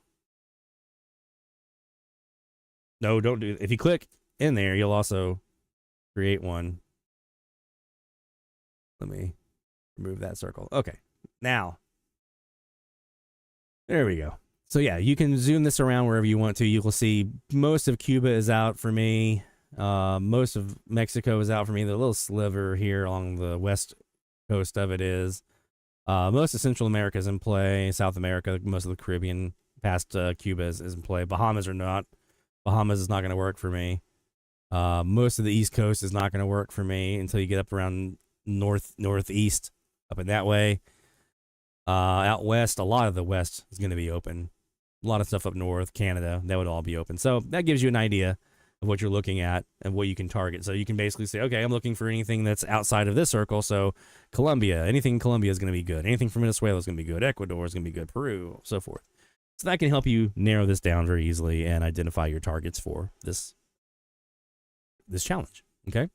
No, don't do it. If you click in there, you'll also create one. Let me remove that circle. Okay. Now, there we go. So yeah, you can zoom this around wherever you want to. You will see most of Cuba is out for me. Most of Mexico is out for me. The little sliver here along the west coast of it is. Most of Central America is in play. South America, most of the Caribbean past Cuba is in play. Bahamas are not. Bahamas is not going to work for me. Most of the East Coast is not going to work for me until you get up around northeast, up in that way. Out west, a lot of the west is going to be open. A lot of stuff up north, Canada, that would all be open. So that gives you an idea of what you're looking at and what you can target. So you can basically say, okay, I'm looking for anything that's outside of this circle. So Colombia, anything in Colombia is going to be good. Anything from Venezuela is going to be good. Ecuador is going to be good. Peru, so forth. So that can help you narrow this down very easily and identify your targets for this challenge. Okay.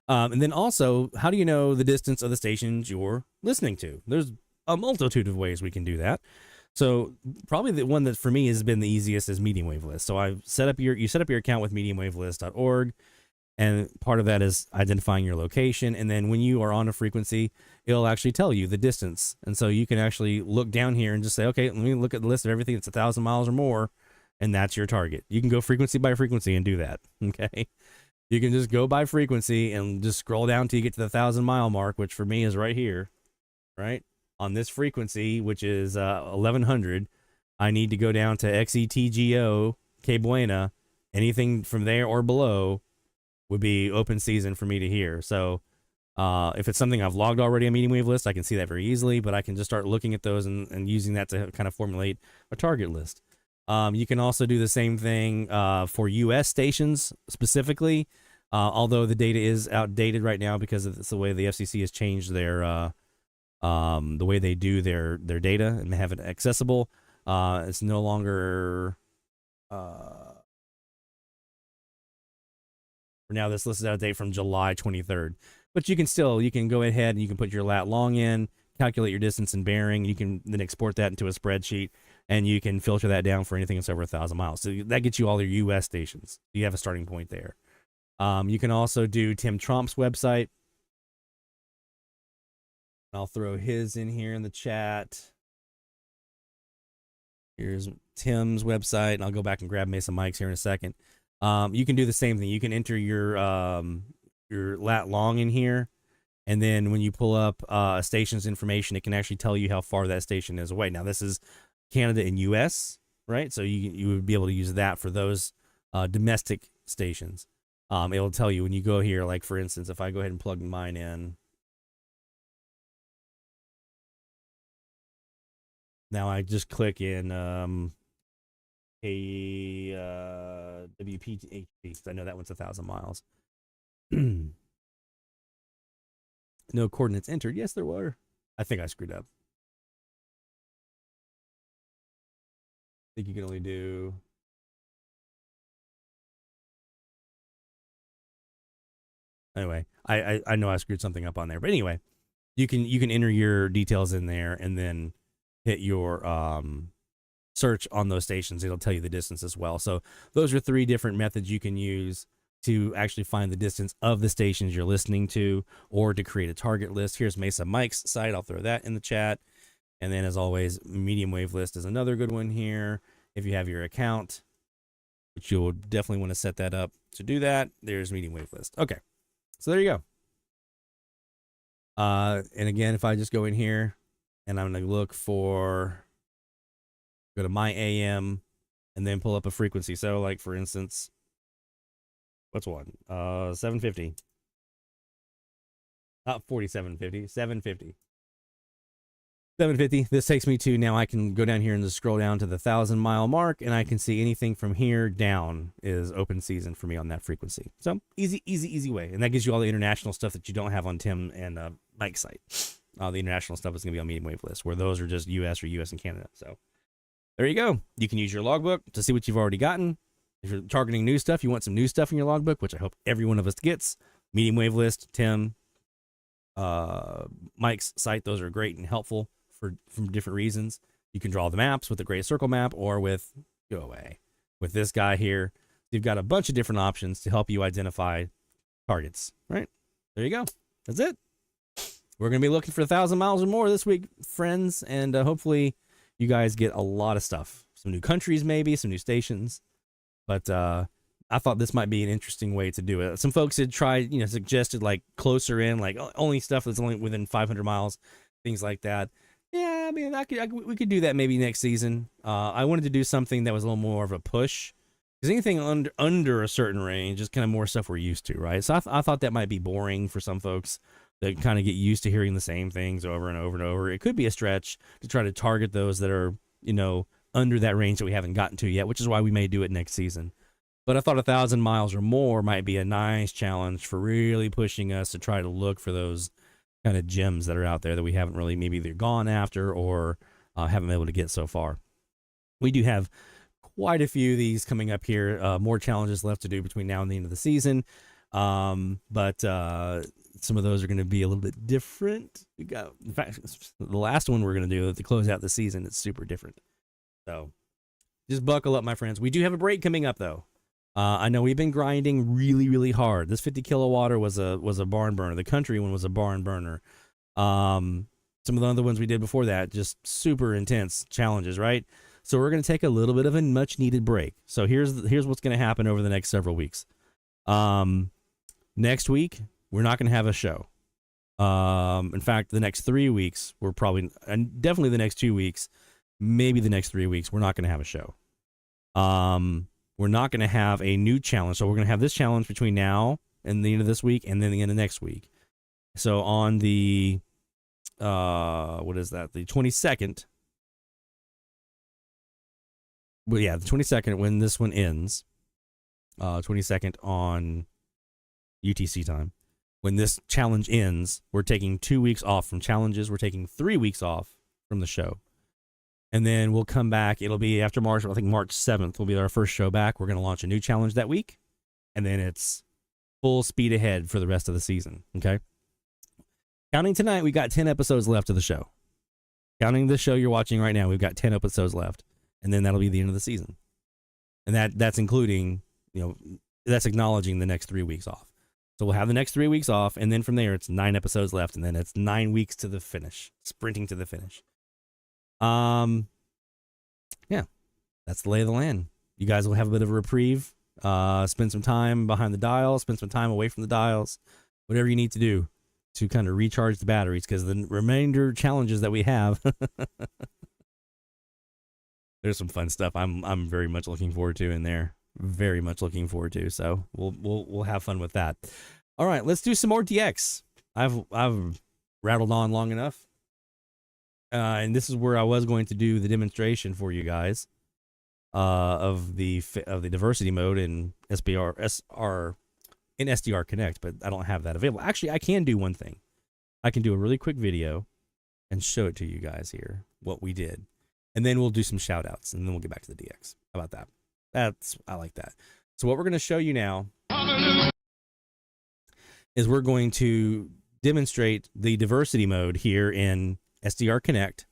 And then also, how do you know the distance of the stations you're listening to? There's a multitude of ways we can do that. So probably the one that for me has been the easiest is Medium Wave List. So you set up your account with mediumwavelist.org, and part of that is identifying your location. And then when you are on a frequency, it'll actually tell you the distance. And so you can actually look down here and just say, okay, let me look at the list of everything that's 1,000 miles or more, and that's your target. You can go frequency by frequency and do that. Okay. You can just go by frequency and just scroll down till you get to the 1,000-mile mark, which for me is right here, right? On this frequency, which is 1100, I need to go down to XETGO, Que Buena. Anything from there or below would be open season for me to hear. So if it's something I've logged already on Medium Wave List, I can see that very easily, but I can just start looking at those and using that to kind of formulate a target list. You can also do the same thing for U.S. stations specifically, although the data is outdated right now because it's the way the FCC has changed their the way they do their data and have it accessible. It's no longer for now. This list is out of date from July 23rd, but you can go ahead and you can put your lat long in, calculate your distance and bearing. You can then export that into a spreadsheet, and you can filter that down for anything that's over 1,000 miles. So that gets you all your U.S. stations. You have a starting point there. You can also do Tim Tromp's website. I'll throw his in here in the chat. Here's Tim's website, and I'll go back and grab Mesa Mike's here in a second. You can do the same thing. You can enter your lat long in here, and then when you pull up a station's information, it can actually tell you how far that station is away. Now, this is Canada and U.S., right? So you would be able to use that for those domestic stations. It'll tell you when you go here, like, for instance, if I go ahead and plug mine in. Now I just click in WPHP because I know that one's 1,000 miles. No coordinates entered. Yes, there were. I think I screwed up. I think you can only do... Anyway, I know I screwed something up on there. But anyway, you can enter your details in there and then hit your search on those stations. It'll tell you the distance as well. So those are 3 different methods you can use to actually find the distance of the stations you're listening to or to create a target list. Here's Mesa Mike's site. I'll throw that in the chat. And then, as always, Medium Wave List is another good one here. If you have your account, which you'll definitely want to set that up to do that, there's Medium Wave List. Okay, so there you go. And again, if I just go in here, and I'm going to go to my AM and then pull up a frequency. So like, for instance, what's one? 750. Not 4750, 750. 750. This takes me to, now I can go down here and just scroll down to the 1,000-mile mark, and I can see anything from here down is open season for me on that frequency. So easy way. And that gives you all the international stuff that you don't have on Tim and Mike's site. The international stuff is going to be on medium wave list, where those are just US or US and Canada. So there you go. You can use your logbook to see what you've already gotten. If you're targeting new stuff, you want some new stuff in your logbook, which I hope every one of us gets. Medium wave list, Tim, Mike's site, those are great and helpful from different reasons. You can draw the maps with the gray circle map or with, go away, with this guy here. You've got a bunch of different options to help you identify targets, right? There you go. That's it. We're going to be looking for 1,000 miles or more this week, friends, and hopefully you guys get a lot of stuff. Some new countries, maybe, some new stations. But I thought this might be an interesting way to do it. Some folks had tried, suggested like closer in, like only stuff that's only within 500 miles, things like that. Yeah, I mean, we could do that maybe next season. I wanted to do something that was a little more of a push, because anything under a certain range is kind of more stuff we're used to, right? So I thought that might be boring for some folks that kind of get used to hearing the same things over and over and over. It could be a stretch to try to target those that are, under that range that we haven't gotten to yet, which is why we may do it next season. But I thought 1,000 miles or more might be a nice challenge for really pushing us to try to look for those kind of gems that are out there that we haven't really maybe either gone after or haven't been able to get so far. We do have quite a few of these coming up here. More challenges left to do between now and the end of the season. But some of those are going to be a little bit different. We got, in fact, the last one we're going to do to close out the season, it's super different. So just buckle up, my friends. We do have a break coming up, though. I know we've been grinding really, really hard. This 50 kilowatt was a barn burner. The country one was a barn burner. Some of the other ones we did before that, just super intense challenges, right? So we're going to take a little bit of a much needed break. So here's what's going to happen over the next several weeks. Next week, we're not going to have a show. In fact, the next 3 weeks, and definitely the next 2 weeks, maybe the next 3 weeks, we're not going to have a show. We're not going to have a new challenge. So we're going to have this challenge between now and the end of this week and then the end of next week. So on the, what is that? The 22nd. Well, yeah, the 22nd, when this one ends, 22nd on UTC time. When this challenge ends, we're taking 2 weeks off from challenges. We're taking 3 weeks off from the show. And then we'll come back. It'll be after March. I think March 7th will be our first show back. We're going to launch a new challenge that week. And then it's full speed ahead for the rest of the season. Okay? Counting tonight, we got 10 episodes left of the show. Counting the show you're watching right now, we've got 10 episodes left. And then that'll be the end of the season. And that's including, that's acknowledging the next 3 weeks off. So we'll have the next 3 weeks off. And then from there, it's 9 episodes left. And then it's 9 weeks to the finish, sprinting to the finish. Yeah, that's the lay of the land. You guys will have a bit of a reprieve, spend some time behind the dial, spend some time away from the dials, whatever you need to do to kind of recharge the batteries, because the remainder challenges that we have, there's some fun stuff I'm very much looking forward to in there. Very much looking forward to. So we'll have fun with that. All right, let's do some more DX. I've rattled on long enough. And this is where I was going to do the demonstration for you guys of the diversity mode in SDR Connect, but I don't have that available. Actually, I can do one thing. I can do a really quick video and show it to you guys here, what we did. And then we'll do some shout outs, and then we'll get back to the DX. How about that? I like that. So what we're going to show you now is we're going to demonstrate the diversity mode here in SDR Connect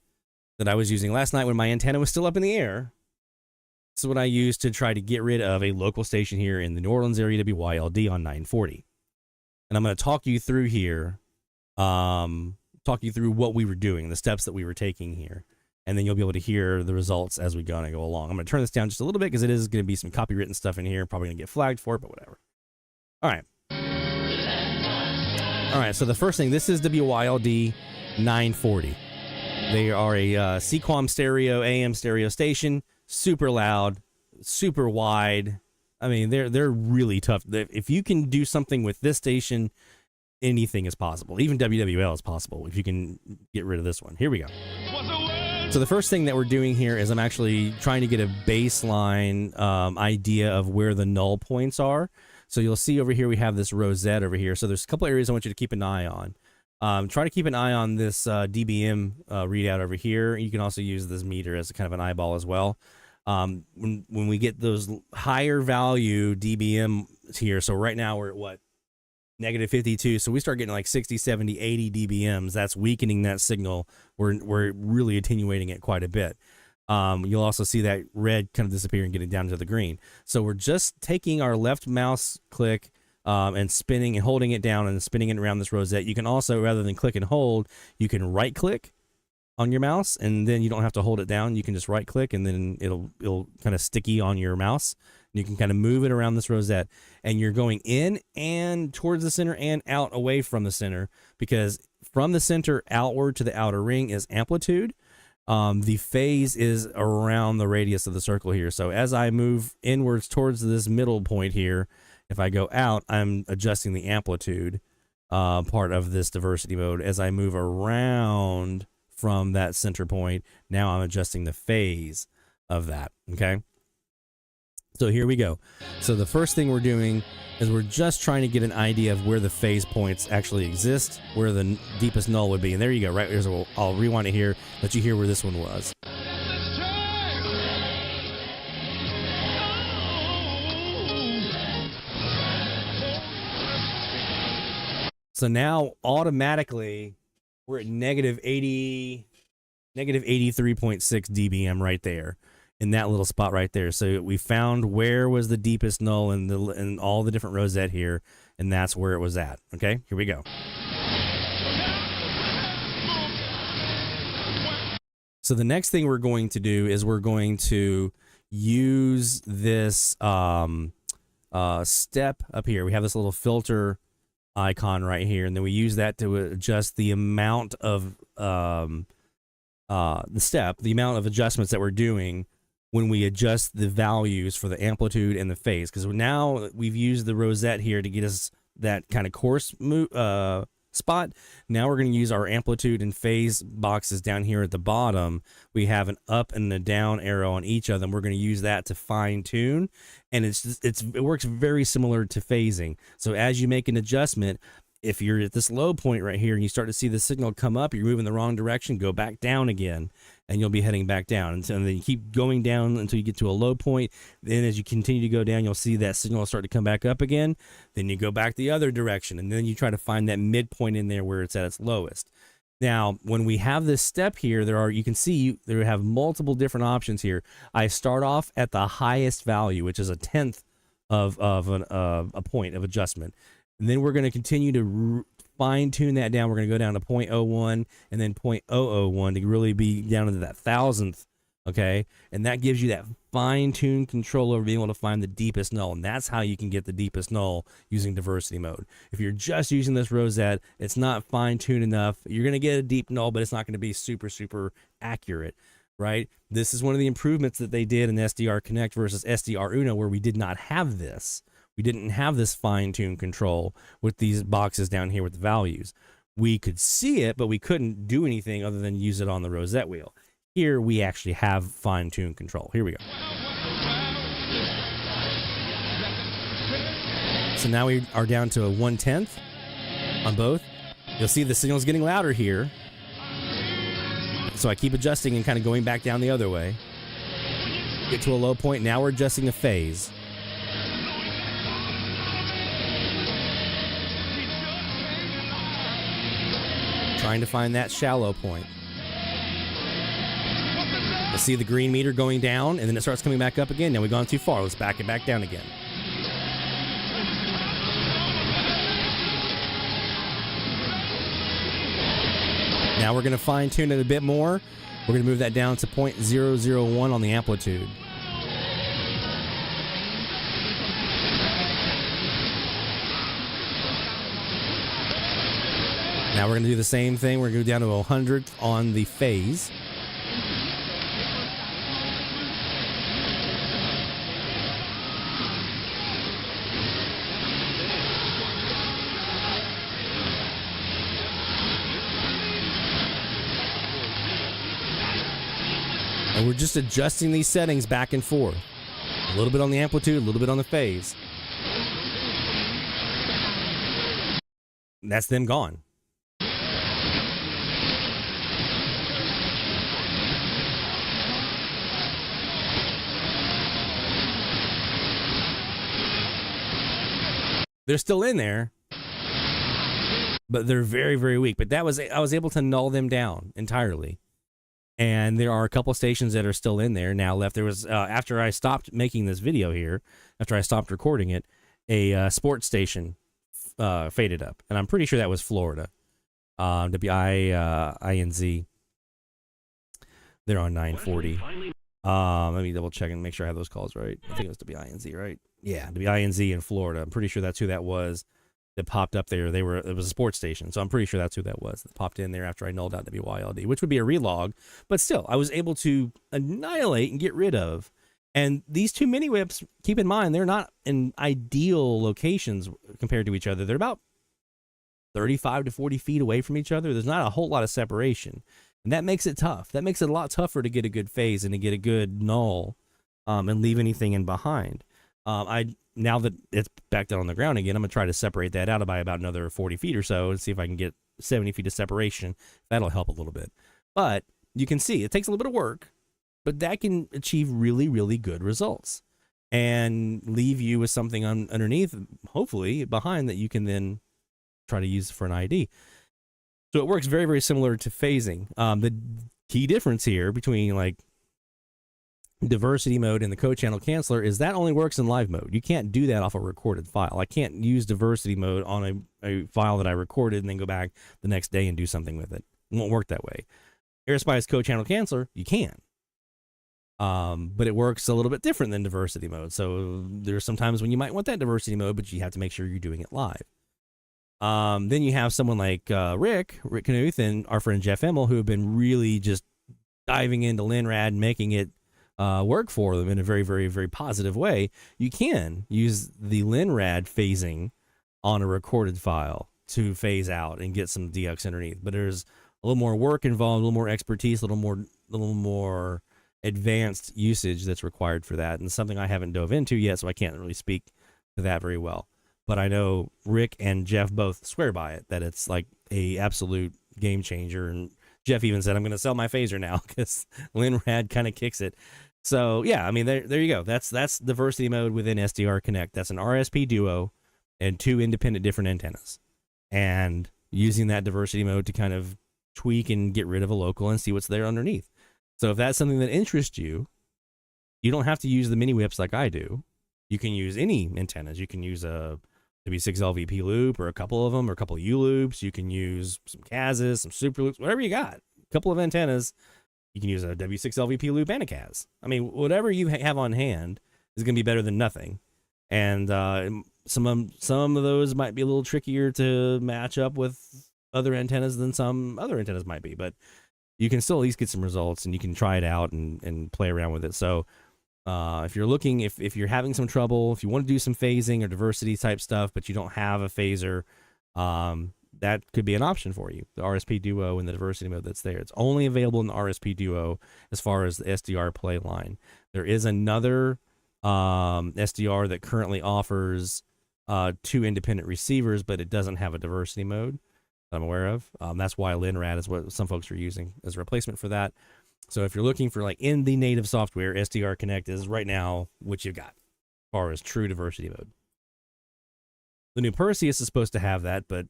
that I was using last night when my antenna was still up in the air. This is what I used to try to get rid of a local station here in the New Orleans area, WYLD on 940. And I'm going to talk you through here, talk you through what we were doing, the steps that we were taking here. And then you'll be able to hear the results as we go along. I'm going to turn this down just a little bit because it is going to be some copywritten stuff in here. Probably going to get flagged for it, but whatever. All right. All right, so the first thing, this is WYLD 940. They are a CQAM stereo, AM stereo station, super loud, super wide. I mean, they're really tough. If you can do something with this station, anything is possible. Even WWL is possible if you can get rid of this one. Here we go. So the first thing that we're doing here is I'm actually trying to get a baseline idea of where the null points are. So you'll see over here we have this rosette over here. So there's a couple areas I want you to keep an eye on. Try to keep an eye on this dBm readout over here. You can also use this meter as a kind of an eyeball as well. When we get those higher value dBm here, so right now we're at what? Negative 52. So we start getting like 60, 70, 80 dBms. That's weakening that signal. We're really attenuating it quite a bit. You'll also see that red kind of disappear and getting down to the green. So we're just taking our left mouse click and spinning and holding it down and spinning it around this rosette. You can also, rather than click and hold, you can right click on your mouse, and then you don't have to hold it down. You can just right click, and then it'll kind of sticky on your mouse. You can kind of move it around this rosette, and you're going in and towards the center and out away from the center, because from the center outward to the outer ring is amplitude. The phase is around the radius of the circle here. So as I move inwards towards this middle point here, if I go out, I'm adjusting the amplitude part of this diversity mode. As I move around from that center point, now I'm adjusting the phase of that, okay? So here we go. So the first thing we're doing is we're just trying to get an idea of where the phase points actually exist, where the deepest null would be. And there you go, right? Here's I'll rewind it here, let you hear where this one was. So now automatically we're at negative 83.6 dBm right there in that little spot right there. So we found where was the deepest null in all the different rosette here, and that's where it was at. Okay, here we go. So the next thing we're going to do is we're going to use this step up here. We have this little filter icon right here, and then we use that to adjust the amount of the amount of adjustments that we're doing when we adjust the values for the amplitude and the phase, because now we've used the rosette here to get us that kind of coarse spot. Now we're going to use our amplitude and phase boxes down here at the bottom. We have an up and a down arrow on each of them. We're going to use that to fine tune, and it works very similar to phasing. So as you make an adjustment, if you're at this low point right here and you start to see the signal come up, you're moving the wrong direction, go back down again, and you'll be heading back down. And then you keep going down until you get to a low point. Then as you continue to go down, you'll see that signal start to come back up again. Then you go back the other direction, and then you try to find that midpoint in there where it's at its lowest. Now, when we have this step here, you can see there have multiple different options here. I start off at the highest value, which is a 1/10 of a point of adjustment. And then we're going to continue to fine tune that down. We're going to go down to 0.01 and then 0.001 to really be down to that 1,000th. Okay. And that gives you that fine tuned control over being able to find the deepest null. And that's how you can get the deepest null using diversity mode. If you're just using this rosette, it's not fine tuned enough. You're going to get a deep null, but it's not going to be super, super accurate. Right. This is one of the improvements that they did in SDR Connect versus SDR Uno, where we did not have this. We didn't have this fine-tuned control with these boxes down here with the values. We could see it, but we couldn't do anything other than use it on the rosette wheel. Here, we actually have fine-tuned control. Here we go. So now we are down to a 1/10 on both. You'll see the signal's getting louder here. So I keep adjusting and kind of going back down the other way. Get to a low point. Now we're adjusting the phase. Trying to find that shallow point. You'll see the green meter going down, and then it starts coming back up again. Now we've gone too far. Let's back it back down again. Now we're going to fine tune it a bit more. We're going to move that down to 0.001 on the amplitude. Now we're going to do the same thing. We're going to go down to 100th on the phase. And we're just adjusting these settings back and forth. A little bit on the amplitude, a little bit on the phase. And that's them gone. They're still in there, but they're very, very weak. But I was able to null them down entirely. And there are a couple stations that are still in there now left. There was, after I stopped making this video here, after I stopped recording it, a sports station faded up. And I'm pretty sure that was Florida. WINZ. They're on 940. Let me double check and make sure I have those calls right. I think it was WINZ, right? Yeah, WINZ in Florida. I'm pretty sure that's who that was that popped up there. It was a sports station, so I'm pretty sure that's who that was that popped in there after I nulled out WYLD, which would be a relog. But still, I was able to annihilate and get rid of. And these two mini whips, keep in mind, they're not in ideal locations compared to each other. They're about 35 to 40 feet away from each other. There's not a whole lot of separation. And that makes it tough. That makes it a lot tougher to get a good phase and to get a good null and leave anything in behind. Now that it's back down on the ground again, I'm going to try to separate that out by about another 40 feet or so and see if I can get 70 feet of separation. That'll help a little bit. But you can see it takes a little bit of work, but that can achieve really, really good results and leave you with something underneath, hopefully behind, that you can then try to use for an ID. So it works very, very similar to phasing. The key difference here between like diversity mode and the code channel canceller is that only works in live mode. You can't do that off a recorded file. I can't use diversity mode on a file that I recorded and then go back the next day and do something with it. It won't work that way. AirSpy's code channel canceller, you can. But it works a little bit different than diversity mode. So there's some times when you might want that diversity mode, but you have to make sure you're doing it live. Then you have someone like Rick Knuth and our friend Jeff Emmel, who have been really just diving into Linrad and making it work for them in a very, very, very positive way. You can use the Linrad phasing on a recorded file to phase out and get some DX underneath. But there's a little more work involved, a little more expertise, a little more advanced usage that's required for that, and something I haven't dove into yet, so I can't really speak to that very well. But I know Rick and Jeff both swear by it, that it's like a absolute game changer. And Jeff even said, I'm going to sell my phaser now because Linrad kind of kicks it. So yeah, I mean, there you go. That's diversity mode within SDR Connect. That's an RSP duo and two independent different antennas. And using that diversity mode to kind of tweak and get rid of a local and see what's there underneath. So if that's something that interests you, you don't have to use the mini whips like I do. You can use any antennas. You can use a W6LVP loop or a couple of them or a couple of U loops. You can use some CASs, some super loops, whatever you got. A couple of antennas. You can use a W6LVP loop and a CAS. I mean, whatever you have on hand is going to be better than nothing. And some of those might be a little trickier to match up with other antennas than some other antennas might be. But you can still at least get some results, and you can try it out and play around with it. So if you're looking, if you're having some trouble, if you want to do some phasing or diversity type stuff, but you don't have a phaser, that could be an option for you. The RSP Duo and the diversity mode that's there. It's only available in the RSP Duo as far as the SDR play line. There is another SDR that currently offers two independent receivers, but it doesn't have a diversity mode that I'm aware of. That's why Linrad is what some folks are using as a replacement for that. So if you're looking for like in the native software, SDR Connect is right now what you've got as far as true diversity mode. The new Perseus is supposed to have that, but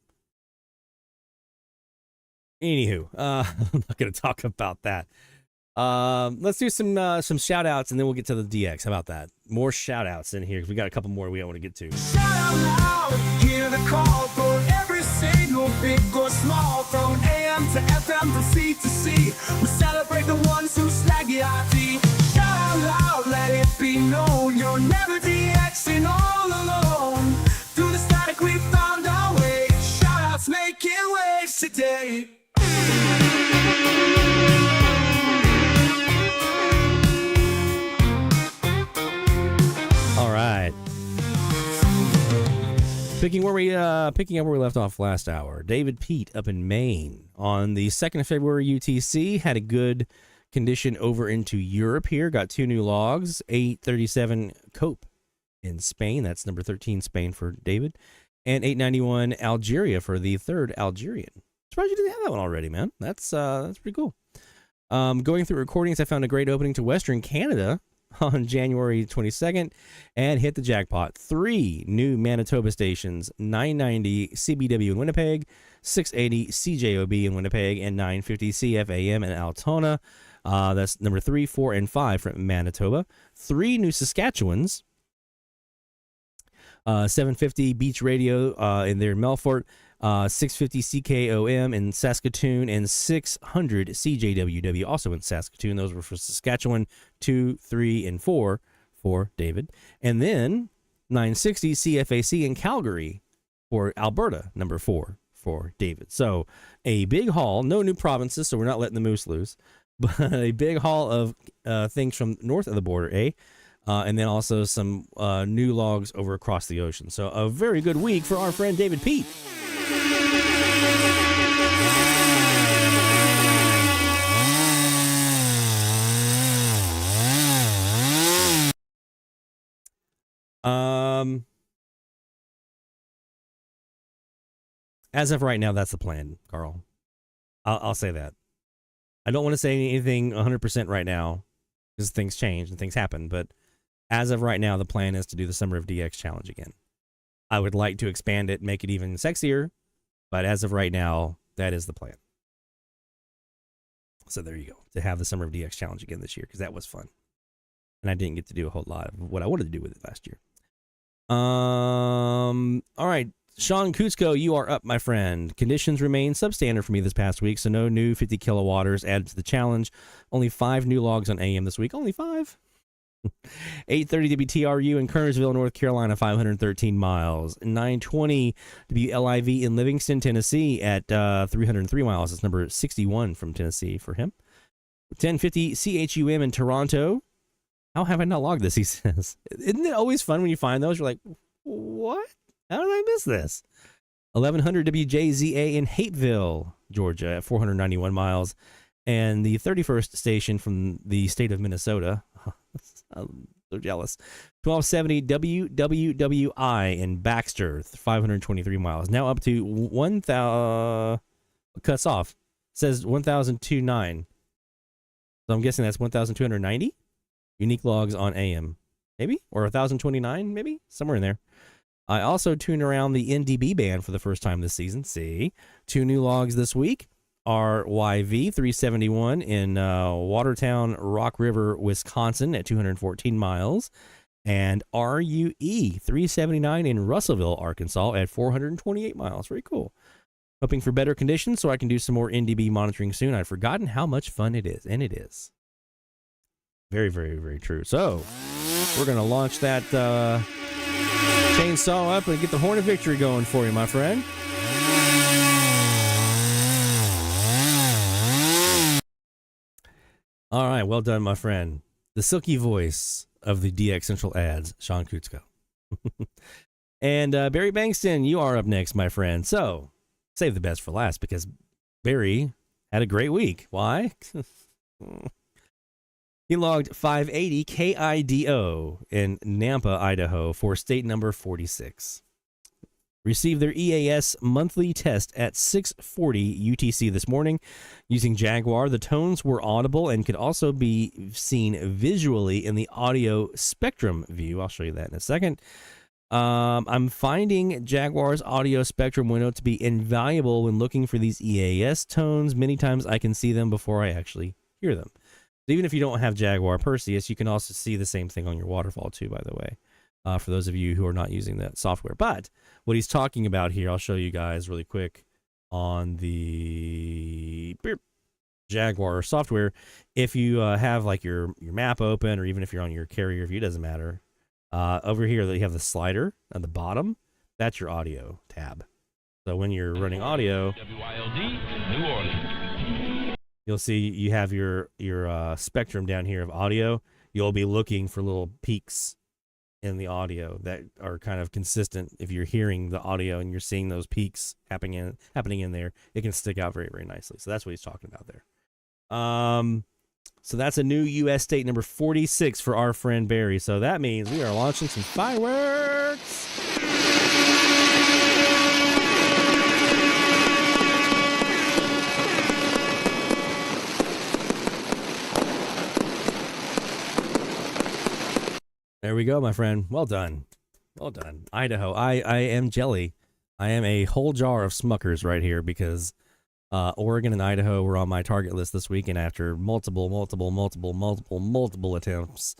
anywho, I'm not going to talk about that. Let's do some shout outs and then we'll get to the DX. How about that? More shout outs in here because we got a couple more we want to get to. Shout out loud, hear the call for every signal, big or small, from AM to FM, from C to C. We celebrate the ones who slag your IT. Shout out loud, let it be known, you're never DXing all alone. Through the static we found our way. Shout outs making waves today. All right. Picking up where we left off last hour. David Pete up in Maine on the 2nd of February UTC had a good condition over into Europe here. Got two new logs. 837 Cope in Spain. That's number 13 Spain for David. And 891 Algeria for the third Algerian. Surprised you didn't have that one already, man. That's pretty cool. Going through recordings, I found a great opening to Western Canada. on January 22nd and hit the jackpot. 3 new Manitoba stations, 990 CBW in Winnipeg, 680 CJOB in Winnipeg, and 950 CFAM in Altona. That's number 3, 4, and 5 from Manitoba. 3 new Saskatchewans, 750 Beach Radio in there in Melfort, 650 CKOM in Saskatoon, and 600 CJWW also in Saskatoon. Those were for Saskatchewan, 2, 3, and 4 for David. And then 960 CFAC in Calgary for Alberta, number 4 for David. So a big haul, no new provinces, so we're not letting the moose loose, but a big haul of things from north of the border, and then also some new logs over across the ocean. So a very good week for our friend David Pete. As of right now, that's the plan, Carl. I'll say that. I don't want to say anything 100% right now because things change and things happen, but as of right now, the plan is to do the Summer of DX Challenge again. I would like to expand it, make it even sexier, but as of right now, that is the plan. So there you go, to have the Summer of DX Challenge again this year, because that was fun. And I didn't get to do a whole lot of what I wanted to do with it last year. All right, Sean Kutsko, you are up, my friend. Conditions remain substandard for me this past week, so no new 50 kilowatts added to the challenge. Only 5 new logs on AM this week. Only 5. 830 WTRU in Kernersville, North Carolina, 513 miles. 920 WLIV in Livingston, Tennessee at 303 miles. That's number 61 from Tennessee for him. 1050 CHUM in Toronto. How have I not logged this, he says. Isn't it always fun when you find those? You're like, what? How did I miss this? 1100 WJZA in Hapeville, Georgia at 491 miles. And the 31st station from the state of Minnesota. I'm so jealous. 1270 WWWI in Baxter, 523 miles. Now up to 1,000. Cuts off. Says 1,029. So I'm guessing that's 1,290 unique logs on AM. Maybe? Or 1,029, maybe? Somewhere in there. I also tuned around the NDB band for the first time this season. See? 2 new logs this week. RYV 371 in Watertown, Rock River, Wisconsin at 214 miles. And RUE 379 in Russellville, Arkansas at 428 miles. Very cool. Hoping for better conditions so I can do some more NDB monitoring soon. I've forgotten how much fun it is, and it is. Very, very, very true. So we're going to launch that chainsaw up and get the Horn of Victory going for you, my friend. All right, well done, my friend. The silky voice of the DX Central ads, Sean Kutsko. And Barry Bankston, you are up next, my friend. So, save the best for last because Barry had a great week. Why? He logged 580 KIDO in Nampa, Idaho for state number 46. Received their EAS monthly test at 6:40 UTC this morning using Jaguar. The tones were audible and could also be seen visually in the audio spectrum view. I'll show you that in a second. I'm finding Jaguar's audio spectrum window to be invaluable when looking for these EAS tones. Many times I can see them before I actually hear them. Even if you don't have Jaguar Perseus, you can also see the same thing on your waterfall too, by the way, for those of you who are not using that software. But what he's talking about here, I'll show you guys really quick on the Jaguar software. If you have like your map open, or even if you're on your carrier view, doesn't matter. Over here, you have the slider at the bottom. That's your audio tab. So when you're running audio, WILD, New Orleans, you'll see you have your spectrum down here of audio. You'll be looking for little peaks in the audio that are kind of consistent. If you're hearing the audio and you're seeing those peaks happening in there, it can stick out very, very nicely. So that's what he's talking about there. So that's a new U.S. state number 46 for our friend Barry. So that means we are launching some fireworks. There we go, my friend. Well done. Well done. Idaho. I am jelly. I am a whole jar of Smuckers right here because Oregon and Idaho were on my target list this week, and after multiple attempts,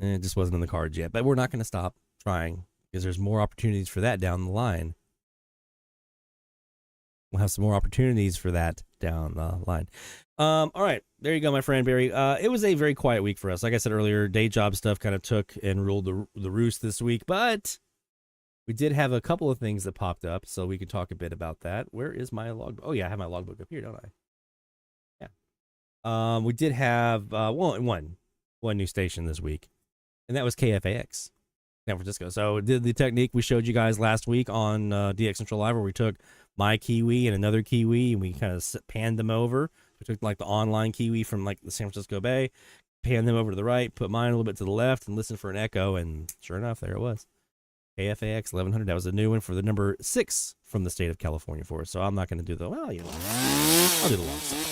it just wasn't in the cards yet. But we're not going to stop trying because there's more opportunities for that down the line. We'll have some more opportunities for that down the line. All right, there you go, my friend Barry. It was a very quiet week for us. Like I said earlier, day job stuff kind of took and ruled the roost this week, but we did have a couple of things that popped up, so we could talk a bit about that. Where is my logbook? Oh yeah, I have my logbook up here, don't I? Yeah. We did have one new station this week, and that was KFAX, San Francisco. So did the technique we showed you guys last week on DX Central Live, where we took my Kiwi and another Kiwi, and we kind of panned them over. We took like the online Kiwi from like the San Francisco Bay, panned them over to the right, put mine a little bit to the left, and listened for an echo, and sure enough, there it was. KFAX 1100. That was a new one for the number 6 from the state of California for us. So I'm not going to do the, well, you know, I'll do the long side.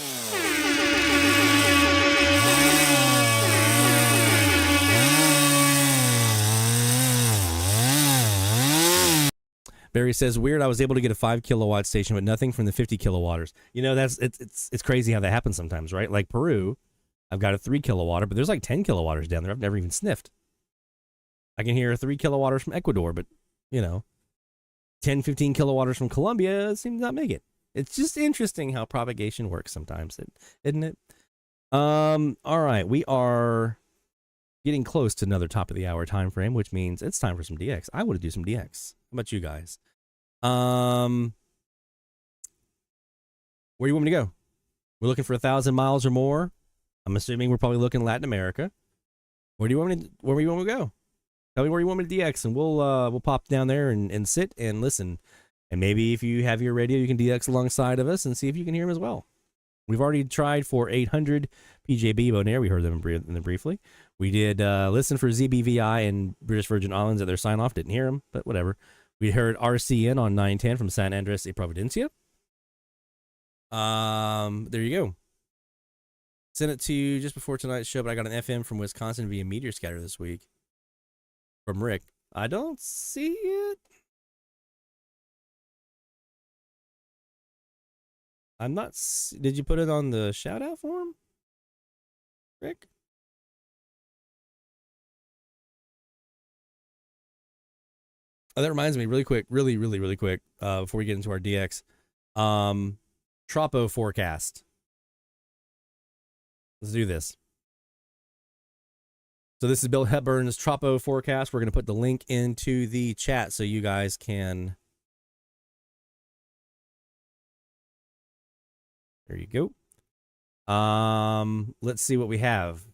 Barry says, weird, I was able to get a 5 kilowatt station, but nothing from the 50 kilowatters. You know, it's crazy how that happens sometimes, right? Like Peru, I've got a 3 kilowatter, but there's like 10 kilowatters down there I've never even sniffed. I can hear 3 kilowatters from Ecuador, but, you know, 10, 15 kilowatters from Colombia seems not make it. It's just interesting how propagation works sometimes, isn't it? All right, we are getting close to another top of the hour time frame, which means it's time for some DX. I want to do some DX. How about you guys? Where do you want me to go? We're looking for 1,000 miles or more. I'm assuming we're probably looking Latin America. Where do you want me to go? Tell me where you want me to DX, and we'll pop down there and sit and listen. And maybe if you have your radio, you can DX alongside of us and see if you can hear them as well. We've already tried for 800 PJB Bonaire. We heard them briefly. We did listen for ZBVI and British Virgin Islands at their sign-off. Didn't hear them, but whatever. We heard RCN on 910 from San Andres de Providencia. There you go. Sent it to you just before tonight's show, but I got an FM from Wisconsin via Meteor Scatter this week. From Rick. I don't see it. I'm not... Did you put it on the shout-out form, Rick? Oh, that reminds me, really quick, really quick, before we get into our DX. Tropo forecast. Let's do this. So this is Bill Hepburn's Tropo forecast. We're going to put the link into the chat so you guys can... There you go. Let's see what we have.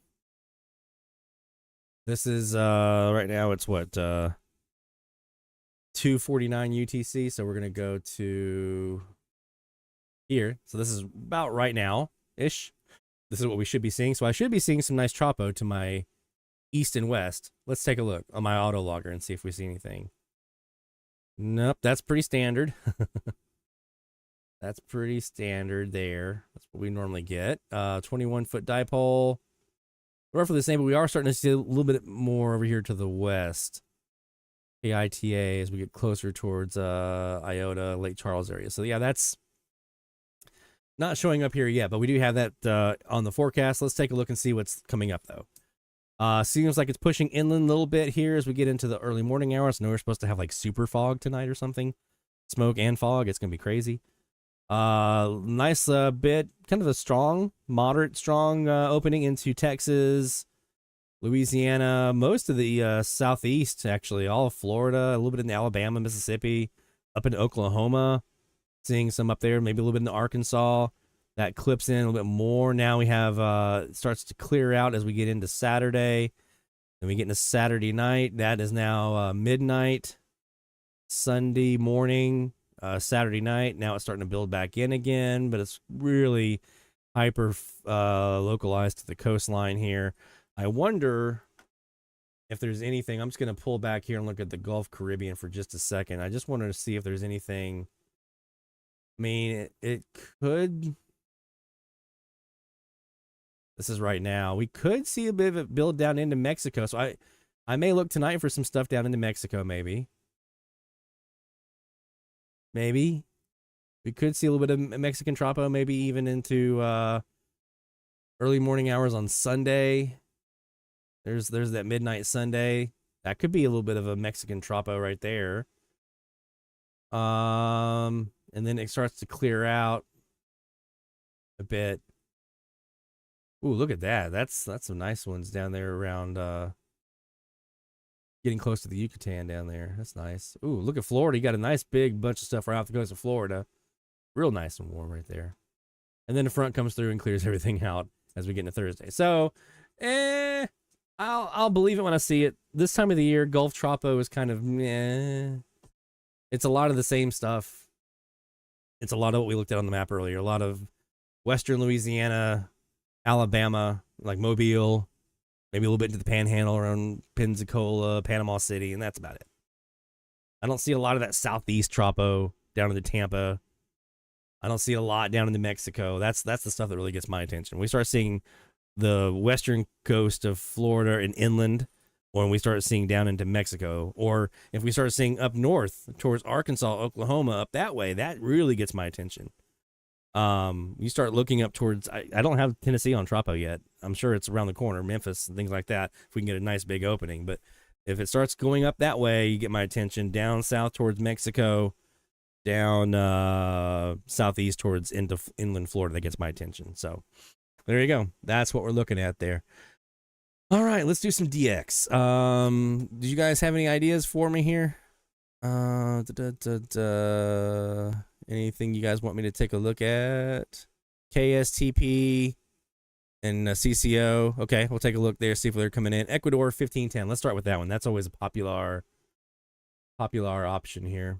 This is right now it's what 2:49 UTC, so we're gonna go to here. So this is about right now ish. This is what we should be seeing. So I should be seeing some nice tropo to my east and west. Let's take a look on my auto logger and see if we see anything. Nope, that's pretty standard. That's pretty standard there. That's what we normally get. 21-foot dipole. Roughly the same, but we are starting to see a little bit more over here to the west. KITA as we get closer towards Iota, Lake Charles area. So yeah, that's not showing up here yet, but we do have that on the forecast. Let's take a look and see what's coming up though. Seems like it's pushing inland a little bit here as we get into the early morning hours. I know we're supposed to have like super fog tonight or something. Smoke and fog. It's going to be crazy. Nice bit, kind of a strong, moderate strong opening into Texas, Louisiana, most of the southeast, actually, all of Florida, a little bit in Alabama, Mississippi, up in Oklahoma, seeing some up there, maybe a little bit in Arkansas. That clips in a little bit more. Now we have, starts to clear out as we get into Saturday. Then we get into Saturday night. That is now midnight, Sunday morning. Saturday night, now it's starting to build back in again, but it's really hyper localized to the coastline here. I wonder if there's anything. I'm just going to pull back here and look at the Gulf Caribbean for just a second. I just wanted to see if there's anything. I mean, it could. This is right now. We could see a bit of it build down into Mexico. So I may look tonight for some stuff down into Mexico, maybe. Maybe. We could see a little bit of Mexican tropo, maybe even into early morning hours on Sunday. There's that midnight Sunday. That could be a little bit of a Mexican tropo right there. And then it starts to clear out a bit. Ooh, look at that. That's some nice ones down there around getting close to the Yucatan down there. That's nice. Ooh, look at Florida. You got a nice big bunch of stuff right off the coast of Florida. Real nice and warm right there. And then the front comes through and clears everything out as we get into Thursday. So, I'll believe it when I see it. This time of the year, Gulf Tropo is kind of It's a lot of the same stuff. It's a lot of what we looked at on the map earlier. A lot of western Louisiana, Alabama, like Mobile, maybe a little bit into the Panhandle around Pensacola, Panama City, and that's about it. I don't see a lot of that southeast Tropo down into Tampa. I don't see a lot down into Mexico. That's the stuff that really gets my attention. We start seeing the western coast of Florida and inland, or when we start seeing down into Mexico, or if we start seeing up north towards Arkansas, Oklahoma, up that way, that really gets my attention. You start looking up towards, I don't have Tennessee on Tropo yet. I'm sure it's around the corner, Memphis and things like that, if we can get a nice big opening. But if it starts going up that way, you get my attention. Down south towards Mexico, down southeast towards inland Florida, that gets my attention. So there you go. That's what we're looking at there. All right, let's do some DX. Do you guys have any ideas for me here? Anything you guys want me to take a look at? KSTP and CCO. Okay, we'll take a look there, see if they're coming in. Ecuador 1510. Let's start with that one. That's always a popular option here.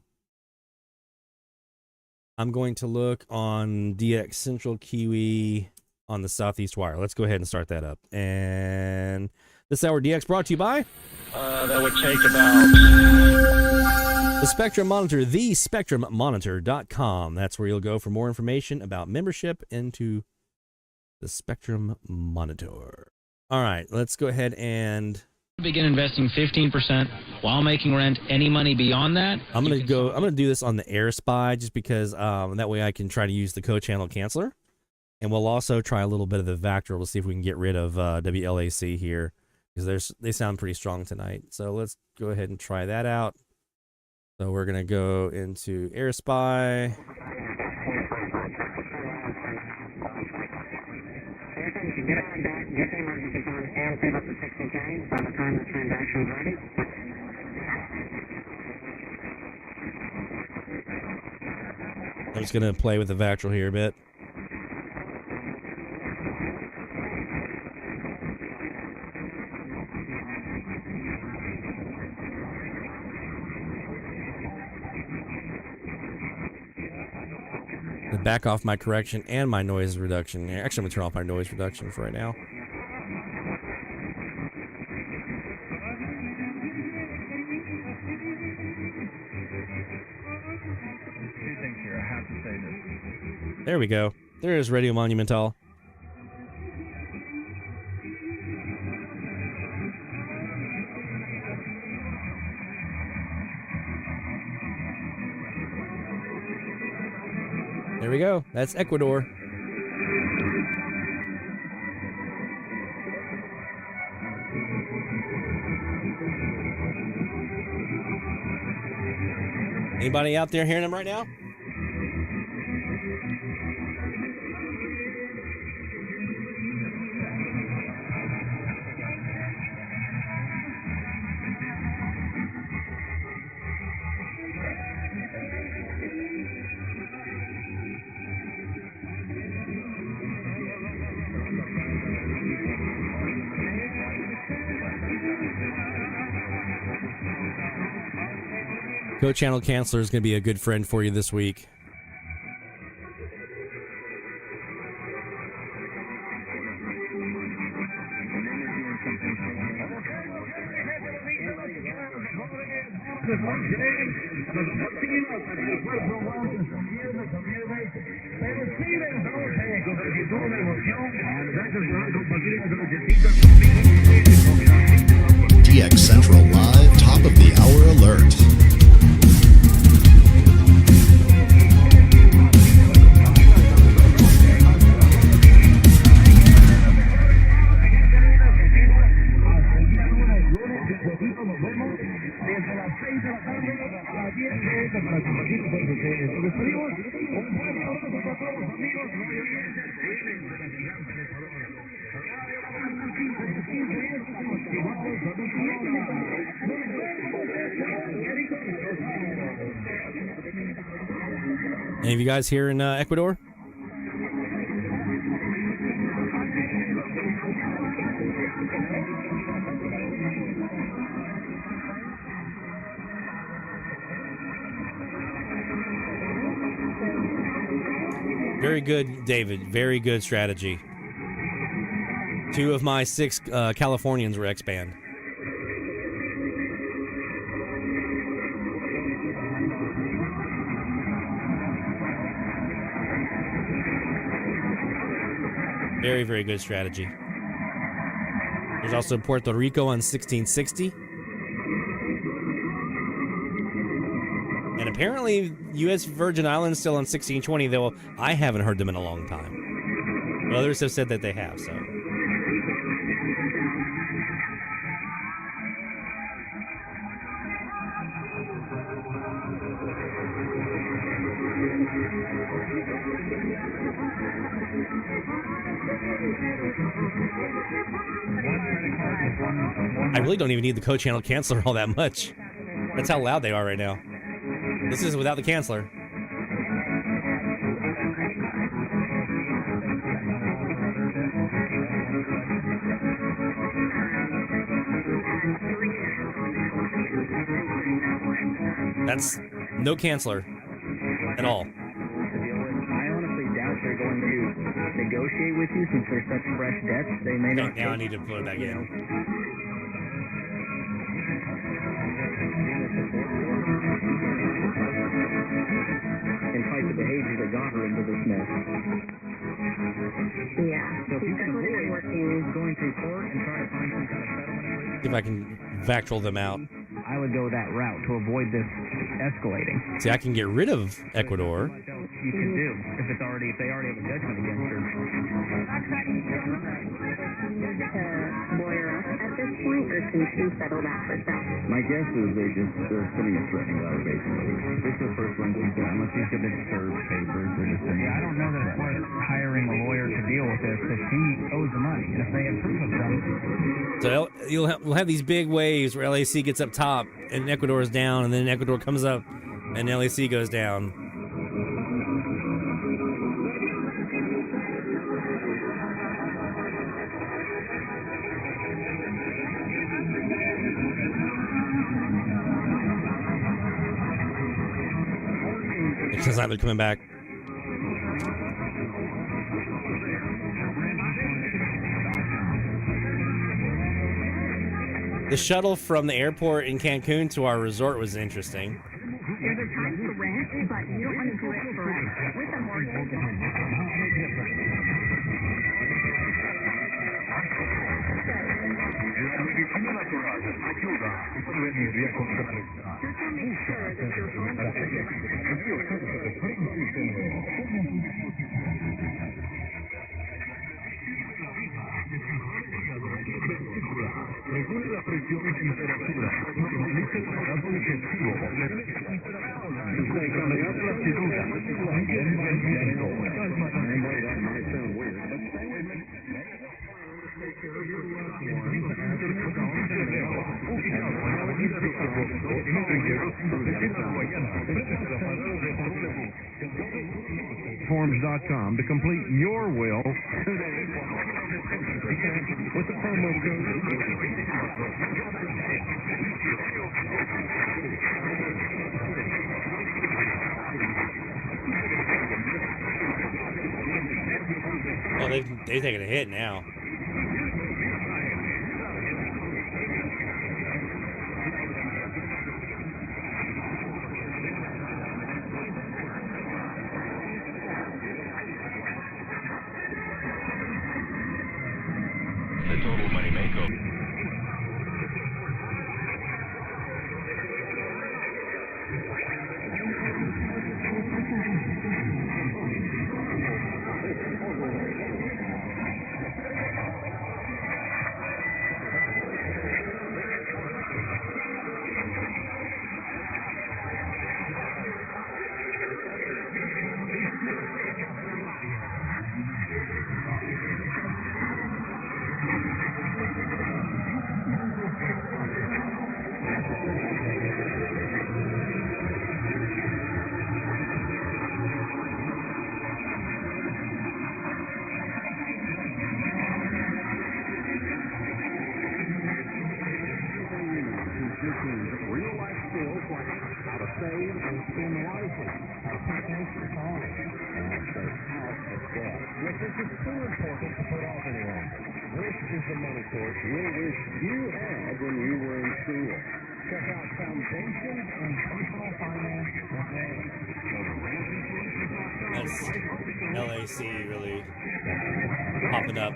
I'm going to look on DX Central Kiwi on the Southeast Wire. Let's go ahead and start that up. And this hour DX brought to you by that would take about the Spectrum Monitor, thespectrummonitor.com. That's where you'll go for more information about membership into the Spectrum Monitor. All right, let's go ahead and begin investing 15% while making rent. Any money beyond that, I'm gonna do this on the Air Spy just because that way I can try to use the co-channel canceller, and we'll also try a little bit of the vactrol to see if we can get rid of WLAC here because they sound pretty strong tonight. So let's go ahead and try that out. So we're gonna go into Air Spy. I'm just gonna play with the vactrol here a bit. Back off my correction and my noise reduction. Actually, I'm gonna turn off my noise reduction for right now. two things here. I have to say this. There we go. There is Radio Monumental. There we go. That's Ecuador. Anybody out there hearing them right now? Co-channel canceller is going to be a good friend for you this week. DX Central Live top of the hour alert. Any of you guys here in Ecuador? Very good, David. Very good strategy. 2 of my 6 Californians were X-Band. Very, very good strategy. There's also Puerto Rico on 1660. And apparently, U.S. Virgin Islands still on 1620, though I haven't heard them in a long time. But others have said that they have, so. I really don't even need the co-channel canceller all that much. That's how loud they are right now. This is without the canceller. That's no canceller at all. I honestly doubt they're going to negotiate with you since they're such fresh debts. They may not. Now I need to put it back in. And fight the behavior that got her into this mess. Yeah. So if you can avoid going through court and try to find some kind of settlement, See if I can vactrol them out. I would go that route to avoid this escalating. See, I can get rid of Ecuador. You can do if they already have a judgment against her. Lawyer up at this point, or can she settle that herself? My guess is they're pretty threatening about her, basically. This is the first one she's done. Unless she's going to serve papers or just Yeah, I don't know that it's worth hiring a lawyer to deal with this because she owes the money. And if they have proof of something. So we'll have these big waves where LAC gets up top and Ecuador is down, and then Ecuador comes up and LAC goes down. It's not coming back. The shuttle from the airport in Cancun to our resort was interesting. There's a time to rent, but you don't want to do it forever. With a mortgage. Regule la presión y temperatura. Normalice el aparato digestivo. Descargar la célula. Mantenga el viento. Forms.com to complete your will with the promo code. Oh, they've taken a hit now. The total money makeover. use real-life skills like how to save and spend wisely, how to take notes and stay out of debt. Yet this is too important to put off any longer. This is the money course you'll wish you had when you were in school. Check out Foundations in Personal Finance today. That's LAC really popping up.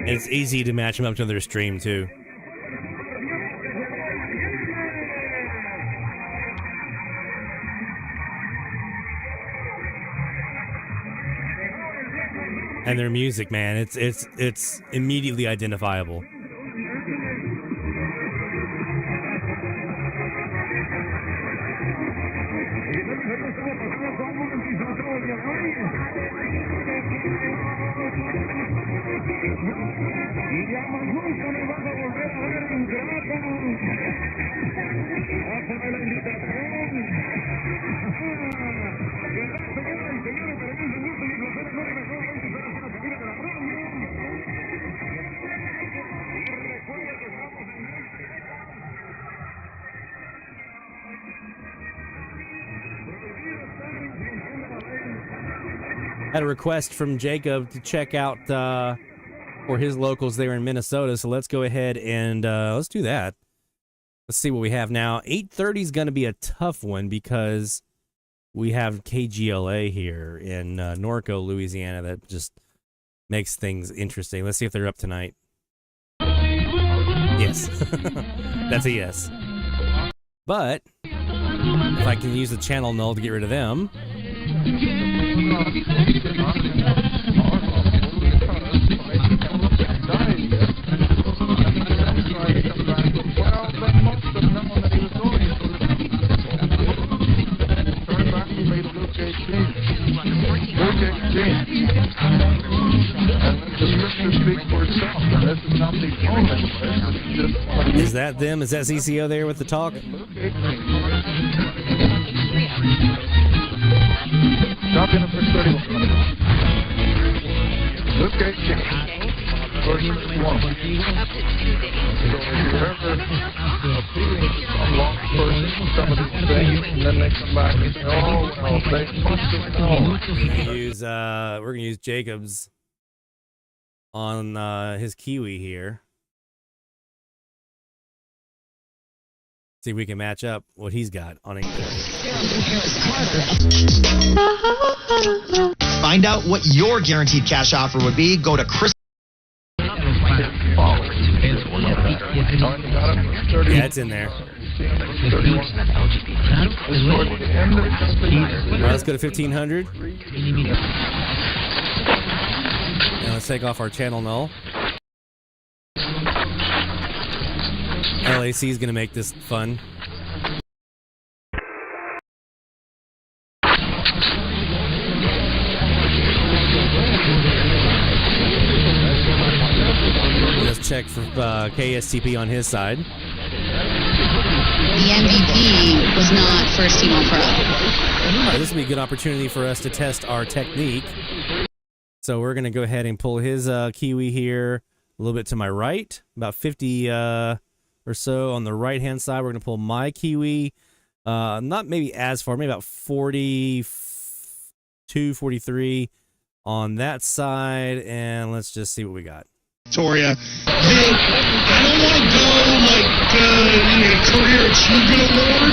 It's easy to match them up to their stream too. And their music, man, it's immediately identifiable. Had a request from Jacob to check out for his locals there in Minnesota, so let's go ahead and let's do that. Let's see what we have now. 8:30 is going to be a tough one because we have KGLA here in Norco, Louisiana. That just makes things interesting. Let's see if they're up tonight. Yes, that's a yes. But if I can use the channel null to get rid of them. Is that them? Is that CCO there with the talk? Stop in for 31 minutes. Okay, version 1. So if you ever some long person, some of these things, and then they come back and say, oh, well, they must have known. We're gonna use Jacob's on his Kiwi here. See if we can match up what he's got on English. Find out what your guaranteed cash offer would be. Go to Chris. Yeah, it's in there. Well, let's go to 1500. And let's take off our channel null. LAC is going to make this fun. Let's check for KSTP on his side. The MVP was not first team All-Pro. Right, this will be a good opportunity for us to test our technique. So we're going to go ahead and pull his Kiwi here a little bit to my right, about 50 or so on the right-hand side. We're going to pull my Kiwi, not maybe as far, maybe about 42, 43 on that side, and let's just see what we got. Victoria. Hey, I don't want to go like a career achievement award,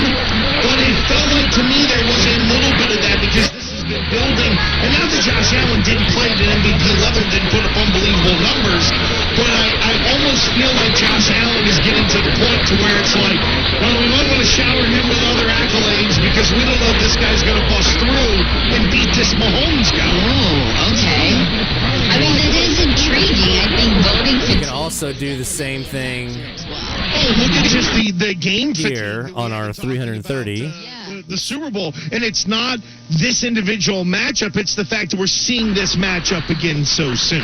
but it felt like to me there was a little bit of that because this has been building. And not that Josh Allen didn't play at an MVP level, didn't put up unbelievable numbers, but I almost almost feel like Josh Allen is getting to the point to where it's like, well, we might want to shower him with other accolades because we don't know if this guy's going to bust through and beat this Mahomes guy. Oh, okay. I mean, that is intriguing. I think voting for... You can also do the same thing. Oh, look at just the game here on our 330. The Super Bowl, and it's not this individual matchup, it's the fact that we're seeing this matchup again so soon.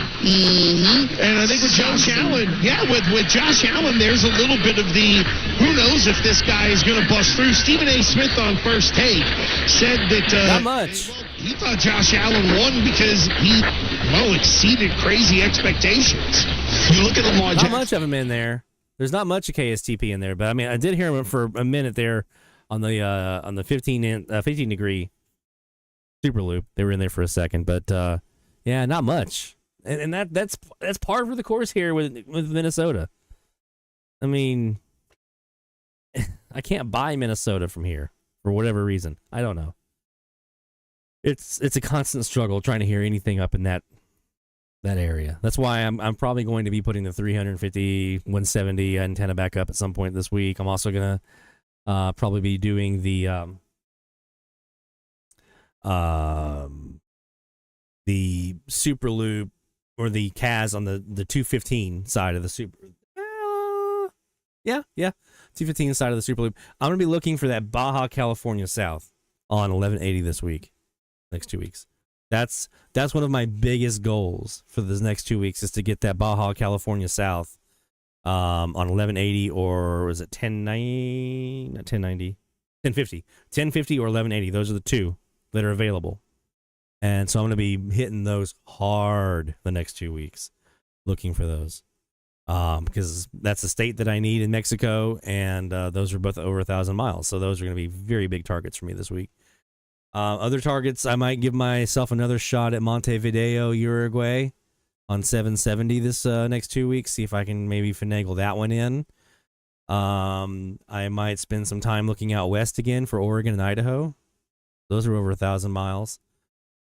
And I think with Josh Allen, with Josh Allen, there's a little bit of the, who knows if this guy is going to bust through. Stephen A. Smith on First Take said that not much. He thought Josh Allen won because he, exceeded crazy expectations. You look at Lamar Jackson. Not much of him in there. There's not much of KSTP in there, but I mean, I did hear him for a minute there on the 15 degree super loop. They were in there for a second, but yeah, not much. And that's par for the course here with Minnesota. I mean, I can't buy Minnesota from here for whatever reason. I don't know. It's a constant struggle trying to hear anything up in that area. That's why I'm probably going to be putting the 350, 170 antenna back up at some point this week. I'm also gonna probably be doing the super loop or the CAS on the 215 side of the super. Yeah, 215 side of the super loop. I'm gonna be looking for that Baja California South on 1180 this week. Next 2 weeks. That's one of my biggest goals for this next 2 weeks is to get that Baja California South on 1180 or was it 1090? Not 1090. 1050. 1050 or 1180. Those are the two that are available. And so I'm going to be hitting those hard the next 2 weeks, looking for those. Because that's the state that I need in Mexico, and those are both over 1,000 miles. So those are going to be very big targets for me this week. Other targets, I might give myself another shot at Montevideo, Uruguay on 770 this next 2 weeks. See if I can maybe finagle that one in. I might spend some time looking out west again for Oregon and Idaho. Those are over 1,000 miles.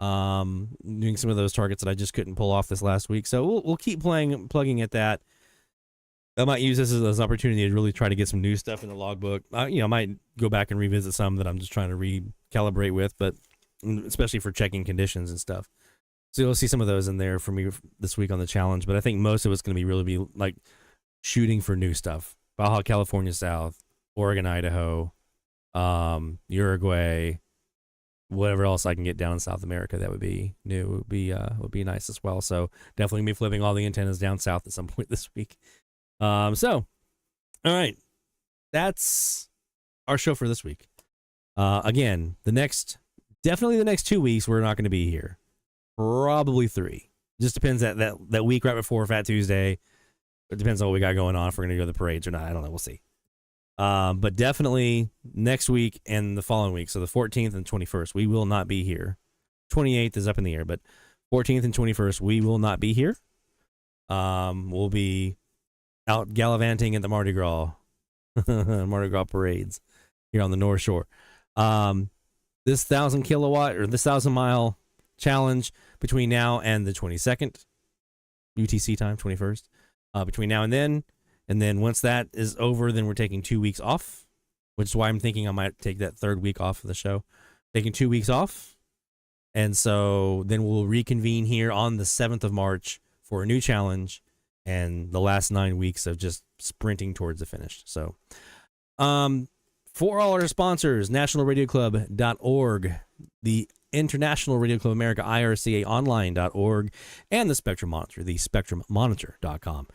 Doing some of those targets that I just couldn't pull off this last week. So we'll keep plugging at that. I might use this as an opportunity to really try to get some new stuff in the logbook. I might go back and revisit some that I'm just trying to recalibrate with, but especially for checking conditions and stuff. So you'll see some of those in there for me this week on the challenge. But I think most of it's going to really be like shooting for new stuff. Baja California South, Oregon, Idaho, Uruguay, whatever else I can get down in South America that would be new would be nice as well. So definitely gonna be flipping all the antennas down south at some point this week. So, all right, that's our show for this week. Again, definitely the next 2 weeks, we're not going to be here. Probably 3. Just depends that week right before Fat Tuesday. It depends on what we got going on. If we're going to go to the parades or not, I don't know. We'll see. But definitely next week and the following week. So the 14th and 21st, we will not be here. 28th is up in the air, but 14th and 21st, we will not be here. We'll be out gallivanting at the Mardi Gras parades here on the North Shore. This 1,000 kilowatt or this 1,000 mile challenge between now and the 22nd UTC time, 21st, between now and then once that is over, then we're taking 2 weeks off, which is why I'm thinking I might take that third week off of the show, taking 2 weeks off. And so then we'll reconvene here on the 7th of March for a new challenge and the last 9 weeks of just sprinting towards the finish. So, for all our sponsors, nationalradioclub.org, the International Radio Club of America, IRCAonline.org, and the Spectrum Monitor, the spectrummonitor.com.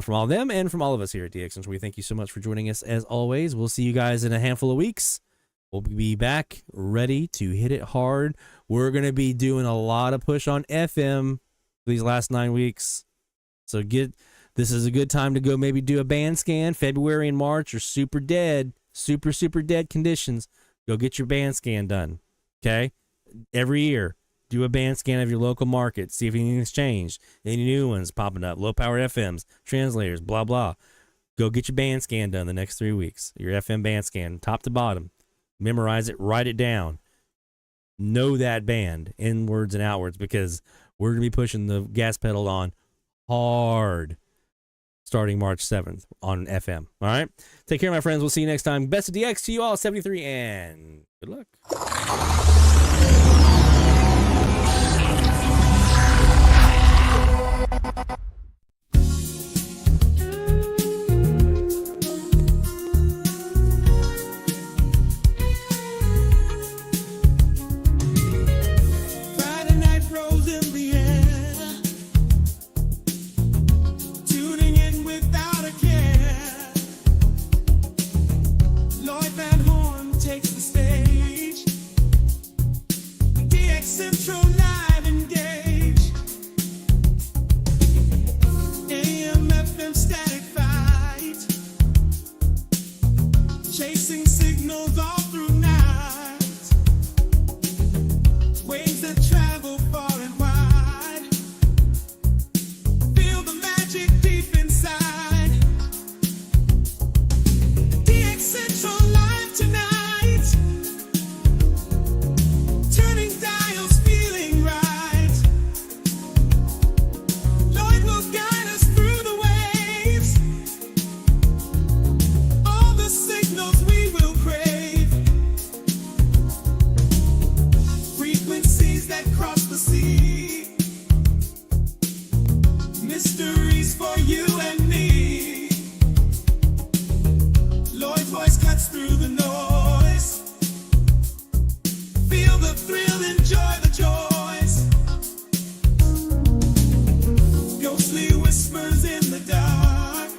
From all of them and from all of us here at DXN, we thank you so much for joining us as always. We'll see you guys in a handful of weeks. We'll be back ready to hit it hard. We're going to be doing a lot of push on FM these last 9 weeks. So this is a good time to go maybe do a band scan. February and March are super dead conditions. Go get your band scan done. Okay? Every year, do a band scan of your local market. See if anything's changed. Any new ones popping up. Low power FMs, translators, blah, blah. Go get your band scan done the next 3 weeks. Your FM band scan, top to bottom. Memorize it. Write it down. Know that band, inwards and outwards, because we're going to be pushing the gas pedal on hard starting March 7th on FM. All right? Take care, my friends. We'll see you next time. Best of DX to you all, 73, and good luck. Friday night rolls in the air, tuning in without a care. Lloyd Van Horn takes the stage. DX Central live engage. AM FM static fight, chasing signals all through night. Waves that travel far and wide. Feel the magic deep inside. DX Central live tonight. Turning dials, feeling right. Lloyd will guide us through the waves. All the signals we will crave. Frequencies that cross the sea. Mysteries for you and me. Lloyd's voice cuts through the noise. Feel the thrill, enjoy the joys. Ghostly whispers in the dark.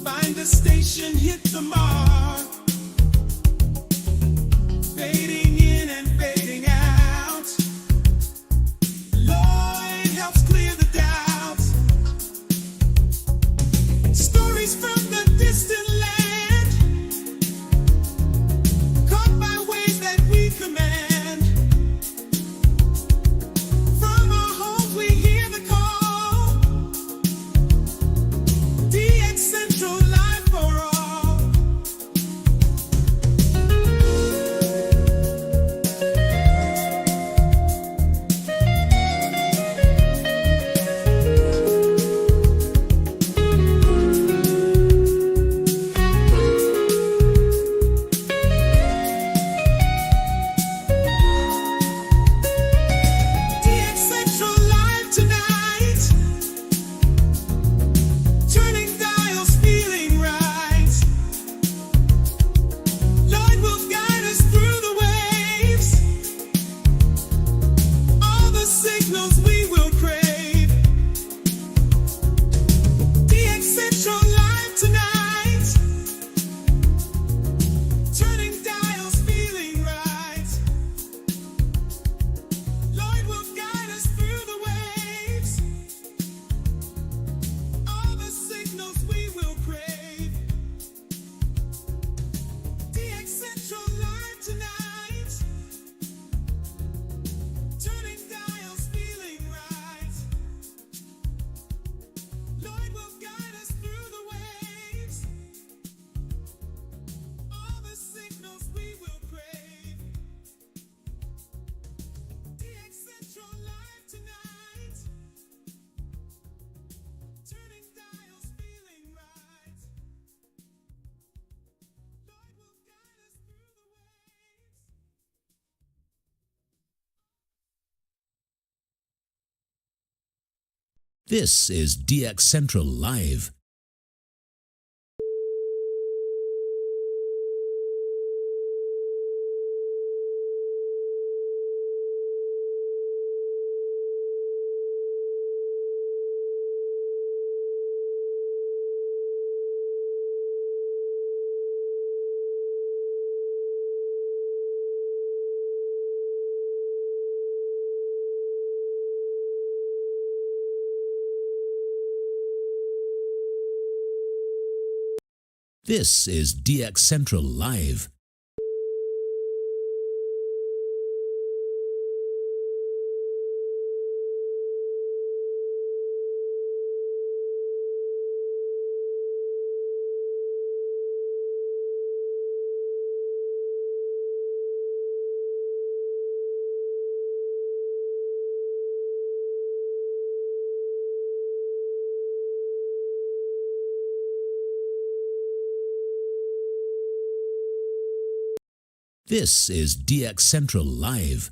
Find a station, hit the mark. Fading in and fading out. Lloyd helps clear the doubts. Stories from the distant land, caught by waves that we command. From our homes we hear the call. DX Central live for all. DX Central live tonight. Turning dials, feeling right. Lloyd will guide us through the waves. All the signals we will crave. DX Central live tonight. Turning dials, feeling right. Lloyd will guide us through the waves. All the signals we will crave. DX Central live tonight. Turning dials, feeling right. Lloyd will guide us through the waves. All the signals we will crave. DX Central live tonight. Turning dials, feeling right. Lloyd will guide us through the waves. This is DX Central Live. This is DX Central Live. This is DX Central Live.